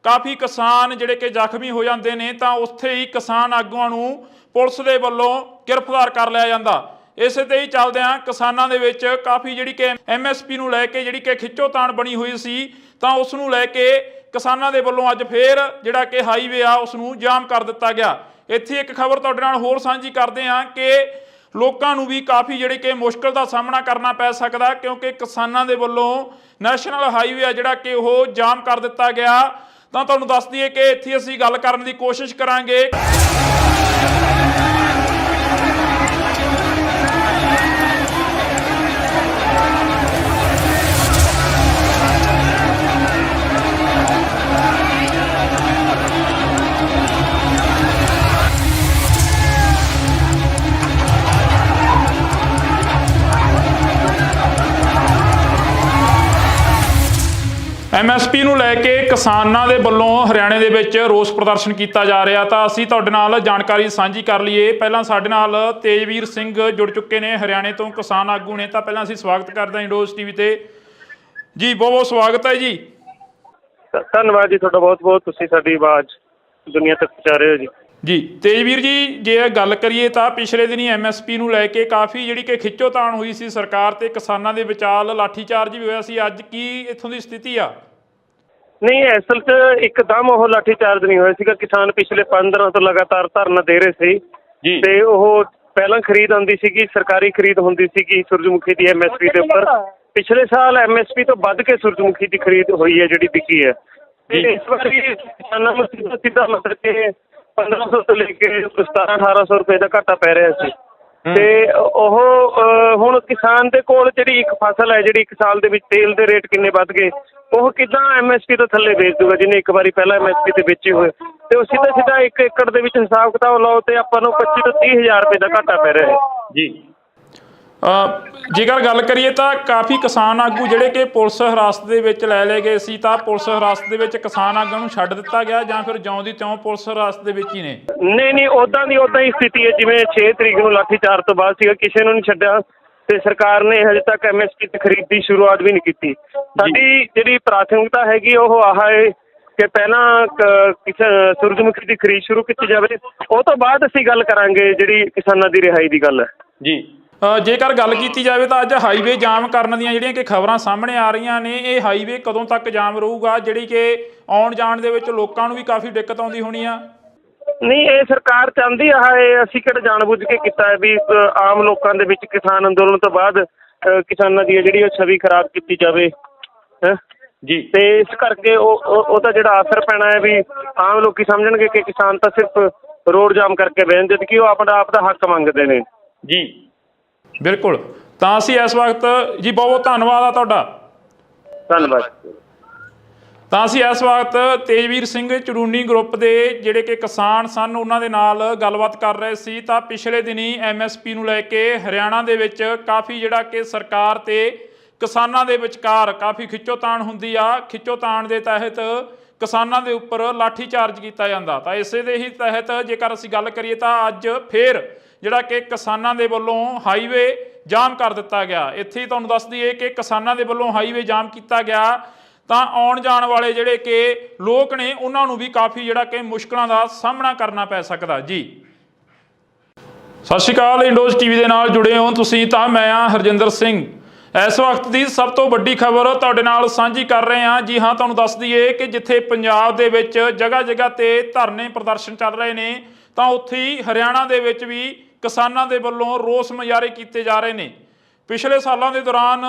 ਕਾਫੀ ਕਿਸਾਨ ਜਿਹੜੇ ਕਿ ਜ਼ਖਮੀ ਹੋ ਜਾਂਦੇ ਨੇ। ਤਾਂ ਉੱਥੇ ਹੀ ਕਿਸਾਨ ਆਗੂਆਂ ਨੂੰ ਪੁਲਿਸ ਦੇ ਵੱਲੋਂ ਗ੍ਰਿਫਤਾਰ ਕਰ ਲਿਆ ਜਾਂਦਾ। ਇਸੇ ਤੇ ਹੀ ਚੱਲਦਿਆਂ ਕਿਸਾਨਾਂ ਦੇ ਵਿੱਚ ਕਾਫੀ ਜਿਹੜੀ ਕਿ MSP ਨੂੰ ਲੈ ਕੇ ਜਿਹੜੀ ਕਿ ਖਿੱਚੋਤਾਣ ਬਣੀ ਹੋਈ ਸੀ, ਤਾਂ ਉਸ ਨੂੰ ਲੈ ਕੇ ਕਿਸਾਨਾਂ ਦੇ ਵੱਲੋਂ ਅੱਜ ਫੇਰ ਜਿਹੜਾ ਕਿ ਹਾਈਵੇ ਆ ਉਸ ਨੂੰ ਜਾਮ ਕਰ ਦਿੱਤਾ ਗਿਆ। ਇੱਥੇ ਇੱਕ ਖਬਰ ਤੁਹਾਡੇ ਨਾਲ ਹੋਰ ਸਾਂਝੀ ਕਰਦੇ ਹਾਂ ਕਿ ਲੋਕਾਂ ਨੂੰ ਵੀ ਕਾਫੀ ਜਿਹੜੀ ਕਿ ਮੁਸ਼ਕਲ ਦਾ ਸਾਹਮਣਾ ਕਰਨਾ ਪੈ ਸਕਦਾ, ਕਿਉਂਕਿ ਕਿਸਾਨਾਂ ਦੇ ਵੱਲੋਂ ਨੈਸ਼ਨਲ ਹਾਈਵੇ ਆ ਜਿਹੜਾ ਕਿ ਉਹ ਜਾਮ ਕਰ ਦਿੱਤਾ ਗਿਆ। ਤਾਂ ਤੁਹਾਨੂੰ ਦੱਸ ਦਈਏ ਕਿ ਇੱਥੇ ਅਸੀਂ ਗੱਲ ਕਰਨ ਦੀ ਕੋਸ਼ਿਸ਼ ਕਰਾਂਗੇ। MSP ਨੂੰ ਲੈ ਕੇ ਕਿਸਾਨਾਂ ਦੇ ਵੱਲੋਂ ਹਰਿਆਣੇ ਦੇ ਵਿੱਚ ਰੋਸ ਪ੍ਰਦਰਸ਼ਨ ਕੀਤਾ ਜਾ ਰਿਹਾ। ਤਾਂ ਅਸੀਂ ਤੁਹਾਡੇ ਨਾਲ ਜਾਣਕਾਰੀ ਸਾਂਝੀ ਕਰ ਲਈਏ। ਪਹਿਲਾਂ ਸਾਡੇ ਨਾਲ ਤੇਜਵੀਰ ਸਿੰਘ ਜੁੜ ਚੁੱਕੇ ਨੇ, ਹਰਿਆਣੇ ਤੋਂ ਕਿਸਾਨ ਆਗੂ ਨੇ। ਤਾਂ ਪਹਿਲਾਂ ਅਸੀਂ ਸਵਾਗਤ ਕਰਦੇ ਹਾਂ ਇੰਡੋਜ਼ TV ਤੇ ਜੀ। ਬਹੁਤ ਬਹੁਤ ਸਵਾਗਤ ਹੈ ਜੀ। ਧੰਨਵਾਦ ਜੀ ਤੁਹਾਡਾ ਬਹੁਤ ਬਹੁਤ, ਤੁਸੀਂ ਸਾਡੀ ਆਵਾਜ਼ ਦੁਨੀਆ ਤੱਕ ਪਹੁੰਚਾ ਰਹੇ ਹੋ ਜੀ। ਜੀ ਤੇਜਵੀਰ ਜੀ, ਜੇ ਗੱਲ ਕਰੀਏ ਤਾਂ ਪਿਛਲੇ ਦਿਨੀ MSP ਨੂੰ ਲੈ ਕੇ ਕਾਫੀ ਜਿਹੜੀ ਕਿ ਖਿੱਚੋਤਾਣ ਹੋਈ ਸੀ ਸਰਕਾਰ ਤੇ ਕਿਸਾਨਾਂ ਦੇ ਵਿਚਾਲ, ਲਾਠੀਚਾਰਜ ਵੀ ਹੋਇਆ ਸੀ। ਅੱਜ ਕੀ ਇੱਥੋਂ ਦੀ ਸਥਿਤੀ ਆ? ਨਹੀਂ, ਅਸਲ 'ਚ ਇੱਕਦਮ ਉਹ ਲਾਠੀਚਾਰਜ ਨਹੀਂ ਹੋਇਆ ਸੀਗਾ। ਕਿਸਾਨ ਪਿਛਲੇ 5 ਦਿਨਾਂ ਤੋਂ ਲਗਾਤਾਰ ਧਰਨਾ ਦੇ ਰਹੇ ਸੀ ਜੀ। ਤੇ ਉਹ ਪਹਿਲਾਂ ਖਰੀਦ ਆਉਂਦੀ ਸੀਗੀ, ਸਰਕਾਰੀ ਖਰੀਦ ਹੁੰਦੀ ਸੀਗੀ ਸੂਰਜਮੁਖੀ ਦੀ MSP ਦੇ ਉੱਪਰ। ਪਿਛਲੇ ਸਾਲ MSP ਤੋਂ ਵੱਧ ਕੇ ਸੂਰਜਮੁਖੀ ਦੀ ਖਰੀਦ ਹੋਈ ਹੈ, ਜਿਹੜੀ ਵਿਕੀ ਹੈ। ਤੇ ਇਸ ਵਾਰੀ ਕਿਸਾਨਾਂ ਨੂੰ ਸਿੱਧਾ ਮਤਲਬ ਕਿ 1500 ਤੋਂ ਲੈ ਕੇ 1700-1800 ਰੁਪਏ ਦਾ ਘਾਟਾ ਪੈ ਰਿਹਾ ਸੀ। ਤੇ ਉਹ ਹੁਣ ਕਿਸਾਨ ਦੇ ਕੋਲ ਜਿਹੜੀ ਇੱਕ ਫਸਲ ਹੈ, ਜਿਹੜੀ ਇੱਕ ਸਾਲ ਦੇ ਵਿੱਚ ਤੇਲ ਦੇ ਰੇਟ ਕਿੰਨੇ ਵੱਧ ਗਏ, ਉਹ ਕਿੱਦਾਂ MSP ਤੋਂ ਥੱਲੇ ਵੇਚ ਦੂਗਾ ਜਿਹਨੇ ਇੱਕ ਵਾਰੀ ਪਹਿਲਾਂ MSP ਤੇ ਵੇਚੇ ਹੋਏ। ਤੇ ਉਹ ਸਿੱਧਾ 1 ਏਕੜ ਦੇ ਵਿੱਚ ਹਿਸਾਬ ਕਿਤਾਬ ਲਾਓ ਤੇ ਆਪਾਂ ਨੂੰ 25 ਤੋਂ 30 ਹਜ਼ਾਰ ਰੁਪਏ ਦਾ ਘਾਟਾ ਪੈ ਰਿਹਾ ਹੈ ਜੀ। ਜੇਕਰ ਗੱਲ ਕਰੀਏ ਤਾਂ ਕਾਫੀ ਕਿਸਾਨ ਆਗੂ ਜਿਹੜੇ ਕਿ ਪੁਲਿਸ ਹਿਰਾਸਤ ਦੇ ਵਿੱਚ ਲੈ ਲਏ ਗਏ ਸੀ, ਤਾਂ ਪੁਲਿਸ ਹਿਰਾਸਤ ਦੇ ਵਿੱਚ ਕਿਸਾਨ ਆਗੂਆਂ ਨੂੰ ਛੱਡ ਦਿੱਤਾ ਗਿਆ ਜਾਂ ਫਿਰ ਜਿਉਂ ਦੀ ਤਿਉਂ ਪੁਲਿਸ ਹਿਰਾਸਤ ਦੇ ਵਿੱਚ ਹੀ ਨੇ? ਨਹੀਂ, ਉੱਦਾਂ ਹੀ ਸਥਿਤੀ ਹੈ ਜਿਵੇਂ 6 ਤਰੀਕ ਨੂੰ ਲਾਠੀਚਾਰਜ ਤੋਂ ਬਾਅਦ ਸੀਗਾ, ਕਿਸੇ ਨੂੰ ਨਹੀਂ ਛੱਡਿਆ ਤੇ ਸਰਕਾਰ ਨੇ ਹਜੇ ਤੱਕ MSP ਤੇ ਖਰੀਦ ਦੀ ਸ਼ੁਰੂਆਤ ਵੀ ਨਹੀਂ ਕੀਤੀ। ਸਾਡੀ ਜਿਹੜੀ ਪ੍ਰਾਥਮਿਕਤਾ ਹੈਗੀ ਉਹ ਆਹ ਹੈ ਕਿ ਪਹਿਲਾਂ ਸੂਰਜਮੁਖੀ ਦੀ ਖਰੀਦ ਸ਼ੁਰੂ ਕੀਤੀ ਜਾਵੇ, ਉਹ ਤੋਂ ਬਾਅਦ ਅਸੀਂ ਗੱਲ ਕਰਾਂਗੇ ਜਿਹੜੀ ਕਿਸਾਨਾਂ ਦੀ ਰਿਹਾਈ ਦੀ ਗੱਲ ਹੈ ਜੀ। ਜੇਕਰ ਗੱਲ ਕੀਤੀ ਜਾਵੇ ਤਾਂ ਅੱਜ ਹਾਈਵੇ ਜਾਮ ਕਰਨ ਦੀਆਂ ਜਿਹੜੀਆਂ ਕਿ ਖਬਰਾਂ ਸਾਹਮਣੇ ਆ ਰਹੀਆਂ ਨੇ, ਇਹ ਹਾਈਵੇ ਕਦੋਂ ਤੱਕ ਜਾਮ ਰਹੂਗਾ, ਜਿਹੜੀ ਕਿ ਆਉਣ ਜਾਣ ਦੇ ਵਿੱਚ ਲੋਕਾਂ ਨੂੰ ਵੀ ਕਾਫੀ ਦਿੱਕਤ ਆਉਂਦੀ ਹੋਣੀ ਆ? ਨਹੀਂ, ਇਹ ਸਰਕਾਰ ਚਾਹੁੰਦੀ ਆ, ਇਹ ਅਸੀਂ ਕਿਹੜਾ ਜਾਣਬੁੱਝ ਕੇ ਕੀਤਾ ਹੈ ਵੀ ਆਮ ਲੋਕਾਂ ਦੇ ਵਿੱਚ ਕਿਸਾਨ ਅੰਦੋਲਨ ਤੋਂ ਬਾਅਦ ਕਿਸਾਨਾਂ ਦੀ ਜਿਹੜੀ ਉਹ ਛਵੀ ਖਰਾਬ ਕੀਤੀ ਜਾਵੇ ਹੈ ਜੀ। ਤੇ ਇਸ ਕਰਕੇ ਉਹਦਾ ਜਿਹੜਾ ਅਸਰ ਪੈਣਾ ਹੈ ਵੀ ਆਮ ਲੋਕੀ ਸਮਝਣਗੇ ਕਿ ਕਿਸਾਨ ਤਾਂ ਸਿਰਫ ਰੋਡ ਜਾਮ ਕਰਕੇ ਬਹਿਣ, ਜਦ ਕਿ ਉਹ ਆਪਣਾ ਆਪ ਦਾ ਹੱਕ ਮੰਗਦੇ ਨੇ ਜੀ। ਬਿਲਕੁਲ। ਤਾਂ ਅਸੀਂ ਇਸ ਵਕਤ ਜੀ ਬਹੁਤ ਬਹੁਤ ਧੰਨਵਾਦ ਆ ਤੁਹਾਡਾ। ਧੰਨਵਾਦ। ਤਾਂ ਅਸੀਂ ਇਸ ਵਕਤ ਤੇਜਵੀਰ ਸਿੰਘ ਚੜੂਨੀ ਗਰੁੱਪ ਦੇ ਜਿਹੜੇ ਕਿ ਕਿਸਾਨ ਸਨ ਉਹਨਾਂ ਦੇ ਨਾਲ ਗੱਲਬਾਤ ਕਰ ਰਹੇ ਸੀ। ਤਾਂ ਪਿਛਲੇ ਦਿਨੀ MSP ਨੂੰ ਲੈ ਕੇ ਹਰਿਆਣਾ ਦੇ ਵਿੱਚ ਕਾਫੀ ਜਿਹੜਾ ਕਿ ਸਰਕਾਰ ਤੇ ਕਿਸਾਨਾਂ ਦੇ ਵਿਚਕਾਰ ਕਾਫੀ ਖਿੱਚੋਤਾਣ ਹੁੰਦੀ ਆ। ਖਿੱਚੋਤਾਣ ਦੇ ਤਹਿਤ ਕਿਸਾਨਾਂ ਦੇ ਉੱਪਰ ਲਾਠੀ ਚਾਰਜ ਕੀਤਾ ਜਾਂਦਾ। ਤਾਂ ਇਸੇ ਦੇ ਹੀ ਤਹਿਤ ਜੇਕਰ ਅਸੀਂ ਗੱਲ ਕਰੀਏ ਤਾਂ ਅੱਜ ਫੇਰ ਜਿਹੜਾ ਕਿ ਕਿਸਾਨਾਂ ਦੇ ਵੱਲੋਂ ਹਾਈਵੇ ਜਾਮ ਕਰ ਦਿੱਤਾ ਗਿਆ। ਇੱਥੇ ਹੀ ਤੁਹਾਨੂੰ ਦੱਸ ਦਈਏ ਕਿ ਕਿਸਾਨਾਂ ਦੇ ਵੱਲੋਂ ਹਾਈਵੇ ਜਾਮ ਕੀਤਾ ਗਿਆ ਤਾਂ ਆਉਣ ਜਾਣ ਵਾਲੇ ਜਿਹੜੇ ਕਿ ਲੋਕ ਨੇ ਉਹਨਾਂ ਨੂੰ ਵੀ ਕਾਫੀ ਜਿਹੜਾ ਕਿ ਮੁਸ਼ਕਲਾਂ ਦਾ ਸਾਹਮਣਾ ਕਰਨਾ ਪੈ ਸਕਦਾ ਜੀ। ਸਤਿ ਸ਼੍ਰੀ ਅਕਾਲ, ਇੰਡੋਜ਼ ਟੀਵੀ ਦੇ ਨਾਲ ਜੁੜੇ ਹੋ ਤੁਸੀਂ। ਤਾਂ ਮੈਂ ਆ ਹਰਜਿੰਦਰ ਸਿੰਘ। ਇਸ ਵਕਤ ਦੀ ਸਭ ਤੋਂ ਵੱਡੀ ਖਬਰ ਤੁਹਾਡੇ ਨਾਲ ਸਾਂਝੀ ਕਰ ਰਹੇ ਹਾਂ। ਜੀ ਹਾਂ, ਤੁਹਾਨੂੰ ਦੱਸ ਦਈਏ ਕਿ ਜਿੱਥੇ ਪੰਜਾਬ ਦੇ ਵਿੱਚ ਜਗ੍ਹਾ ਜਗ੍ਹਾ ਤੇ ਧਰਨੇ ਪ੍ਰਦਰਸ਼ਨ ਚੱਲ ਰਹੇ ਨੇ, ਤਾਂ ਉੱਥੇ ਹੀ ਹਰਿਆਣਾ ਦੇ ਵਿੱਚ ਵੀ ਕਿਸਾਨਾਂ ਦੇ ਵੱਲੋਂ ਰੋਸ ਮੁਜ਼ਾਹਰੇ ਕੀਤੇ ਜਾ ਰਹੇ ਨੇ। ਪਿਛਲੇ ਸਾਲਾਂ ਦੇ ਦੌਰਾਨ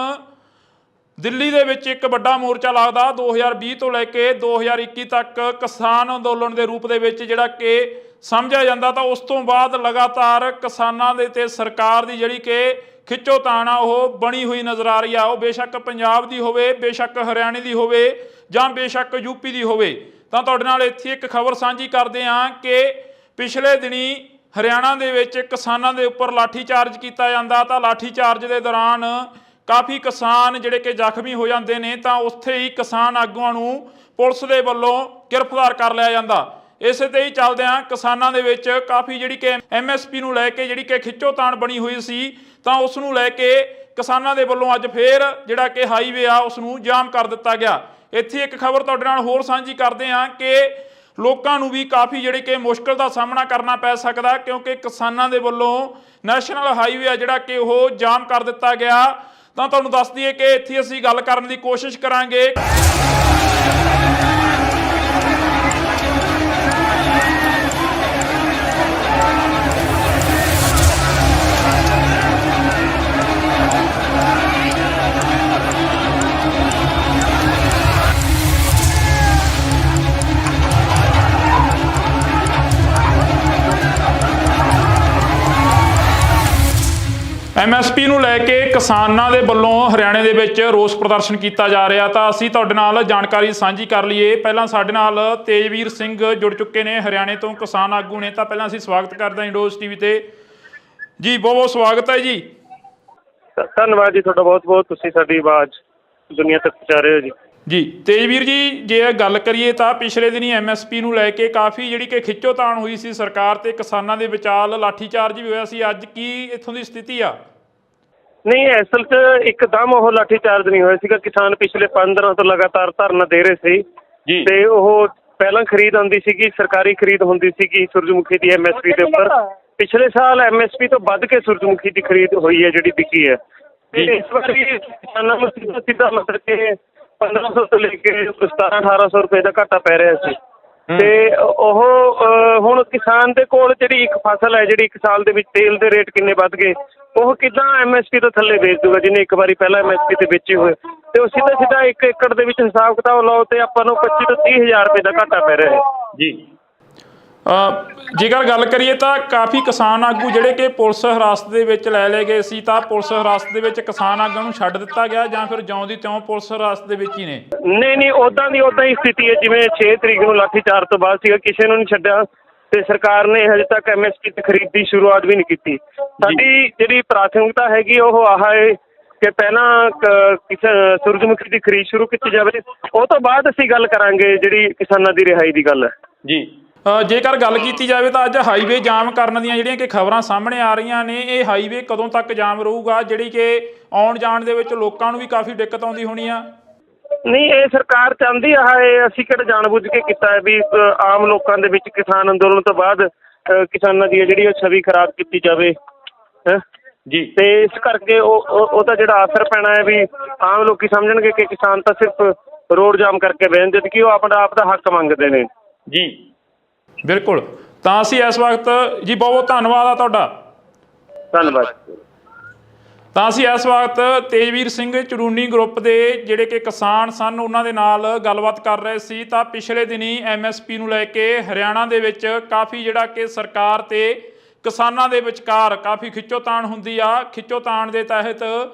ਦਿੱਲੀ ਦੇ ਵਿੱਚ ਇੱਕ ਵੱਡਾ ਮੋਰਚਾ ਲੱਗਦਾ 2020 ਤੋਂ ਲੈ ਕੇ 2021 ਤੱਕ ਕਿਸਾਨ ਅੰਦੋਲਨ ਦੇ ਰੂਪ ਦੇ ਵਿੱਚ ਜਿਹੜਾ ਕਿ ਸਮਝਿਆ ਜਾਂਦਾ। ਤਾਂ ਉਸ ਤੋਂ ਬਾਅਦ ਲਗਾਤਾਰ ਕਿਸਾਨਾਂ ਦੇ ਤੇ ਸਰਕਾਰ ਦੀ ਜਿਹੜੀ ਕਿ ਖਿੱਚੋਤਾਣ ਆ ਉਹ ਬਣੀ ਹੋਈ ਨਜ਼ਰ ਆ ਰਹੀ ਆ। ਉਹ ਬੇਸ਼ੱਕ ਪੰਜਾਬ ਦੀ ਹੋਵੇ, ਬੇਸ਼ੱਕ ਹਰਿਆਣੇ ਦੀ ਹੋਵੇ ਜਾਂ ਬੇਸ਼ੱਕ ਯੂਪੀ ਦੀ ਹੋਵੇ। ਤਾਂ ਤੁਹਾਡੇ ਨਾਲ ਇੱਥੇ ਇੱਕ ਖਬਰ ਸਾਂਝੀ ਕਰਦੇ ਹਾਂ ਕਿ ਪਿਛਲੇ ਦਿਨੀ ਹਰਿਆਣਾ ਦੇ ਵਿੱਚ ਕਿਸਾਨਾਂ ਦੇ ਉੱਪਰ ਲਾਠੀ ਚਾਰਜ ਕੀਤਾ ਜਾਂਦਾ। ਤਾਂ ਲਾਠੀ ਚਾਰਜ ਦੇ ਦੌਰਾਨ ਕਾਫੀ ਕਿਸਾਨ ਜਿਹੜੇ ਕਿ ਜ਼ਖਮੀ ਹੋ ਜਾਂਦੇ ਨੇ। ਤਾਂ ਉੱਥੇ ਹੀ ਕਿਸਾਨ ਆਗੂਆਂ ਨੂੰ ਪੁਲਿਸ ਦੇ ਵੱਲੋਂ ਗ੍ਰਿਫਤਾਰ ਕਰ ਲਿਆ ਜਾਂਦਾ। ਇਸੇ ਤੇ ਹੀ ਚੱਲਦਿਆਂ ਕਿਸਾਨਾਂ ਦੇ ਵਿੱਚ ਕਾਫੀ ਜਿਹੜੀ ਕਿ MSP ਨੂੰ ਲੈ ਕੇ ਜਿਹੜੀ ਕਿ ਖਿੱਚੋਤਾਣ ਬਣੀ ਹੋਈ ਸੀ, ਤਾਂ ਉਸ ਨੂੰ ਲੈ ਕੇ ਕਿਸਾਨਾਂ ਦੇ ਵੱਲੋਂ ਅੱਜ ਫੇਰ ਜਿਹੜਾ ਕਿ ਹਾਈਵੇ ਆ ਉਸ ਨੂੰ ਜਾਮ ਕਰ ਦਿੱਤਾ ਗਿਆ। ਇੱਥੇ ਇੱਕ ਖਬਰ ਤੁਹਾਡੇ ਨਾਲ ਹੋਰ ਸਾਂਝੀ ਕਰਦੇ ਹਾਂ ਕਿ ਲੋਕਾਂ ਨੂੰ ਵੀ ਕਾਫੀ ਜਿਹੜੀ ਕਿ ਮੁਸ਼ਕਲ ਦਾ ਸਾਹਮਣਾ ਕਰਨਾ ਪੈ ਸਕਦਾ, ਕਿਉਂਕਿ ਕਿਸਾਨਾਂ ਦੇ ਵੱਲੋਂ ਨੈਸ਼ਨਲ ਹਾਈਵੇ ਆ ਜਿਹੜਾ ਕਿ ਉਹ ਜਾਮ ਕਰ ਦਿੱਤਾ ਗਿਆ। ਤਾਂ ਤੁਹਾਨੂੰ ਦੱਸ ਦਈਏ ਕਿ ਇੱਥੇ ਅਸੀਂ ਗੱਲ ਕਰਨ ਦੀ ਕੋਸ਼ਿਸ਼ ਕਰਾਂਗੇ। MSP ਨੂੰ ਲੈ ਕੇ ਕਿਸਾਨਾਂ ਦੇ ਵੱਲੋਂ ਹਰਿਆਣੇ ਦੇ ਵਿੱਚ ਰੋਸ ਪ੍ਰਦਰਸ਼ਨ ਕੀਤਾ ਜਾ ਰਿਹਾ। ਤਾਂ ਅਸੀਂ ਤੁਹਾਡੇ ਨਾਲ ਜਾਣਕਾਰੀ ਸਾਂਝੀ ਕਰ ਲਈਏ। ਪਹਿਲਾਂ ਸਾਡੇ ਨਾਲ ਤੇਜਵੀਰ ਸਿੰਘ ਜੁੜ ਚੁੱਕੇ ਨੇ, ਹਰਿਆਣੇ ਤੋਂ ਕਿਸਾਨ ਆਗੂ ਨੇ। ਤਾਂ ਪਹਿਲਾਂ ਅਸੀਂ ਸਵਾਗਤ ਕਰਦੇ ਹਾਂ ਇੰਡੋਜ਼ ਟੀਵੀ ਤੇ ਜੀ। ਬਹੁਤ ਬਹੁਤ ਸਵਾਗਤ ਹੈ ਜੀ। ਧੰਨਵਾਦ ਜੀ ਤੁਹਾਡਾ ਬਹੁਤ ਬਹੁਤ, ਤੁਸੀਂ ਸਾਡੀ ਆਵਾਜ਼ ਦੁਨੀਆ ਤੱਕ ਪਹੁੰਚਾ ਰਹੇ ਹੋ ਜੀ। ਜੀ ਤੇਜਵੀਰ ਜੀ, ਜੇ ਗੱਲ ਕਰੀਏ ਤਾਂ ਪਿਛਲੇ ਦਿਨੀ MSP ਨੂੰ ਲੈ ਕੇ ਕਾਫੀ ਜਿਹੜੀ ਕਿ ਖਿੱਚੋਤਾਣ ਹੋਈ ਸੀ ਸਰਕਾਰ ਤੇ ਕਿਸਾਨਾਂ ਦੇ ਵਿਚਾਲ, ਲਾਠੀਚਾਰਜ ਵੀ ਹੋਇਆ ਸੀ। ਅੱਜ ਕੀ ਇੱਥੋਂ ਦੀ ਸਥਿਤੀ ਆ? ਨਹੀਂ, ਅਸਲ 'ਚ ਇੱਕਦਮ ਉਹ ਲਾਠੀਚਾਰਜ ਨਹੀਂ ਹੋਇਆ ਸੀਗਾ। ਕਿਸਾਨ ਪਿਛਲੇ 5 ਦਿਨਾਂ ਤੋਂ ਲਗਾਤਾਰ ਧਰਨਾ ਦੇ ਰਹੇ ਸੀ ਜੀ। ਤੇ ਉਹ ਪਹਿਲਾਂ ਖਰੀਦ ਆਉਂਦੀ ਸੀਗੀ, ਸਰਕਾਰੀ ਖਰੀਦ ਹੁੰਦੀ ਸੀਗੀ ਸੂਰਜਮੁਖੀ ਦੀ MSP ਦੇ ਉੱਪਰ। ਪਿਛਲੇ ਸਾਲ MSP ਤੋਂ ਵੱਧ ਕੇ ਸੂਰਜਮੁਖੀ ਦੀ ਖਰੀਦ ਹੋਈ ਹੈ, ਜਿਹੜੀ ਵਿਕੀ ਹੈ। ਤੇ ਇਸ ਵਾਰੀ ਕਿਸਾਨਾਂ ਨੂੰ ਸਿੱਧਾ ਮਤਲਬ ਕਿ 1500 ਤੋਂ ਲੈ ਕੇ 1700-1800 ਰੁਪਏ ਦਾ ਘਾਟਾ ਪੈ ਰਿਹਾ ਸੀ। ਤੇ ਉਹ ਹੁਣ ਕਿਸਾਨ ਦੇ ਕੋਲ ਜਿਹੜੀ ਇੱਕ ਫਸਲ ਹੈ, ਜਿਹੜੀ ਇੱਕ ਸਾਲ ਦੇ ਵਿੱਚ ਤੇਲ ਦੇ ਰੇਟ ਕਿੰਨੇ ਵੱਧ ਗਏ, ਉਹ ਕਿੱਦਾਂ MSP ਤੋਂ ਥੱਲੇ ਵੇਚ ਦੂਗਾ ਜਿਹਨੇ ਇੱਕ ਵਾਰੀ ਪਹਿਲਾਂ MSP ਤੇ ਵੇਚੇ ਹੋਏ। ਤੇ ਉਹ ਸਿੱਧਾ 1 ਏਕੜ ਦੇ ਵਿੱਚ ਹਿਸਾਬ ਕਿਤਾਬ ਲਾਓ ਤੇ ਆਪਾਂ ਨੂੰ 25 ਤੋਂ 30 ਹਜ਼ਾਰ ਰੁਪਏ ਦਾ ਘਾਟਾ ਪੈ ਰਿਹਾ ਹੈ ਜੀ। ਜੇਕਰ ਗੱਲ ਕਰੀਏ ਤਾਂ ਕਾਫੀ ਕਿਸਾਨ ਆਗੂ ਜਿਹੜੇ ਕਿ ਪੁਲਿਸ ਹਿਰਾਸਤ ਦੇ ਵਿੱਚ ਲੈ ਲਏ ਗਏ ਸੀ। ਤਾਂ ਪੁਲਿਸ ਹਿਰਾਸਤ ਦੇ ਵਿੱਚ ਕਿਸਾਨ ਆਗੂਆਂ ਨੂੰ ਛੱਡ ਦਿੱਤਾ ਗਿਆ ਜਾਂ ਫਿਰ ਜਿਉਂ ਦੀ ਤਿਉਂ ਪੁਲਿਸ ਹਿਰਾਸਤ ਦੇ ਵਿੱਚ ਹੀ ਨੇ? ਨਹੀਂ, ਉੱਦਾਂ ਹੀ ਸਥਿਤੀ ਹੈ ਜਿਵੇਂ 6 ਤਰੀਕ ਨੂੰ ਲਾਠੀਚਾਰਜ ਤੋਂ ਬਾਅਦ ਸੀਗਾ। ਕਿਸੇ ਨੂੰ ਨਹੀਂ ਛੱਡਿਆ ਤੇ ਸਰਕਾਰ ਨੇ ਹਜੇ ਤੱਕ MSP ਤੇ ਖਰੀਦ ਦੀ ਸ਼ੁਰੂਆਤ ਵੀ ਨਹੀਂ ਕੀਤੀ। ਸਾਡੀ ਜਿਹੜੀ ਪ੍ਰਾਥਮਿਕਤਾ ਹੈਗੀ ਉਹ ਆਹ ਹੈ ਕਿ ਪਹਿਲਾਂ ਸੂਰਜਮੁਖੀ ਦੀ ਖਰੀਦ ਸ਼ੁਰੂ ਕੀਤੀ ਜਾਵੇ, ਉਹ ਤੋਂ ਬਾਅਦ ਅਸੀਂ ਗੱਲ ਕਰਾਂਗੇ ਜਿਹੜੀ ਕਿਸਾਨਾਂ ਦੀ ਰਿਹਾਈ ਦੀ ਗੱਲ ਹੈ ਜੀ। ਜੇਕਰ ਗੱਲ ਕੀਤੀ ਜਾਵੇ ਤਾਂ ਅੱਜ ਹਾਈਵੇ ਜਾਮ ਕਰਨ ਦੀਆਂ ਜਿਹੜੀਆਂ ਕਿ ਖਬਰਾਂ ਸਾਹਮਣੇ ਆ ਰਹੀਆਂ ਨੇ, ਇਹ ਹਾਈਵੇ ਕਦੋਂ ਤੱਕ ਜਾਮ ਰਹੂਗਾ, ਜਿਹੜੀ ਕਿ ਆਉਣ ਜਾਣ ਦੇ ਵਿੱਚ ਲੋਕਾਂ ਨੂੰ ਵੀ ਕਾਫੀ ਦਿੱਕਤ ਆਉਂਦੀ ਹੋਣੀ ਆ? ਨਹੀਂ, ਇਹ ਸਰਕਾਰ ਚਾਹੁੰਦੀ ਆ, ਇਹ ਅਸੀਂ ਕਿਹੜਾ ਜਾਣਬੁੱਝ ਕੇ ਕੀਤਾ ਹੈ ਵੀ ਆਮ ਲੋਕਾਂ ਦੇ ਵਿੱਚ ਕਿਸਾਨ ਅੰਦੋਲਨ ਤੋਂ ਬਾਅਦ ਕਿਸਾਨਾਂ ਦੀ ਜਿਹੜੀ ਉਹ ਛਵੀ ਖਰਾਬ ਕੀਤੀ ਜਾਵੇ ਹੈ ਜੀ। ਤੇ ਇਸ ਕਰਕੇ ਉਹਦਾ ਜਿਹੜਾ ਅਸਰ ਪੈਣਾ ਹੈ ਵੀ ਆਮ ਲੋਕੀ ਸਮਝਣਗੇ ਕਿ ਕਿਸਾਨ ਤਾਂ ਸਿਰਫ ਰੋਡ ਜਾਮ ਕਰਕੇ ਬਹਿਣ, ਜਦ ਕਿ ਉਹ ਆਪਣਾ ਆਪ ਦਾ ਹੱਕ ਮੰਗਦੇ ਨੇ ਜੀ। ਬਿਲਕੁਲ, ਤਾਂ ਅਸੀਂ ਇਸ ਵਕਤ ਜੀ ਬਹੁਤ ਬਹੁਤ ਧੰਨਵਾਦ ਆ ਤੁਹਾਡਾ। ਧੰਨਵਾਦ। ਤਾਂ ਅਸੀਂ ਇਸ ਵਕਤ ਤੇਜਵੀਰ ਸਿੰਘ ਚੜੂਨੀ ਗਰੁੱਪ ਦੇ ਜਿਹੜੇ ਕਿ ਕਿਸਾਨ ਸਨ ਉਹਨਾਂ ਦੇ ਨਾਲ ਗੱਲਬਾਤ ਕਰ ਰਹੇ ਸੀ। ਤਾਂ ਪਿਛਲੇ ਦਿਨੀ MSP ਨੂੰ ਲੈ ਕੇ ਹਰਿਆਣਾ ਦੇ ਵਿੱਚ ਕਾਫੀ ਜਿਹੜਾ ਕਿ ਸਰਕਾਰ ਤੇ ਕਿਸਾਨਾਂ ਦੇ ਵਿਚਕਾਰ ਕਾਫੀ ਖਿੱਚੋਤਾਣ ਹੁੰਦੀ ਆ। ਖਿੱਚੋਤਾਣ ਦੇ ਤਹਿਤ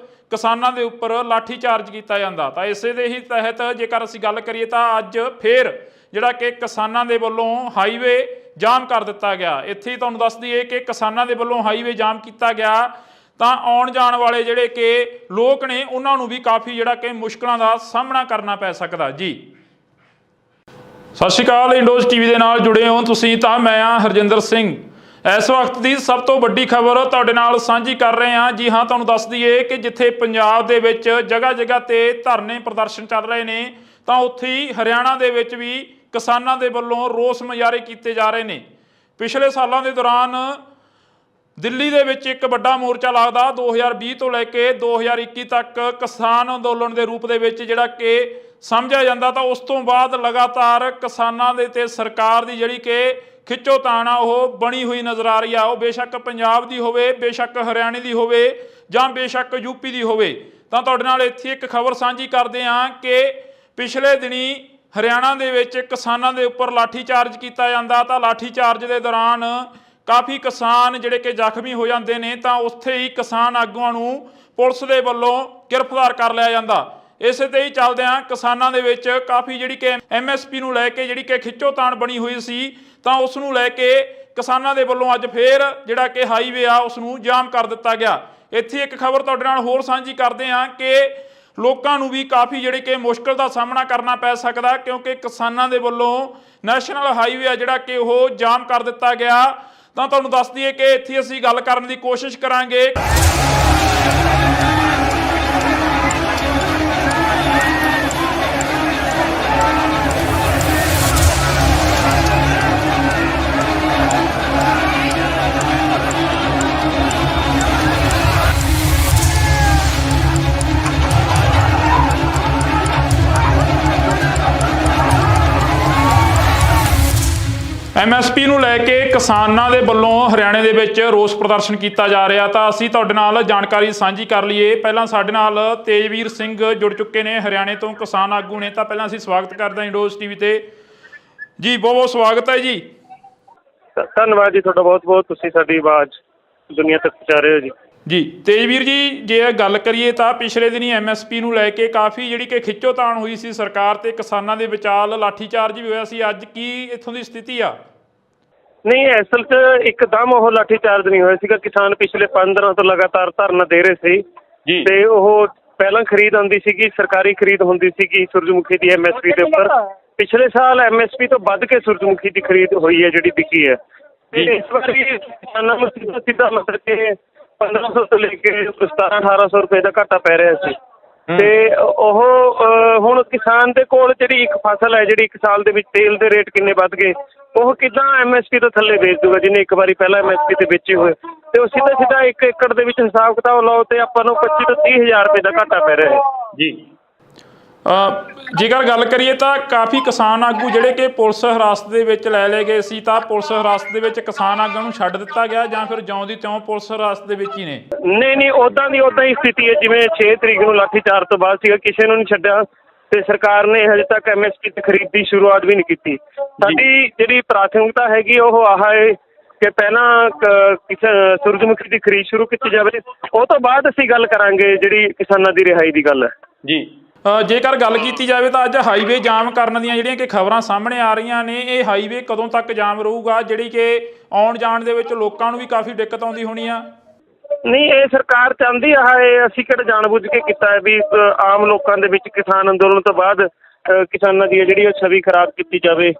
ਕਿਸਾਨਾਂ ਦੇ ਉੱਪਰ ਲਾਠੀ ਚਾਰਜ ਕੀਤਾ ਜਾਂਦਾ। ਤਾਂ ਇਸੇ ਦੇ ਹੀ ਤਹਿਤ ਜੇਕਰ ਅਸੀਂ ਗੱਲ ਕਰੀਏ ਤਾਂ ਅੱਜ ਫੇਰ ਜਿਹੜਾ ਕਿ ਕਿਸਾਨਾਂ ਦੇ ਵੱਲੋਂ ਹਾਈਵੇ ਜਾਮ ਕਰ ਦਿੱਤਾ ਗਿਆ। ਇੱਥੇ ਹੀ ਤੁਹਾਨੂੰ ਦੱਸ ਦਈਏ ਕਿ ਕਿਸਾਨਾਂ ਦੇ ਵੱਲੋਂ ਹਾਈਵੇ ਜਾਮ ਕੀਤਾ ਗਿਆ ਤਾਂ ਆਉਣ ਜਾਣ ਵਾਲੇ ਜਿਹੜੇ ਕਿ ਲੋਕ ਨੇ ਉਹਨਾਂ ਨੂੰ ਵੀ ਕਾਫੀ ਜਿਹੜਾ ਕਿ ਮੁਸ਼ਕਲਾਂ ਦਾ ਸਾਹਮਣਾ ਕਰਨਾ ਪੈ ਸਕਦਾ ਜੀ। ਸਤਿ ਸ਼੍ਰੀ ਅਕਾਲ, ਇੰਡੋਜ਼ ਟੀਵੀ ਦੇ ਨਾਲ ਜੁੜੇ ਹੋ ਤੁਸੀਂ। ਤਾਂ ਮੈਂ ਆ ਹਰਜਿੰਦਰ ਸਿੰਘ। ਇਸ ਵਕਤ ਦੀ ਸਭ ਤੋਂ ਵੱਡੀ ਖਬਰ ਤੁਹਾਡੇ ਨਾਲ ਸਾਂਝੀ ਕਰ ਰਹੇ ਹਾਂ। ਜੀ ਹਾਂ, ਤੁਹਾਨੂੰ ਦੱਸ ਦਈਏ ਕਿ ਜਿੱਥੇ ਪੰਜਾਬ ਦੇ ਵਿੱਚ ਜਗ੍ਹਾ ਜਗ੍ਹਾ ਤੇ ਧਰਨੇ ਪ੍ਰਦਰਸ਼ਨ ਚੱਲ ਰਹੇ ਨੇ, ਤਾਂ ਉੱਥੇ ਹੀ ਹਰਿਆਣਾ ਦੇ ਵਿੱਚ ਵੀ ਕਿਸਾਨਾਂ ਦੇ ਵੱਲੋਂ ਰੋਸ ਮੁਜ਼ਾਹਰੇ ਕੀਤੇ ਜਾ ਰਹੇ ਨੇ। ਪਿਛਲੇ ਸਾਲਾਂ ਦੇ ਦੌਰਾਨ ਦਿੱਲੀ ਦੇ ਵਿੱਚ ਇੱਕ ਵੱਡਾ ਮੋਰਚਾ ਲੱਗਦਾ 2020 ਤੋਂ ਲੈ ਕੇ 2021 ਤੱਕ ਕਿਸਾਨ ਅੰਦੋਲਨ ਦੇ ਰੂਪ ਦੇ ਵਿੱਚ ਜਿਹੜਾ ਕਿ ਸਮਝਿਆ ਜਾਂਦਾ। ਤਾਂ ਉਸ ਤੋਂ ਬਾਅਦ ਲਗਾਤਾਰ ਕਿਸਾਨਾਂ ਦੇ ਤੇ ਸਰਕਾਰ ਦੀ ਜਿਹੜੀ ਕਿ ਖਿੱਚੋਤਾਣ ਆ ਉਹ ਬਣੀ ਹੋਈ ਨਜ਼ਰ ਆ ਰਹੀ ਆ। ਉਹ ਬੇਸ਼ੱਕ ਪੰਜਾਬ ਦੀ ਹੋਵੇ, ਬੇਸ਼ੱਕ ਹਰਿਆਣੇ ਦੀ ਹੋਵੇ ਜਾਂ ਬੇਸ਼ੱਕ ਯੂਪੀ ਦੀ ਹੋਵੇ। ਤਾਂ ਤੁਹਾਡੇ ਨਾਲ ਇੱਥੇ ਇੱਕ ਖਬਰ ਸਾਂਝੀ ਕਰਦੇ ਹਾਂ ਕਿ ਪਿਛਲੇ ਦਿਨੀ ਹਰਿਆਣਾ ਦੇ ਵਿੱਚ ਕਿਸਾਨਾਂ ਦੇ ਉੱਪਰ ਲਾਠੀ ਚਾਰਜ ਕੀਤਾ ਜਾਂਦਾ। ਤਾਂ ਲਾਠੀ ਚਾਰਜ ਦੇ ਦੌਰਾਨ ਕਾਫੀ ਕਿਸਾਨ ਜਿਹੜੇ ਕਿ ਜ਼ਖਮੀ ਹੋ ਜਾਂਦੇ ਨੇ। ਤਾਂ ਉੱਥੇ ਹੀ ਕਿਸਾਨ ਆਗੂਆਂ ਨੂੰ ਪੁਲਿਸ ਦੇ ਵੱਲੋਂ ਗ੍ਰਿਫਤਾਰ ਕਰ ਲਿਆ ਜਾਂਦਾ। ਇਸੇ ਤੇ ਹੀ ਚੱਲਦਿਆਂ ਕਿਸਾਨਾਂ ਦੇ ਵਿੱਚ ਕਾਫੀ ਜਿਹੜੀ ਕਿ MSP ਨੂੰ ਲੈ ਕੇ ਜਿਹੜੀ ਕਿ ਖਿੱਚੋਤਾਣ ਬਣੀ ਹੋਈ ਸੀ, ਤਾਂ ਉਸ ਨੂੰ ਲੈ ਕੇ ਕਿਸਾਨਾਂ ਦੇ ਵੱਲੋਂ ਅੱਜ ਫੇਰ ਜਿਹੜਾ ਕਿ ਹਾਈਵੇ ਆ ਉਸ ਨੂੰ ਜਾਮ ਕਰ ਦਿੱਤਾ ਗਿਆ। ਇੱਥੇ ਇੱਕ ਖਬਰ ਤੁਹਾਡੇ ਨਾਲ ਹੋਰ ਸਾਂਝੀ ਕਰਦੇ ਹਾਂ ਕਿ ਲੋਕਾਂ ਨੂੰ ਵੀ ਕਾਫੀ ਜਿਹੜੀ ਕਿ ਮੁਸ਼ਕਲ ਦਾ ਸਾਹਮਣਾ ਕਰਨਾ ਪੈ ਸਕਦਾ, ਕਿਉਂਕਿ ਕਿਸਾਨਾਂ ਦੇ ਵੱਲੋਂ ਨੈਸ਼ਨਲ ਹਾਈਵੇ ਆ ਜਿਹੜਾ ਕਿ ਉਹ ਜਾਮ ਕਰ ਦਿੱਤਾ ਗਿਆ। ਤਾਂ ਤੁਹਾਨੂੰ ਦੱਸ ਦਈਏ ਕਿ ਇੱਥੇ ਅਸੀਂ ਗੱਲ ਕਰਨ ਦੀ ਕੋਸ਼ਿਸ਼ ਕਰਾਂਗੇ। MSP ਨੂੰ ਲੈ ਕੇ ਕਿਸਾਨਾਂ ਦੇ ਵੱਲੋਂ ਹਰਿਆਣੇ ਦੇ ਵਿੱਚ ਰੋਸ ਪ੍ਰਦਰਸ਼ਨ ਕੀਤਾ ਜਾ ਰਿਹਾ। ਤਾਂ ਅਸੀਂ ਤੁਹਾਡੇ ਨਾਲ ਜਾਣਕਾਰੀ ਸਾਂਝੀ ਕਰ ਲਈਏ। ਪਹਿਲਾਂ ਸਾਡੇ ਨਾਲ ਤੇਜਵੀਰ ਸਿੰਘ ਜੁੜ ਚੁੱਕੇ ਨੇ, ਹਰਿਆਣੇ ਤੋਂ ਕਿਸਾਨ ਆਗੂ ਨੇ। ਤਾਂ ਪਹਿਲਾਂ ਅਸੀਂ ਸਵਾਗਤ ਕਰਦੇ ਹਾਂ ਇੰਡੋਜ਼ ਟੀਵੀ ਤੇ ਜੀ। ਬਹੁਤ ਬਹੁਤ ਸਵਾਗਤ ਹੈ ਜੀ। ਧੰਨਵਾਦ ਜੀ ਤੁਹਾਡਾ ਬਹੁਤ ਬਹੁਤ, ਤੁਸੀਂ ਸਾਡੀ ਆਵਾਜ਼ ਦੁਨੀਆ ਤੱਕ ਪਹੁੰਚਾ ਰਹੇ ਹੋ ਜੀ। ਜੀ ਤੇਜਵੀਰ ਜੀ, ਜੇ ਗੱਲ ਕਰੀਏ ਤਾਂ ਪਿਛਲੇ ਦਿਨੀ MSP ਨੂੰ ਲੈ ਕੇ ਕਾਫੀ ਜਿਹੜੀ ਕਿ ਖਿੱਚੋਤਾਣ ਹੋਈ ਸੀ ਸਰਕਾਰ ਤੇ ਕਿਸਾਨਾਂ ਦੇ ਵਿਚਾਲ, ਲਾਠੀਚਾਰਜ ਵੀ ਹੋਇਆ ਸੀ। ਅੱਜ ਕੀ ਇੱਥੋਂ ਦੀ ਸਥਿਤੀ ਆ? ਨਹੀਂ, ਅਸਲ 'ਚ ਇੱਕਦਮ ਉਹ ਲਾਠੀਚਾਰਜ ਨਹੀਂ ਹੋਇਆ ਸੀਗਾ। ਕਿਸਾਨ ਪਿਛਲੇ 5 ਦਿਨਾਂ ਤੋਂ ਲਗਾਤਾਰ ਧਰਨਾ ਦੇ ਰਹੇ ਸੀ ਜੀ। ਤੇ ਉਹ ਪਹਿਲਾਂ ਖਰੀਦ ਆਉਂਦੀ ਸੀਗੀ, ਸਰਕਾਰੀ ਖਰੀਦ ਹੁੰਦੀ ਸੀਗੀ ਸੂਰਜਮੁਖੀ ਦੀ MSP ਦੇ ਉੱਪਰ। ਪਿਛਲੇ ਸਾਲ MSP ਤੋਂ ਵੱਧ ਕੇ ਸੂਰਜਮੁਖੀ ਦੀ ਖਰੀਦ ਹੋਈ ਹੈ, ਜਿਹੜੀ ਵਿਕੀ ਹੈ। ਤੇ ਇਸ ਵਾਰੀ ਕਿਸਾਨਾਂ ਨੂੰ ਸਿੱਧਾ ਮਤਲਬ ਕਿ 1500 ਤੋਂ ਲੈ ਕੇ 1700-1800 ਰੁਪਏ ਦਾ ਘਾਟਾ ਪੈ ਰਿਹਾ ਸੀ। ਤੇ ਉਹ ਹੁਣ ਕਿਸਾਨ ਦੇ ਕੋਲ ਜਿਹੜੀ ਇੱਕ ਫਸਲ ਹੈ, ਜਿਹੜੀ ਇੱਕ ਸਾਲ ਦੇ ਵਿੱਚ ਤੇਲ ਦੇ ਰੇਟ ਕਿੰਨੇ ਵੱਧ ਗਏ, ਉਹ ਕਿੱਦਾਂ MSP ਤੋਂ ਥੱਲੇ ਵੇਚ ਦੂਗਾ ਜਿਹਨੇ ਇੱਕ ਵਾਰੀ ਪਹਿਲਾਂ MSP ਤੇ ਵੇਚੇ ਹੋਏ। ਤੇ ਉਹ ਸਿੱਧਾ 1 ਏਕੜ ਦੇ ਵਿੱਚ ਹਿਸਾਬ ਕਿਤਾਬ ਲਾਓ ਤੇ ਆਪਾਂ ਨੂੰ 25 ਤੋਂ 30 ਹਜ਼ਾਰ ਰੁਪਏ ਦਾ ਘਾਟਾ ਪੈ ਰਿਹਾ ਹੈ ਜੀ। ਜੇਕਰ ਗੱਲ ਕਰੀਏ ਤਾਂ ਕਾਫੀ ਕਿਸਾਨ ਆਗੂ ਜਿਹੜੇ ਕਿ ਪੁਲਿਸ ਹਿਰਾਸਤ ਦੇ ਵਿੱਚ ਲੈ ਲਏ ਗਏ ਸੀ। ਤਾਂ ਪੁਲਿਸ ਹਿਰਾਸਤ ਦੇ ਵਿੱਚ ਕਿਸਾਨ ਆਗੂਆਂ ਨੂੰ ਛੱਡ ਦਿੱਤਾ ਗਿਆ ਜਾਂ ਫਿਰ ਜਿਉਂ ਦੀ ਤਿਉਂ ਪੁਲਿਸ ਹਿਰਾਸਤ ਦੇ ਵਿੱਚ ਹੀ ਨੇ? ਨਹੀਂ, ਉੱਦਾਂ ਹੀ ਸਥਿਤੀ ਹੈ ਜਿਵੇਂ 6 ਤਰੀਕ ਨੂੰ ਲਾਠੀਚਾਰਜ ਤੋਂ ਬਾਅਦ ਸੀਗਾ। ਕਿਸੇ ਨੂੰ ਨਹੀਂ ਛੱਡਿਆ ਤੇ ਸਰਕਾਰ ਨੇ ਹਜੇ ਤੱਕ MSP ਤੇ ਖਰੀਦ ਦੀ ਸ਼ੁਰੂਆਤ ਵੀ ਨਹੀਂ ਕੀਤੀ। ਸਾਡੀ ਜਿਹੜੀ ਪ੍ਰਾਥਮਿਕਤਾ ਹੈਗੀ ਉਹ ਆਹ ਹੈ ਕਿ ਪਹਿਲਾਂ ਸੂਰਜਮੁਖੀ ਦੀ ਖਰੀਦ ਸ਼ੁਰੂ ਕੀਤੀ ਜਾਵੇ, ਉਹ ਤੋਂ ਬਾਅਦ ਅਸੀਂ ਗੱਲ ਕਰਾਂਗੇ ਜਿਹੜੀ ਕਿਸਾਨਾਂ ਦੀ ਰਿਹਾਈ ਦੀ ਗੱਲ ਹੈ ਜੀ। ਜੇਕਰ ਗੱਲ ਕੀਤੀ ਜਾਵੇ ਤਾਂ ਅੱਜ ਹਾਈਵੇ ਜਾਮ ਕਰਨ ਦੀਆਂ ਜਿਹੜੀਆਂ ਕਿ ਖਬਰਾਂ ਸਾਹਮਣੇ ਆ ਰਹੀਆਂ ਨੇ, ਇਹ ਹਾਈਵੇ ਕਦੋਂ ਤੱਕ ਜਾਮ ਰਹੂਗਾ, ਜਿਹੜੀ ਕਿ ਆਉਣ ਜਾਣ ਦੇ ਵਿੱਚ ਲੋਕਾਂ ਨੂੰ ਵੀ ਕਾਫੀ ਦਿੱਕਤ ਆਉਂਦੀ ਹੋਣੀ ਆ? ਨਹੀਂ, ਇਹ ਸਰਕਾਰ ਚਾਹੁੰਦੀ ਆ, ਇਹ ਅਸੀਂ ਕਿਹੜਾ ਜਾਣਬੁੱਝ ਕੇ ਕੀਤਾ ਹੈ ਵੀ ਆਮ ਲੋਕਾਂ ਦੇ ਵਿੱਚ ਕਿਸਾਨ ਅੰਦੋਲਨ ਤੋਂ ਬਾਅਦ ਕਿਸਾਨਾਂ ਦੀ ਜਿਹੜੀ ਉਹ ਛਵੀ ਖਰਾਬ ਕੀਤੀ ਜਾਵੇ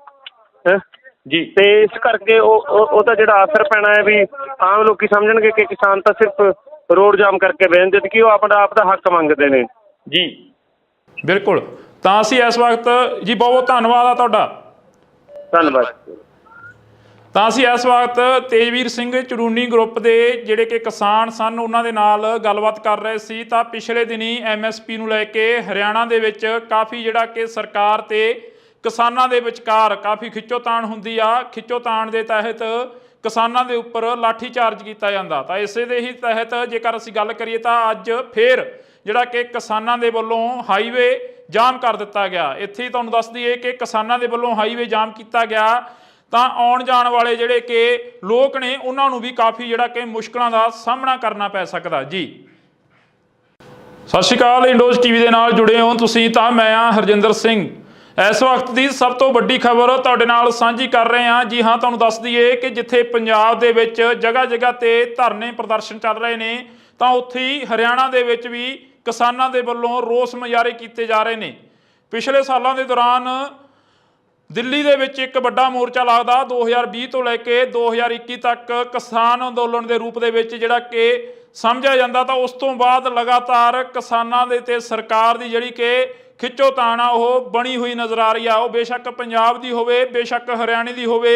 ਹੈ ਜੀ ਤੇ ਇਸ ਕਰਕੇ ਉਹਦਾ ਜਿਹੜਾ ਅਸਰ ਪੈਣਾ ਹੈ ਵੀ ਆਮ ਲੋਕੀ ਸਮਝਣਗੇ ਕਿ ਕਿਸਾਨ ਤਾਂ ਸਿਰਫ ਰੋਡ ਜਾਮ ਕਰਕੇ ਬਹਿਣ, ਜਦ ਕਿ ਉਹ ਆਪਣਾ ਆਪ ਦਾ ਹੱਕ ਮੰਗਦੇ ਨੇ। ਜੀ ਬਿਲਕੁਲ। ਤਾਂ ਅਸੀਂ ਇਸ ਵਕਤ ਜੀ ਬਹੁਤ ਬਹੁਤ ਧੰਨਵਾਦ ਆ ਤੁਹਾਡਾ। ਧੰਨਵਾਦ। ਤਾਂ ਅਸੀਂ ਇਸ ਵਕਤ ਤੇਜਵੀਰ ਸਿੰਘ ਚੜੂਨੀ ਗਰੁੱਪ ਦੇ ਜਿਹੜੇ ਕਿ ਕਿਸਾਨ ਸਨ ਉਹਨਾਂ ਦੇ ਨਾਲ ਗੱਲਬਾਤ ਕਰ ਰਹੇ ਸੀ। ਤਾਂ ਪਿਛਲੇ ਦਿਨੀ MSP ਨੂੰ ਲੈ ਕੇ ਹਰਿਆਣਾ ਦੇ ਵਿੱਚ ਕਾਫੀ ਜਿਹੜਾ ਕਿ ਸਰਕਾਰ ਤੇ ਕਿਸਾਨਾਂ ਦੇ ਵਿਚਕਾਰ ਕਾਫੀ ਖਿੱਚੋਤਾਣ ਹੁੰਦੀ ਆ। ਖਿੱਚੋਤਾਣ ਦੇ ਤਹਿਤ ਕਿਸਾਨਾਂ ਦੇ ਉੱਪਰ ਲਾਠੀ ਚਾਰਜ ਕੀਤਾ ਜਾਂਦਾ। ਤਾਂ ਇਸੇ ਦੇ ਹੀ ਤਹਿਤ ਜੇਕਰ ਅਸੀਂ ਗੱਲ ਕਰੀਏ ਤਾਂ ਅੱਜ ਫੇਰ ਜਿਹੜਾ ਕਿ ਕਿਸਾਨਾਂ ਦੇ ਵੱਲੋਂ ਹਾਈਵੇ ਜਾਮ ਕਰ ਦਿੱਤਾ ਗਿਆ। ਇੱਥੇ ਹੀ ਤੁਹਾਨੂੰ ਦੱਸ ਦਈਏ ਕਿ ਕਿਸਾਨਾਂ ਦੇ ਵੱਲੋਂ ਹਾਈਵੇ ਜਾਮ ਕੀਤਾ ਗਿਆ ਤਾਂ ਆਉਣ ਜਾਣ ਵਾਲੇ ਜਿਹੜੇ ਕਿ ਲੋਕ ਨੇ ਉਹਨਾਂ ਨੂੰ ਵੀ ਕਾਫੀ ਜਿਹੜਾ ਕਿ ਮੁਸ਼ਕਲਾਂ ਦਾ ਸਾਹਮਣਾ ਕਰਨਾ ਪੈ ਸਕਦਾ। ਜੀ ਸਤਿ ਸ਼੍ਰੀ ਅਕਾਲ। ਇੰਡੋਜ਼ ਟੀਵੀ ਦੇ ਨਾਲ ਜੁੜੇ ਹੋ ਤੁਸੀਂ ਤਾਂ ਮੈਂ ਆ ਹਰਜਿੰਦਰ ਸਿੰਘ। ਇਸ ਵਕਤ ਦੀ ਸਭ ਤੋਂ ਵੱਡੀ ਖਬਰ ਤੁਹਾਡੇ ਨਾਲ ਸਾਂਝੀ ਕਰ ਰਹੇ ਹਾਂ। ਜੀ ਹਾਂ, ਤੁਹਾਨੂੰ ਦੱਸ ਦਈਏ ਕਿ ਜਿੱਥੇ ਪੰਜਾਬ ਦੇ ਵਿੱਚ ਜਗ੍ਹਾ ਜਗ੍ਹਾ ਤੇ ਧਰਨੇ ਪ੍ਰਦਰਸ਼ਨ ਚੱਲ ਰਹੇ ਨੇ ਤਾਂ ਉੱਥੇ ਹੀ ਹਰਿਆਣਾ ਦੇ ਵਿੱਚ ਵੀ ਕਿਸਾਨਾਂ ਦੇ ਵੱਲੋਂ ਰੋਸ ਮੁਜ਼ਾਹਰੇ ਕੀਤੇ ਜਾ ਰਹੇ ਨੇ। ਪਿਛਲੇ ਸਾਲਾਂ ਦੇ ਦੌਰਾਨ ਦਿੱਲੀ ਦੇ ਵਿੱਚ ਇੱਕ ਵੱਡਾ ਮੋਰਚਾ ਲੱਗਦਾ 2020 ਤੋਂ ਲੈ ਕੇ 2021 ਤੱਕ ਕਿਸਾਨ ਅੰਦੋਲਨ ਦੇ ਰੂਪ ਦੇ ਵਿੱਚ ਜਿਹੜਾ ਕਿ ਸਮਝਿਆ ਜਾਂਦਾ। ਤਾਂ ਉਸ ਤੋਂ ਬਾਅਦ ਲਗਾਤਾਰ ਕਿਸਾਨਾਂ ਦੇ ਤੇ ਸਰਕਾਰ ਦੀ ਜਿਹੜੀ ਕਿ ਖਿੱਚੋਤਾਣ ਆ ਉਹ ਬਣੀ ਹੋਈ ਨਜ਼ਰ ਆ ਰਹੀ ਆ। ਉਹ ਬੇਸ਼ੱਕ ਪੰਜਾਬ ਦੀ ਹੋਵੇ, ਬੇਸ਼ੱਕ ਹਰਿਆਣੇ ਦੀ ਹੋਵੇ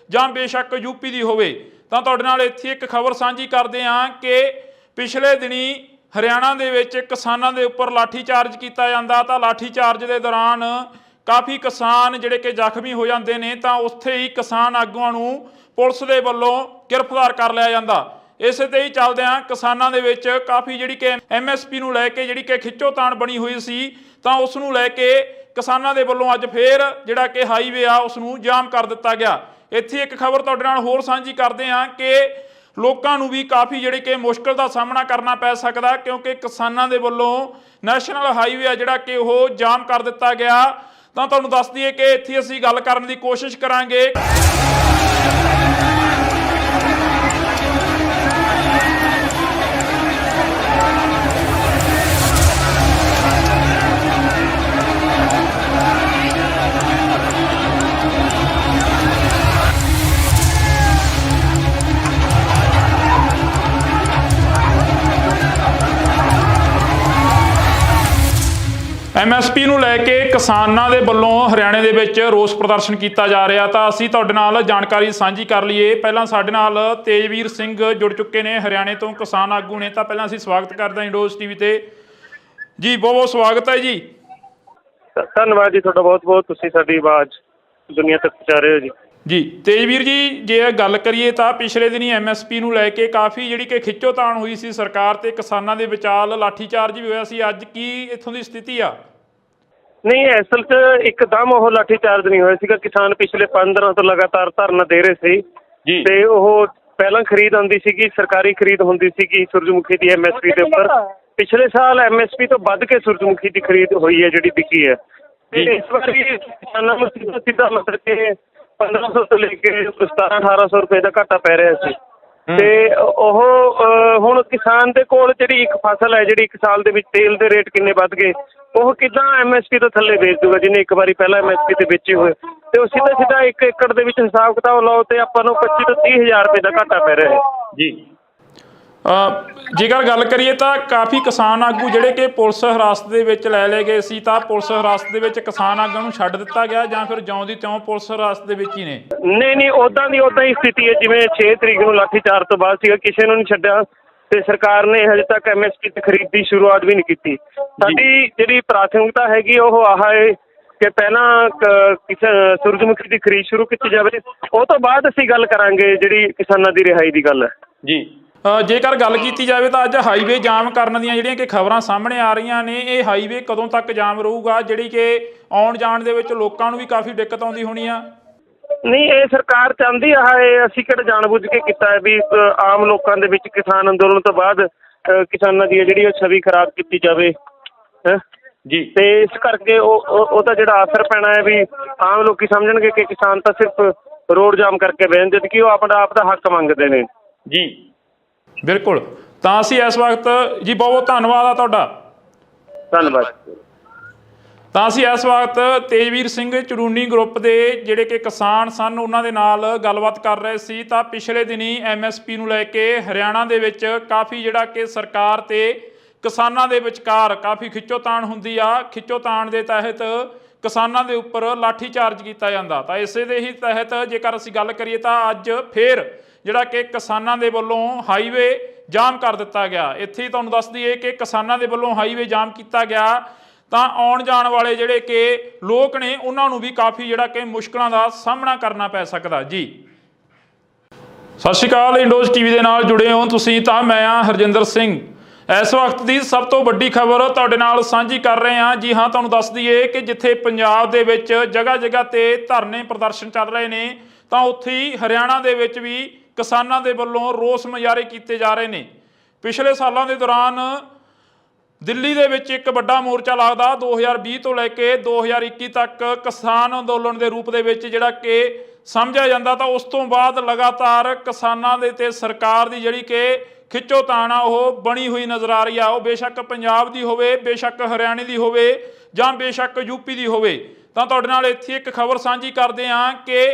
ਜਾਂ ਬੇਸ਼ੱਕ ਯੂਪੀ ਦੀ ਹੋਵੇ। ਤਾਂ ਤੁਹਾਡੇ ਨਾਲ ਇੱਥੇ ਇੱਕ ਖਬਰ ਸਾਂਝੀ ਕਰਦੇ ਹਾਂ ਕਿ ਪਿਛਲੇ ਦਿਨੀ ਹਰਿਆਣਾ ਦੇ ਵਿੱਚ ਕਿਸਾਨਾਂ ਦੇ ਉੱਪਰ ਲਾਠੀ ਚਾਰਜ ਕੀਤਾ ਜਾਂਦਾ। ਤਾਂ ਲਾਠੀ ਚਾਰਜ ਦੇ ਦੌਰਾਨ ਕਾਫੀ ਕਿਸਾਨ ਜਿਹੜੇ ਕਿ ਜ਼ਖਮੀ ਹੋ ਜਾਂਦੇ ਨੇ। ਤਾਂ ਉੱਥੇ ਹੀ ਕਿਸਾਨ ਆਗੂਆਂ ਨੂੰ ਪੁਲਿਸ ਦੇ ਵੱਲੋਂ ਗ੍ਰਿਫਤਾਰ ਕਰ ਲਿਆ ਜਾਂਦਾ। ਇਸੇ ਤੇ ਹੀ ਚੱਲਦਿਆਂ ਕਿਸਾਨਾਂ ਦੇ ਵਿੱਚ ਕਾਫੀ ਜਿਹੜੀ ਕਿ MSP ਨੂੰ ਲੈ ਕੇ ਜਿਹੜੀ ਕਿ ਖਿੱਚੋਤਾਣ ਬਣੀ ਹੋਈ ਸੀ ਤਾਂ ਉਸ ਨੂੰ ਲੈ ਕੇ ਕਿਸਾਨਾਂ ਦੇ ਵੱਲੋਂ ਅੱਜ ਫੇਰ ਜਿਹੜਾ ਕਿ ਹਾਈਵੇ ਆ ਉਸ ਨੂੰ ਜਾਮ ਕਰ ਦਿੱਤਾ ਗਿਆ। ਇੱਥੇ ਇੱਕ ਖਬਰ ਤੁਹਾਡੇ ਨਾਲ ਹੋਰ ਸਾਂਝੀ ਕਰਦੇ ਹਾਂ ਕਿ ਲੋਕਾਂ ਨੂੰ ਵੀ ਕਾਫੀ ਜਿਹੜੀ ਕਿ ਮੁਸ਼ਕਲ ਦਾ ਸਾਹਮਣਾ ਕਰਨਾ ਪੈ ਸਕਦਾ ਕਿਉਂਕਿ ਕਿਸਾਨਾਂ ਦੇ ਵੱਲੋਂ ਨੈਸ਼ਨਲ ਹਾਈਵੇ ਆ ਜਿਹੜਾ ਕਿ ਉਹ ਜਾਮ ਕਰ ਦਿੱਤਾ ਗਿਆ। ਤਾਂ ਤੁਹਾਨੂੰ ਦੱਸ ਦਈਏ ਕਿ ਇੱਥੇ ਅਸੀਂ ਗੱਲ ਕਰਨ ਦੀ ਕੋਸ਼ਿਸ਼ ਕਰਾਂਗੇ। MSP ਨੂੰ ਲੈ ਕੇ ਕਿਸਾਨਾਂ ਦੇ ਵੱਲੋਂ ਹਰਿਆਣੇ ਦੇ ਵਿੱਚ ਰੋਸ ਪ੍ਰਦਰਸ਼ਨ ਕੀਤਾ ਜਾ ਰਿਹਾ। ਤਾਂ ਅਸੀਂ ਤੁਹਾਡੇ ਨਾਲ ਜਾਣਕਾਰੀ ਸਾਂਝੀ ਕਰ ਲਈਏ। ਪਹਿਲਾਂ ਸਾਡੇ ਨਾਲ ਤੇਜਵੀਰ ਸਿੰਘ ਜੁੜ ਚੁੱਕੇ ਨੇ ਹਰਿਆਣੇ ਤੋਂ, ਕਿਸਾਨ ਆਗੂ ਨੇ। ਤਾਂ ਪਹਿਲਾਂ ਅਸੀਂ ਸਵਾਗਤ ਕਰਦੇ ਹਾਂ ਇੰਡੋਜ਼ ਟੀਵੀ ਤੇ ਜੀ। ਬਹੁਤ ਬਹੁਤ ਸਵਾਗਤ ਹੈ ਜੀ। ਧੰਨਵਾਦ ਜੀ ਤੁਹਾਡਾ ਬਹੁਤ ਬਹੁਤ। ਤੁਸੀਂ ਸਾਡੀ ਆਵਾਜ਼ ਦੁਨੀਆ ਤੱਕ ਪਹੁੰਚਾ ਰਹੇ ਹੋ ਜੀ। ਜੀ ਤੇਜਵੀਰ ਜੀ, ਜੇ ਗੱਲ ਕਰੀਏ ਤਾਂ ਪਿਛਲੇ ਦਿਨੀ MSP ਨੂੰ ਲੈ ਕੇ ਕਾਫੀ ਜਿਹੜੀ ਕਿ ਖਿੱਚੋਤਾਣ ਹੋਈ ਸੀ ਸਰਕਾਰ ਤੇ ਕਿਸਾਨਾਂ ਦੇ ਵਿਚਾਲ ਲਾਠੀਚਾਰਜ ਵੀ ਹੋਇਆ ਸੀ। ਅੱਜ ਕੀ ਇੱਥੋਂ ਦੀ ਸਥਿਤੀ ਆ? ਨਹੀਂ, ਅਸਲ 'ਚ ਇੱਕਦਮ ਉਹ ਲਾਠੀਚਾਰਜ ਨਹੀਂ ਹੋਇਆ ਸੀਗਾ। ਕਿਸਾਨ ਪਿਛਲੇ 5 ਦਿਨਾਂ ਤੋਂ ਲਗਾਤਾਰ ਧਰਨਾ ਦੇ ਰਹੇ ਸੀ ਜੀ। ਤੇ ਉਹ ਪਹਿਲਾਂ ਖਰੀਦ ਆਉਂਦੀ ਸੀਗੀ, ਸਰਕਾਰੀ ਖਰੀਦ ਹੁੰਦੀ ਸੀਗੀ ਸੂਰਜਮੁਖੀ ਦੀ MSP ਦੇ ਉੱਪਰ। ਪਿਛਲੇ ਸਾਲ MSP ਤੋਂ ਵੱਧ ਕੇ ਸੂਰਜਮੁਖੀ ਦੀ ਖਰੀਦ ਹੋਈ ਹੈ ਜਿਹੜੀ ਵਿਕੀ ਹੈ। ਤੇ ਇਸ ਵਾਰੀ ਕਿਸਾਨਾਂ ਨੂੰ ਸਿੱਧਾ ਮਤਲਬ ਕਿ 1500 ਤੋਂ ਲੈ ਕੇ 1700-1800 ਰੁਪਏ ਦਾ ਘਾਟਾ ਪੈ ਰਿਹਾ ਸੀ। ਤੇ ਉਹ ਹੁਣ ਕਿਸਾਨ ਦੇ ਕੋਲ ਜਿਹੜੀ ਇੱਕ ਫਸਲ ਹੈ, ਜਿਹੜੀ 1 ਸਾਲ ਦੇ ਵਿੱਚ ਤੇਲ ਦੇ ਰੇਟ ਕਿੰਨੇ ਵੱਧ ਗਏ, ਉਹ ਕਿੱਦਾਂ MSP ਤੋਂ ਥੱਲੇ ਵੇਚ ਦੂਗਾ ਜਿਹਨੇ ਇੱਕ ਵਾਰੀ ਪਹਿਲਾਂ MSP ਤੇ ਵੇਚੇ ਹੋਏ। ਤੇ ਉਹ ਸਿੱਧਾ 1 ਏਕੜ ਦੇ ਵਿੱਚ ਹਿਸਾਬ ਕਿਤਾਬ ਲਾਓ ਤੇ ਆਪਾਂ ਨੂੰ 25 ਤੋਂ 30 ਹਜ਼ਾਰ ਰੁਪਏ ਦਾ ਘਾਟਾ ਪੈ ਰਿਹਾ ਹੈ ਜੀ। ਜੇਕਰ ਗੱਲ ਕਰੀਏ ਤਾਂ ਕਾਫੀ ਕਿਸਾਨ ਆਗੂ ਜਿਹੜੇ ਕਿ ਪੁਲਿਸ ਹਿਰਾਸਤ ਦੇ ਵਿੱਚ ਲੈ ਲਏ ਗਏ ਸੀ। ਤਾਂ ਪੁਲਿਸ ਹਿਰਾਸਤ ਦੇ ਵਿੱਚ ਕਿਸਾਨ ਆਗੂਆਂ ਨੂੰ ਛੱਡ ਦਿੱਤਾ ਗਿਆ ਜਾਂ ਫਿਰ ਜਿਉਂ ਦੀ ਤਿਉਂ ਪੁਲਿਸ ਹਿਰਾਸਤ ਦੇ ਵਿੱਚ ਹੀ ਨੇ? ਨਹੀਂ, ਉੱਦਾਂ ਹੀ ਸਥਿਤੀ ਹੈ ਜਿਵੇਂ 6 ਤਰੀਕ ਨੂੰ ਲਾਠੀਚਾਰਜ ਤੋਂ ਬਾਅਦ ਸੀਗਾ। ਕਿਸੇ ਨੂੰ ਨਹੀਂ ਛੱਡਿਆ ਤੇ ਸਰਕਾਰ ਨੇ ਹਜੇ ਤੱਕ MSP ਤੇ ਖਰੀਦ ਦੀ ਸ਼ੁਰੂਆਤ ਵੀ ਨਹੀਂ ਕੀਤੀ। ਸਾਡੀ ਜਿਹੜੀ ਪ੍ਰਾਥਮਿਕਤਾ ਹੈਗੀ ਉਹ ਆਹ ਹੈ ਕਿ ਪਹਿਲਾਂ ਕਿਸੇ ਸੂਰਜਮੁਖੀ ਦੀ ਖਰੀਦ ਸ਼ੁਰੂ ਕੀਤੀ ਜਾਵੇ, ਉਹ ਤੋਂ ਬਾਅਦ ਅਸੀਂ ਗੱਲ ਕਰਾਂਗੇ ਜਿਹੜੀ ਕਿਸਾਨਾਂ ਦੀ ਰਿਹਾਈ ਦੀ ਗੱਲ ਹੈ ਜੀ। ਜੇਕਰ ਗੱਲ ਕੀਤੀ ਜਾਵੇ ਤਾਂ ਅੱਜ ਹਾਈਵੇ ਜਾਮ ਕਰਨ ਦੀਆਂ ਜਿਹੜੀਆਂ ਕਿ ਖਬਰਾਂ ਸਾਹਮਣੇ ਆ ਰਹੀਆਂ ਨੇ, ਇਹ ਹਾਈਵੇ ਕਦੋਂ ਤੱਕ ਜਾਮ ਰਹੂਗਾ ਜਿਹੜੀ ਕਿ ਆਉਣ ਜਾਣ ਦੇ ਵਿੱਚ ਲੋਕਾਂ ਨੂੰ ਵੀ ਕਾਫੀ ਦਿੱਕਤ ਆਉਂਦੀ ਹੋਣੀ ਆ? ਨਹੀਂ, ਇਹ ਸਰਕਾਰ ਚਾਹੁੰਦੀ ਆ, ਅਸੀਂ ਕਿਹੜਾ ਜਾਣਬੁੱਝ ਕੇ ਕੀਤਾ ਹੈ ਵੀ ਆਮ ਲੋਕਾਂ ਦੇ ਵਿੱਚ ਕਿਸਾਨ ਅੰਦੋਲਨ ਤੋਂ ਬਾਅਦ ਕਿਸਾਨਾਂ ਦੀ ਜਿਹੜੀ ਉਹ ਛਵੀ ਖਰਾਬ ਕੀਤੀ ਜਾਵੇ ਹੈ ਜੀ। ਤੇ ਇਸ ਕਰਕੇ ਉਹਦਾ ਜਿਹੜਾ ਅਸਰ ਪੈਣਾ ਹੈ ਵੀ ਆਮ ਲੋਕੀ ਸਮਝਣਗੇ ਕਿ ਕਿਸਾਨ ਤਾਂ ਸਿਰਫ ਰੋਡ ਜਾਮ ਕਰਕੇ ਬਹਿਣ, ਜਦ ਕਿ ਉਹ ਆਪਣਾ ਆਪ ਦਾ ਹੱਕ ਮੰਗਦੇ ਨੇ ਜੀ। ਬਿਲਕੁਲ। ਤਾਂ ਅਸੀਂ ਇਸ ਵਕਤ ਜੀ ਬਹੁਤ ਬਹੁਤ ਧੰਨਵਾਦ ਆ ਤੁਹਾਡਾ। ਧੰਨਵਾਦ। ਤਾਂ ਅਸੀਂ ਇਸ ਵਕਤ ਤੇਜਵੀਰ ਸਿੰਘ ਚੜੂਨੀ ਗਰੁੱਪ ਦੇ ਜਿਹੜੇ ਕਿ ਕਿਸਾਨ ਸਨ ਉਹਨਾਂ ਦੇ ਨਾਲ ਗੱਲਬਾਤ ਕਰ ਰਹੇ ਸੀ। ਤਾਂ ਪਿਛਲੇ ਦਿਨੀ MSP ਨੂੰ ਲੈ ਕੇ ਹਰਿਆਣਾ ਦੇ ਵਿੱਚ ਕਾਫੀ ਜਿਹੜਾ ਕਿ ਸਰਕਾਰ ਤੇ ਕਿਸਾਨਾਂ ਦੇ ਵਿਚਕਾਰ ਕਾਫੀ ਖਿੱਚੋਤਾਣ ਹੁੰਦੀ ਆ। ਖਿੱਚੋਤਾਣ ਦੇ ਤਹਿਤ ਕਿਸਾਨਾਂ ਦੇ ਉੱਪਰ ਲਾਠੀ ਚਾਰਜ ਕੀਤਾ ਜਾਂਦਾ। ਤਾਂ ਇਸੇ ਦੇ ਹੀ ਤਹਿਤ ਜੇਕਰ ਅਸੀਂ ਗੱਲ ਕਰੀਏ ਤਾਂ ਅੱਜ ਫੇਰ ਜਿਹੜਾ ਕਿ ਕਿਸਾਨਾਂ ਦੇ ਵੱਲੋਂ ਹਾਈਵੇ ਜਾਮ ਕਰ ਦਿੱਤਾ ਗਿਆ। ਇੱਥੇ ਹੀ ਤੁਹਾਨੂੰ ਦੱਸ ਦਈਏ ਕਿ ਕਿਸਾਨਾਂ ਦੇ ਵੱਲੋਂ ਹਾਈਵੇ ਜਾਮ ਕੀਤਾ ਗਿਆ ਤਾਂ ਆਉਣ ਜਾਣ ਵਾਲੇ ਜਿਹੜੇ ਕਿ ਲੋਕ ਨੇ ਉਹਨਾਂ ਨੂੰ ਵੀ ਕਾਫੀ ਜਿਹੜਾ ਕਿ ਮੁਸ਼ਕਲਾਂ ਦਾ ਸਾਹਮਣਾ ਕਰਨਾ ਪੈ ਸਕਦਾ ਜੀ। ਸਤਿ ਸ਼੍ਰੀ ਅਕਾਲ, ਇੰਡੋਜ਼ ਟੀਵੀ ਦੇ ਨਾਲ ਜੁੜੇ ਹੋ ਤੁਸੀਂ। ਤਾਂ ਮੈਂ ਆ ਹਰਜਿੰਦਰ ਸਿੰਘ। ਇਸ ਵਕਤ ਦੀ ਸਭ ਤੋਂ ਵੱਡੀ ਖਬਰ ਤੁਹਾਡੇ ਨਾਲ ਸਾਂਝੀ ਕਰ ਰਹੇ ਹਾਂ। ਜੀ ਹਾਂ, ਤੁਹਾਨੂੰ ਦੱਸ ਦਈਏ ਕਿ ਜਿੱਥੇ ਪੰਜਾਬ ਦੇ ਵਿੱਚ ਜਗ੍ਹਾ ਜਗ੍ਹਾ ਤੇ ਧਰਨੇ ਪ੍ਰਦਰਸ਼ਨ ਚੱਲ ਰਹੇ ਨੇ ਤਾਂ ਉੱਥੇ ਹੀ ਹਰਿਆਣਾ ਦੇ ਵਿੱਚ ਵੀ ਕਿਸਾਨਾਂ ਦੇ ਵੱਲੋਂ ਰੋਸ ਮੁਜ਼ਾਹਰੇ ਕੀਤੇ ਜਾ ਰਹੇ ਨੇ। ਪਿਛਲੇ ਸਾਲਾਂ ਦੇ ਦੌਰਾਨ ਦਿੱਲੀ ਦੇ ਵਿੱਚ ਇੱਕ ਵੱਡਾ ਮੋਰਚਾ ਲੱਗਦਾ 2020 ਤੋਂ ਲੈ ਕੇ 2021 ਤੱਕ ਕਿਸਾਨ ਅੰਦੋਲਨ ਦੇ ਰੂਪ ਦੇ ਵਿੱਚ ਜਿਹੜਾ ਕਿ ਸਮਝਿਆ ਜਾਂਦਾ। ਤਾਂ ਉਸ ਤੋਂ ਬਾਅਦ ਲਗਾਤਾਰ ਕਿਸਾਨਾਂ ਦੇ ਤੇ ਸਰਕਾਰ ਦੀ ਜਿਹੜੀ ਕਿ ਖਿੱਚੋਤਾਣ ਆ ਉਹ ਬਣੀ ਹੋਈ ਨਜ਼ਰ ਆ ਰਹੀ ਆ। ਉਹ ਬੇਸ਼ੱਕ ਪੰਜਾਬ ਦੀ ਹੋਵੇ, ਬੇਸ਼ੱਕ ਹਰਿਆਣੇ ਦੀ ਹੋਵੇ ਜਾਂ ਬੇਸ਼ੱਕ ਯੂਪੀ ਦੀ ਹੋਵੇ। ਤਾਂ ਤੁਹਾਡੇ ਨਾਲ ਇੱਥੇ ਇੱਕ ਖਬਰ ਸਾਂਝੀ ਕਰਦੇ ਹਾਂ ਕਿ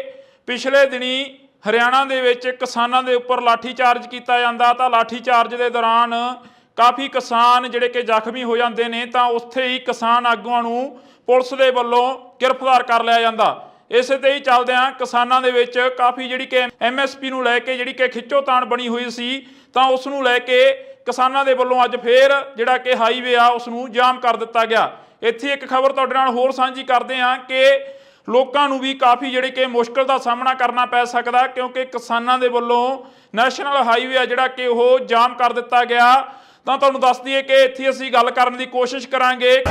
ਪਿਛਲੇ ਦਿਨੀ ਹਰਿਆਣਾ ਦੇ ਵਿੱਚ ਕਿਸਾਨਾਂ ਦੇ ਉੱਪਰ ਲਾਠੀ ਚਾਰਜ ਕੀਤਾ ਜਾਂਦਾ। ਤਾਂ ਲਾਠੀ ਚਾਰਜ ਦੇ ਦੌਰਾਨ ਕਾਫੀ ਕਿਸਾਨ ਜਿਹੜੇ ਕਿ ਜ਼ਖਮੀ ਹੋ ਜਾਂਦੇ ਨੇ। ਤਾਂ ਉੱਥੇ ਹੀ ਕਿਸਾਨ ਆਗੂਆਂ ਨੂੰ ਪੁਲਿਸ ਦੇ ਵੱਲੋਂ ਗ੍ਰਿਫਤਾਰ ਕਰ ਲਿਆ ਜਾਂਦਾ। ਇਸੇ ਤੇ ਹੀ ਚੱਲਦਿਆਂ ਕਿਸਾਨਾਂ ਦੇ ਵਿੱਚ ਕਾਫੀ ਜਿਹੜੀ ਕਿ MSP ਨੂੰ ਲੈ ਕੇ ਜਿਹੜੀ ਕਿ ਖਿੱਚੋਤਾਣ ਬਣੀ ਹੋਈ ਸੀ ਤਾਂ ਉਸ ਨੂੰ ਲੈ ਕੇ ਕਿਸਾਨਾਂ ਦੇ ਵੱਲੋਂ ਅੱਜ ਫੇਰ ਜਿਹੜਾ ਕਿ ਹਾਈਵੇ ਆ ਉਸ ਨੂੰ ਜਾਮ ਕਰ ਦਿੱਤਾ ਗਿਆ। ਇੱਥੇ ਇੱਕ ਖਬਰ ਤੁਹਾਡੇ ਨਾਲ ਹੋਰ ਸਾਂਝੀ ਕਰਦੇ ਹਾਂ ਕਿ ਲੋਕਾਂ ਨੂੰ ਵੀ ਕਾਫੀ ਜਿਹੜੀ ਕਿ ਮੁਸ਼ਕਲ ਦਾ ਸਾਹਮਣਾ ਕਰਨਾ ਪੈ ਸਕਦਾ ਕਿਉਂਕਿ ਕਿਸਾਨਾਂ ਦੇ ਵੱਲੋਂ ਨੈਸ਼ਨਲ ਹਾਈਵੇ ਆ ਜਿਹੜਾ ਕਿ ਉਹ ਜਾਮ ਕਰ ਦਿੱਤਾ ਗਿਆ। ਤਾਂ ਤੁਹਾਨੂੰ ਦੱਸ ਦਈਏ ਕਿ ਇੱਥੇ ਅਸੀਂ ਗੱਲ ਕਰਨ ਦੀ ਕੋਸ਼ਿਸ਼ ਕਰਾਂਗੇ।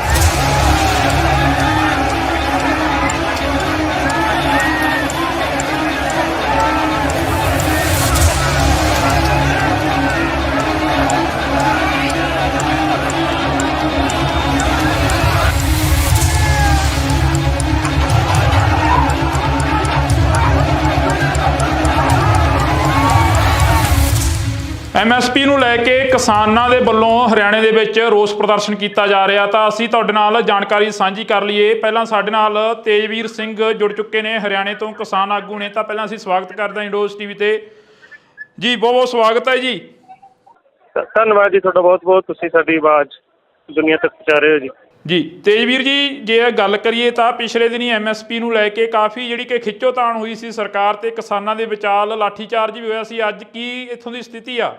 MSP ਨੂੰ ਲੈ ਕੇ ਕਿਸਾਨਾਂ ਦੇ ਵੱਲੋਂ ਹਰਿਆਣੇ ਦੇ ਵਿੱਚ ਰੋਸ ਪ੍ਰਦਰਸ਼ਨ ਕੀਤਾ ਜਾ ਰਿਹਾ। ਤਾਂ ਅਸੀਂ ਤੁਹਾਡੇ ਨਾਲ ਜਾਣਕਾਰੀ ਸਾਂਝੀ ਕਰ ਲਈਏ। ਪਹਿਲਾਂ ਸਾਡੇ ਨਾਲ ਤੇਜਵੀਰ ਸਿੰਘ ਜੁੜ ਚੁੱਕੇ ਨੇ, ਹਰਿਆਣੇ ਤੋਂ ਕਿਸਾਨ ਆਗੂ ਨੇ। ਤਾਂ ਪਹਿਲਾਂ ਅਸੀਂ ਸਵਾਗਤ ਕਰਦੇ ਹਾਂ ਇੰਡੋਜ਼ ਟੀਵੀ ਤੇ ਜੀ। ਬਹੁਤ ਬਹੁਤ ਸਵਾਗਤ ਹੈ ਜੀ। ਧੰਨਵਾਦ ਜੀ ਤੁਹਾਡਾ ਬਹੁਤ ਬਹੁਤ। ਤੁਸੀਂ ਸਾਡੀ ਆਵਾਜ਼ ਦੁਨੀਆ ਤੱਕ ਪਹੁੰਚਾ ਰਹੇ ਹੋ ਜੀ। ਜੀ ਤੇਜਵੀਰ ਜੀ, ਜੇ ਗੱਲ ਕਰੀਏ ਤਾਂ ਪਿਛਲੇ ਦਿਨੀ MSP ਨੂੰ ਲੈ ਕੇ ਕਾਫੀ ਜਿਹੜੀ ਕਿ ਖਿੱਚੋਤਾਣ ਹੋਈ ਸੀ ਸਰਕਾਰ ਤੇ ਕਿਸਾਨਾਂ ਦੇ ਵਿਚਾਲ ਲਾਠੀਚਾਰਜ ਵੀ ਹੋਇਆ ਸੀ। ਅੱਜ ਕੀ ਇੱਥੋਂ ਦੀ ਸਥਿਤੀ ਆ?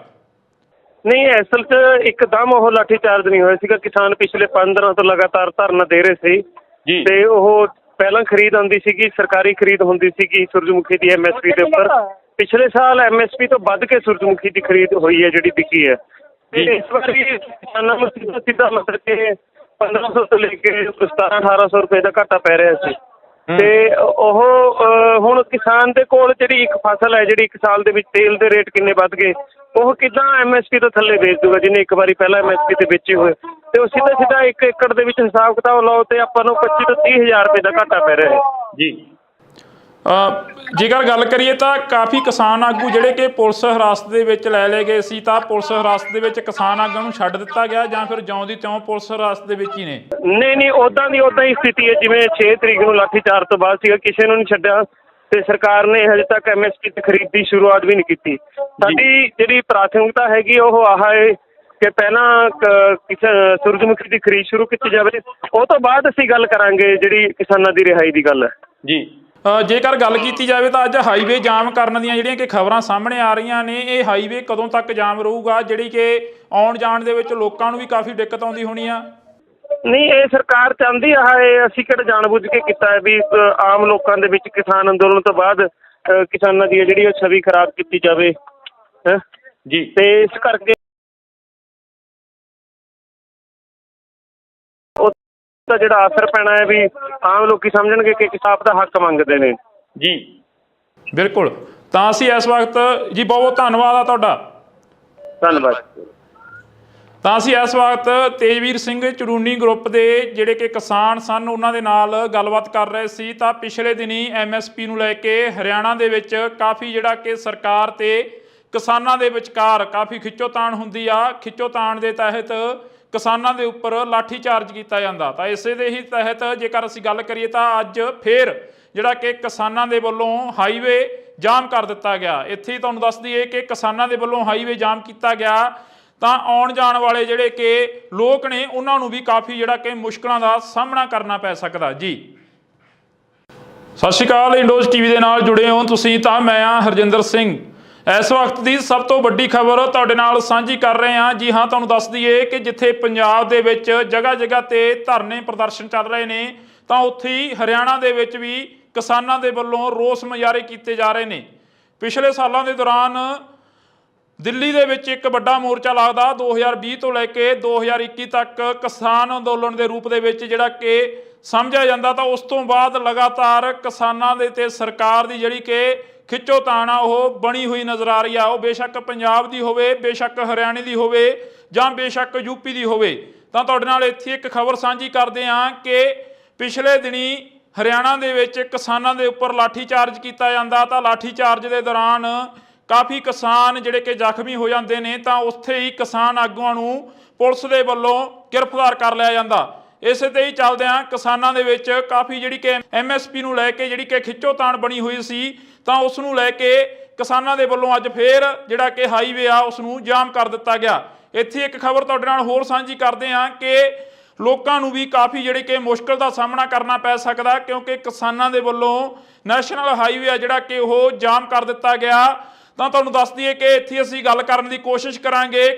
ਨਹੀਂ, ਅਸਲ 'ਚ ਇੱਕਦਮ ਉਹ ਲਾਠੀ ਚਾਰਜ ਨਹੀਂ ਹੋਇਆ ਸੀਗਾ। ਕਿਸਾਨ ਪਿਛਲੇ 5 ਦਿਨਾਂ ਤੋਂ ਲਗਾਤਾਰ ਧਰਨਾ ਦੇ ਰਹੇ ਸੀ ਜੀ। ਤੇ ਉਹ ਪਹਿਲਾਂ ਖਰੀਦ ਆਉਂਦੀ ਸੀਗੀ, ਸਰਕਾਰੀ ਖਰੀਦ ਹੁੰਦੀ ਸੀਗੀ ਸੂਰਜਮੁਖੀ ਦੀ MSP ਦੇ ਉੱਪਰ। ਪਿਛਲੇ ਸਾਲ MSP ਤੋਂ ਵੱਧ ਕੇ ਸੂਰਜਮੁਖੀ ਦੀ ਖਰੀਦ ਹੋਈ ਹੈ ਜਿਹੜੀ ਵਿਕੀ ਹੈ। ਤੇ ਇਸ ਵਾਰੀ ਕਿਸਾਨਾਂ ਨੂੰ ਸਿੱਧਾ ਮਤਲਬ ਕਿ 1500 ਤੋਂ ਲੈ ਕੇ 1700-1800 ਰੁਪਏ ਦਾ ਘਾਟਾ ਪੈ ਰਿਹਾ ਸੀ। ਤੇ ਉਹ ਹੁਣ ਕਿਸਾਨ ਦੇ ਕੋਲ ਜਿਹੜੀ ਇੱਕ ਫਸਲ ਹੈ ਜਿਹੜੀ ਇੱਕ ਸਾਲ ਦੇ ਵਿੱਚ ਤੇਲ ਦੇ ਰੇਟ ਕਿੰਨੇ ਵੱਧ ਗਏ, ਉਹ ਕਿੱਦਾਂ MSP ਤੋਂ ਥੱਲੇ ਵੇਚ ਦੂਗਾ ਜਿਹਨੇ ਇੱਕ ਵਾਰੀ ਪਹਿਲਾਂ MSP ਤੇ ਵੇਚੇ ਹੋਏ। ਤੇ ਉਹ ਸਿੱਧਾ ਸਿੱਧਾ 1 ਏਕੜ ਦੇ ਵਿੱਚ ਹਿਸਾਬ ਕਿਤਾਬ ਲਾਓ ਤੇ ਆਪਾਂ ਨੂੰ 25 ਤੋਂ 30 ਹਜ਼ਾਰ ਰੁਪਏ ਦਾ ਘਾਟਾ ਪੈ ਰਿਹਾ ਹੈ ਜੀ। ਜੇਕਰ ਗੱਲ ਕਰੀਏ ਤਾਂ ਕਾਫੀ ਕਿਸਾਨ ਆਗੂ ਜਿਹੜੇ ਕਿ ਪੁਲਿਸ ਹਿਰਾਸਤ ਦੇ ਵਿੱਚ ਲੈ ਲਏ ਗਏ ਸੀ। ਤਾਂ ਪੁਲਿਸ ਹਿਰਾਸਤ ਦੇ ਵਿੱਚ ਕਿਸਾਨ ਆਗੂਆਂ ਨੂੰ ਛੱਡ ਦਿੱਤਾ ਗਿਆ ਜਾਂ ਫਿਰ ਜਿਉਂ ਦੀ ਤਿਉਂ ਪੁਲਿਸ ਹਿਰਾਸਤ ਦੇ ਵਿੱਚ ਹੀ ਨੇ? ਨਹੀਂ, ਉੱਦਾਂ ਹੀ ਸਥਿਤੀ ਹੈ ਜਿਵੇਂ 6 ਤਰੀਕ ਨੂੰ ਲਾਠੀਚਾਰਜ ਤੋਂ ਬਾਅਦ ਸੀਗਾ। ਕਿਸੇ ਨੂੰ ਨਹੀਂ ਛੱਡਿਆ ਤੇ ਸਰਕਾਰ ਨੇ ਹਜੇ ਤੱਕ MSP ਤੇ ਖਰੀਦ ਦੀ ਸ਼ੁਰੂਆਤ ਵੀ ਨਹੀਂ ਕੀਤੀ। ਸਾਡੀ ਜਿਹੜੀ ਪ੍ਰਾਥਮਿਕਤਾ ਹੈਗੀ ਉਹ ਆਹ ਹੈ ਕਿ ਪਹਿਲਾਂ ਸੂਰਜਮੁਖੀ ਦੀ ਖਰੀਦ ਸ਼ੁਰੂ ਕੀਤੀ ਜਾਵੇ, ਉਹ ਤੋਂ ਬਾਅਦ ਅਸੀਂ ਗੱਲ ਕਰਾਂਗੇ ਜਿਹੜੀ ਕਿਸਾਨਾਂ ਦੀ ਰਿਹਾਈ ਦੀ ਗੱਲ ਹੈ ਜੀ। ਜੇਕਰ ਗੱਲ ਕੀਤੀ ਜਾਵੇ ਤਾਂ ਅੱਜ ਹਾਈਵੇ ਜਾਮ ਕਰਨ ਦੀਆਂ ਜਿਹੜੀਆਂ ਕਿ ਖਬਰਾਂ ਸਾਹਮਣੇ ਆ ਰਹੀਆਂ ਨੇ, ਇਹ ਹਾਈਵੇ ਕਦੋਂ ਤੱਕ ਜਾਮ ਰਹੂਗਾ ਜਿਹੜੀ ਕਿ ਆਉਣ ਜਾਣ ਦੇ ਵਿੱਚ ਲੋਕਾਂ ਨੂੰ ਵੀ ਕਾਫੀ ਦਿੱਕਤ ਆਉਂਦੀ ਹੋਣੀ ਆ? ਨਹੀਂ, ਇਹ ਸਰਕਾਰ ਚਾਹੁੰਦੀ ਆ, ਇਹ ਅਸੀਂ ਕਿਹੜਾ ਜਾਣਬੁੱਝ ਕੇ ਕੀਤਾ ਹੈ ਵੀ ਆਮ ਲੋਕਾਂ ਦੇ ਵਿੱਚ ਕਿਸਾਨ ਅੰਦੋਲਨ ਤੋਂ ਬਾਅਦ ਕਿਸਾਨਾਂ ਦੀ ਜਿਹੜੀ ਉਹ ਛਵੀ ਖਰਾਬ ਕੀਤੀ ਜਾਵੇ ਹੈ ਜੀ। ਤੇ ਇਸ ਕਰਕੇ ਉਹਦਾ ਜਿਹੜਾ ਅਸਰ ਪੈਣਾ ਹੈ ਵੀ ਆਮ ਲੋਕੀ ਸਮਝਣਗੇ ਕਿ ਕਿਸਾਨ ਦਾ ਹੱਕ ਮੰਗਦੇ ਨੇ ਜੀ। ਬਿਲਕੁਲ। ਤਾਂ ਅਸੀਂ ਇਸ ਵਕਤ ਜੀ ਬਹੁਤ ਬਹੁਤ ਧੰਨਵਾਦ ਆ ਤੁਹਾਡਾ। ਧੰਨਵਾਦ। ਤਾਂ ਅਸੀਂ ਇਸ ਵਕਤ ਤੇਜਵੀਰ ਸਿੰਘ ਚੜੂਨੀ ਗਰੁੱਪ ਦੇ ਜਿਹੜੇ ਕਿ ਕਿਸਾਨ ਸਨ ਉਹਨਾਂ ਦੇ ਨਾਲ ਗੱਲਬਾਤ ਕਰ ਰਹੇ ਸੀ। ਤਾਂ ਪਿਛਲੇ ਦਿਨੀ MSP ਨੂੰ ਲੈ ਕੇ ਹਰਿਆਣਾ ਦੇ ਵਿੱਚ ਕਾਫੀ ਜਿਹੜਾ ਕਿ ਸਰਕਾਰ ਤੇ ਕਿਸਾਨਾਂ ਦੇ ਵਿਚਕਾਰ ਕਾਫੀ ਖਿੱਚੋਤਾਣ ਹੁੰਦੀ ਆ। ਖਿੱਚੋਤਾਣ ਦੇ ਤਹਿਤ ਕਿਸਾਨਾਂ ਦੇ ਉੱਪਰ ਲਾਠੀ ਚਾਰਜ ਕੀਤਾ ਜਾਂਦਾ। ਤਾਂ ਇਸੇ ਦੇ ਹੀ ਤਹਿਤ ਜੇਕਰ ਅਸੀਂ ਗੱਲ ਕਰੀਏ ਤਾਂ ਅੱਜ ਫੇਰ ਜਿਹੜਾ ਕਿ ਕਿਸਾਨਾਂ ਦੇ ਵੱਲੋਂ ਹਾਈਵੇ ਜਾਮ ਕਰ ਦਿੱਤਾ ਗਿਆ। ਇੱਥੇ ਹੀ ਤੁਹਾਨੂੰ ਦੱਸ ਦਈਏ ਕਿ ਕਿਸਾਨਾਂ ਦੇ ਵੱਲੋਂ ਹਾਈਵੇ ਜਾਮ ਕੀਤਾ ਗਿਆ ਤਾਂ ਆਉਣ ਜਾਣ ਵਾਲੇ ਜਿਹੜੇ ਕਿ ਲੋਕ ਨੇ ਉਹਨਾਂ ਨੂੰ ਵੀ ਕਾਫੀ ਜਿਹੜਾ ਕਿ ਮੁਸ਼ਕਲਾਂ ਦਾ ਸਾਹਮਣਾ ਕਰਨਾ ਪੈ ਸਕਦਾ ਜੀ। ਸਤਿ ਸ਼੍ਰੀ ਅਕਾਲ, ਇੰਡੋਜ਼ ਟੀਵੀ ਦੇ ਨਾਲ ਜੁੜੇ ਹੋ ਤੁਸੀਂ ਤਾਂ ਮੈਂ ਆ ਹਰਜਿੰਦਰ ਸਿੰਘ। ਇਸ ਵਕਤ ਦੀ ਸਭ ਤੋਂ ਵੱਡੀ ਖਬਰ ਤੁਹਾਡੇ ਨਾਲ ਸਾਂਝੀ ਕਰ ਰਹੇ ਹਾਂ। ਜੀ ਹਾਂ, ਤੁਹਾਨੂੰ ਦੱਸ ਦਈਏ ਕਿ ਜਿੱਥੇ ਪੰਜਾਬ ਦੇ ਵਿੱਚ ਜਗ੍ਹਾ ਜਗ੍ਹਾ ਤੇ ਧਰਨੇ ਪ੍ਰਦਰਸ਼ਨ ਚੱਲ ਰਹੇ ਨੇ ਤਾਂ ਉੱਥੇ ਹੀ ਹਰਿਆਣਾ ਦੇ ਵਿੱਚ ਵੀ ਕਿਸਾਨਾਂ ਦੇ ਵੱਲੋਂ ਰੋਸ ਮੁਜ਼ਾਹਰੇ ਕੀਤੇ ਜਾ ਰਹੇ ਨੇ। ਪਿਛਲੇ ਸਾਲਾਂ ਦੇ ਦੌਰਾਨ ਦਿੱਲੀ ਦੇ ਵਿੱਚ ਇੱਕ ਵੱਡਾ ਮੋਰਚਾ ਲੱਗਦਾ 2020 ਤੋਂ ਲੈ ਕੇ 2021 ਤੱਕ ਕਿਸਾਨ ਅੰਦੋਲਨ ਦੇ ਰੂਪ ਦੇ ਵਿੱਚ ਜਿਹੜਾ ਕਿ ਸਮਝਿਆ ਜਾਂਦਾ। ਤਾਂ ਉਸ ਤੋਂ ਬਾਅਦ ਲਗਾਤਾਰ ਕਿਸਾਨਾਂ ਦੇ ਤੇ ਸਰਕਾਰ ਦੀ ਜਿਹੜੀ ਕਿ ਖਿੱਚੋਤਾਣ ਆ ਉਹ ਬਣੀ ਹੋਈ ਨਜ਼ਰ ਆ ਰਹੀ ਆ। ਉਹ ਬੇਸ਼ੱਕ ਪੰਜਾਬ ਦੀ ਹੋਵੇ, ਬੇਸ਼ੱਕ ਹਰਿਆਣੇ ਦੀ ਹੋਵੇ ਜਾਂ ਬੇਸ਼ੱਕ ਯੂਪੀ ਦੀ ਹੋਵੇ। ਤਾਂ ਤੁਹਾਡੇ ਨਾਲ ਇੱਥੇ ਇੱਕ ਖਬਰ ਸਾਂਝੀ ਕਰਦੇ ਹਾਂ ਕਿ ਪਿਛਲੇ ਦਿਨੀ ਹਰਿਆਣਾ ਦੇ ਵਿੱਚ ਕਿਸਾਨਾਂ ਦੇ ਉੱਪਰ ਲਾਠੀ ਚਾਰਜ ਕੀਤਾ ਜਾਂਦਾ। ਤਾਂ ਲਾਠੀ ਚਾਰਜ ਦੇ ਦੌਰਾਨ ਕਾਫੀ ਕਿਸਾਨ ਜਿਹੜੇ ਕਿ ਜ਼ਖਮੀ ਹੋ ਜਾਂਦੇ ਨੇ ਤਾਂ ਉੱਥੇ ਹੀ ਕਿਸਾਨ ਆਗੂਆਂ ਨੂੰ ਪੁਲਿਸ ਦੇ ਵੱਲੋਂ ਗ੍ਰਿਫਤਾਰ ਕਰ ਲਿਆ ਜਾਂਦਾ। ਇਸੇ ਤੇ ਹੀ ਚੱਲਦਿਆਂ ਕਿਸਾਨਾਂ ਦੇ ਵਿੱਚ ਕਾਫੀ ਜਿਹੜੀ ਕਿ MSP ਨੂੰ ਲੈ ਕੇ ਜਿਹੜੀ ਕਿ ਖਿੱਚੋਤਾਣ ਬਣੀ ਹੋਈ ਸੀ ਤਾਂ ਉਸ ਨੂੰ ਲੈ ਕੇ ਕਿਸਾਨਾਂ ਦੇ ਵੱਲੋਂ ਅੱਜ ਫੇਰ ਜਿਹੜਾ ਕਿ ਹਾਈਵੇ ਆ ਉਸ ਨੂੰ ਜਾਮ ਕਰ ਦਿੱਤਾ ਗਿਆ। ਇੱਥੇ ਇੱਕ ਖਬਰ ਤੁਹਾਡੇ ਨਾਲ ਹੋਰ ਸਾਂਝੀ ਕਰਦੇ ਹਾਂ ਕਿ ਲੋਕਾਂ ਨੂੰ ਵੀ ਕਾਫੀ ਜਿਹੜੀ ਕਿ ਮੁਸ਼ਕਲ ਦਾ ਸਾਹਮਣਾ ਕਰਨਾ ਪੈ ਸਕਦਾ ਕਿਉਂਕਿ ਕਿਸਾਨਾਂ ਦੇ ਵੱਲੋਂ ਨੈਸ਼ਨਲ ਹਾਈਵੇ ਆ ਜਿਹੜਾ ਕਿ ਉਹ ਜਾਮ ਕਰ ਦਿੱਤਾ ਗਿਆ। ਤਾਂ ਤੁਹਾਨੂੰ ਦੱਸ ਦਈਏ ਕਿ ਇੱਥੇ ਅਸੀਂ ਗੱਲ ਕਰਨ ਦੀ ਕੋਸ਼ਿਸ਼ ਕਰਾਂਗੇ।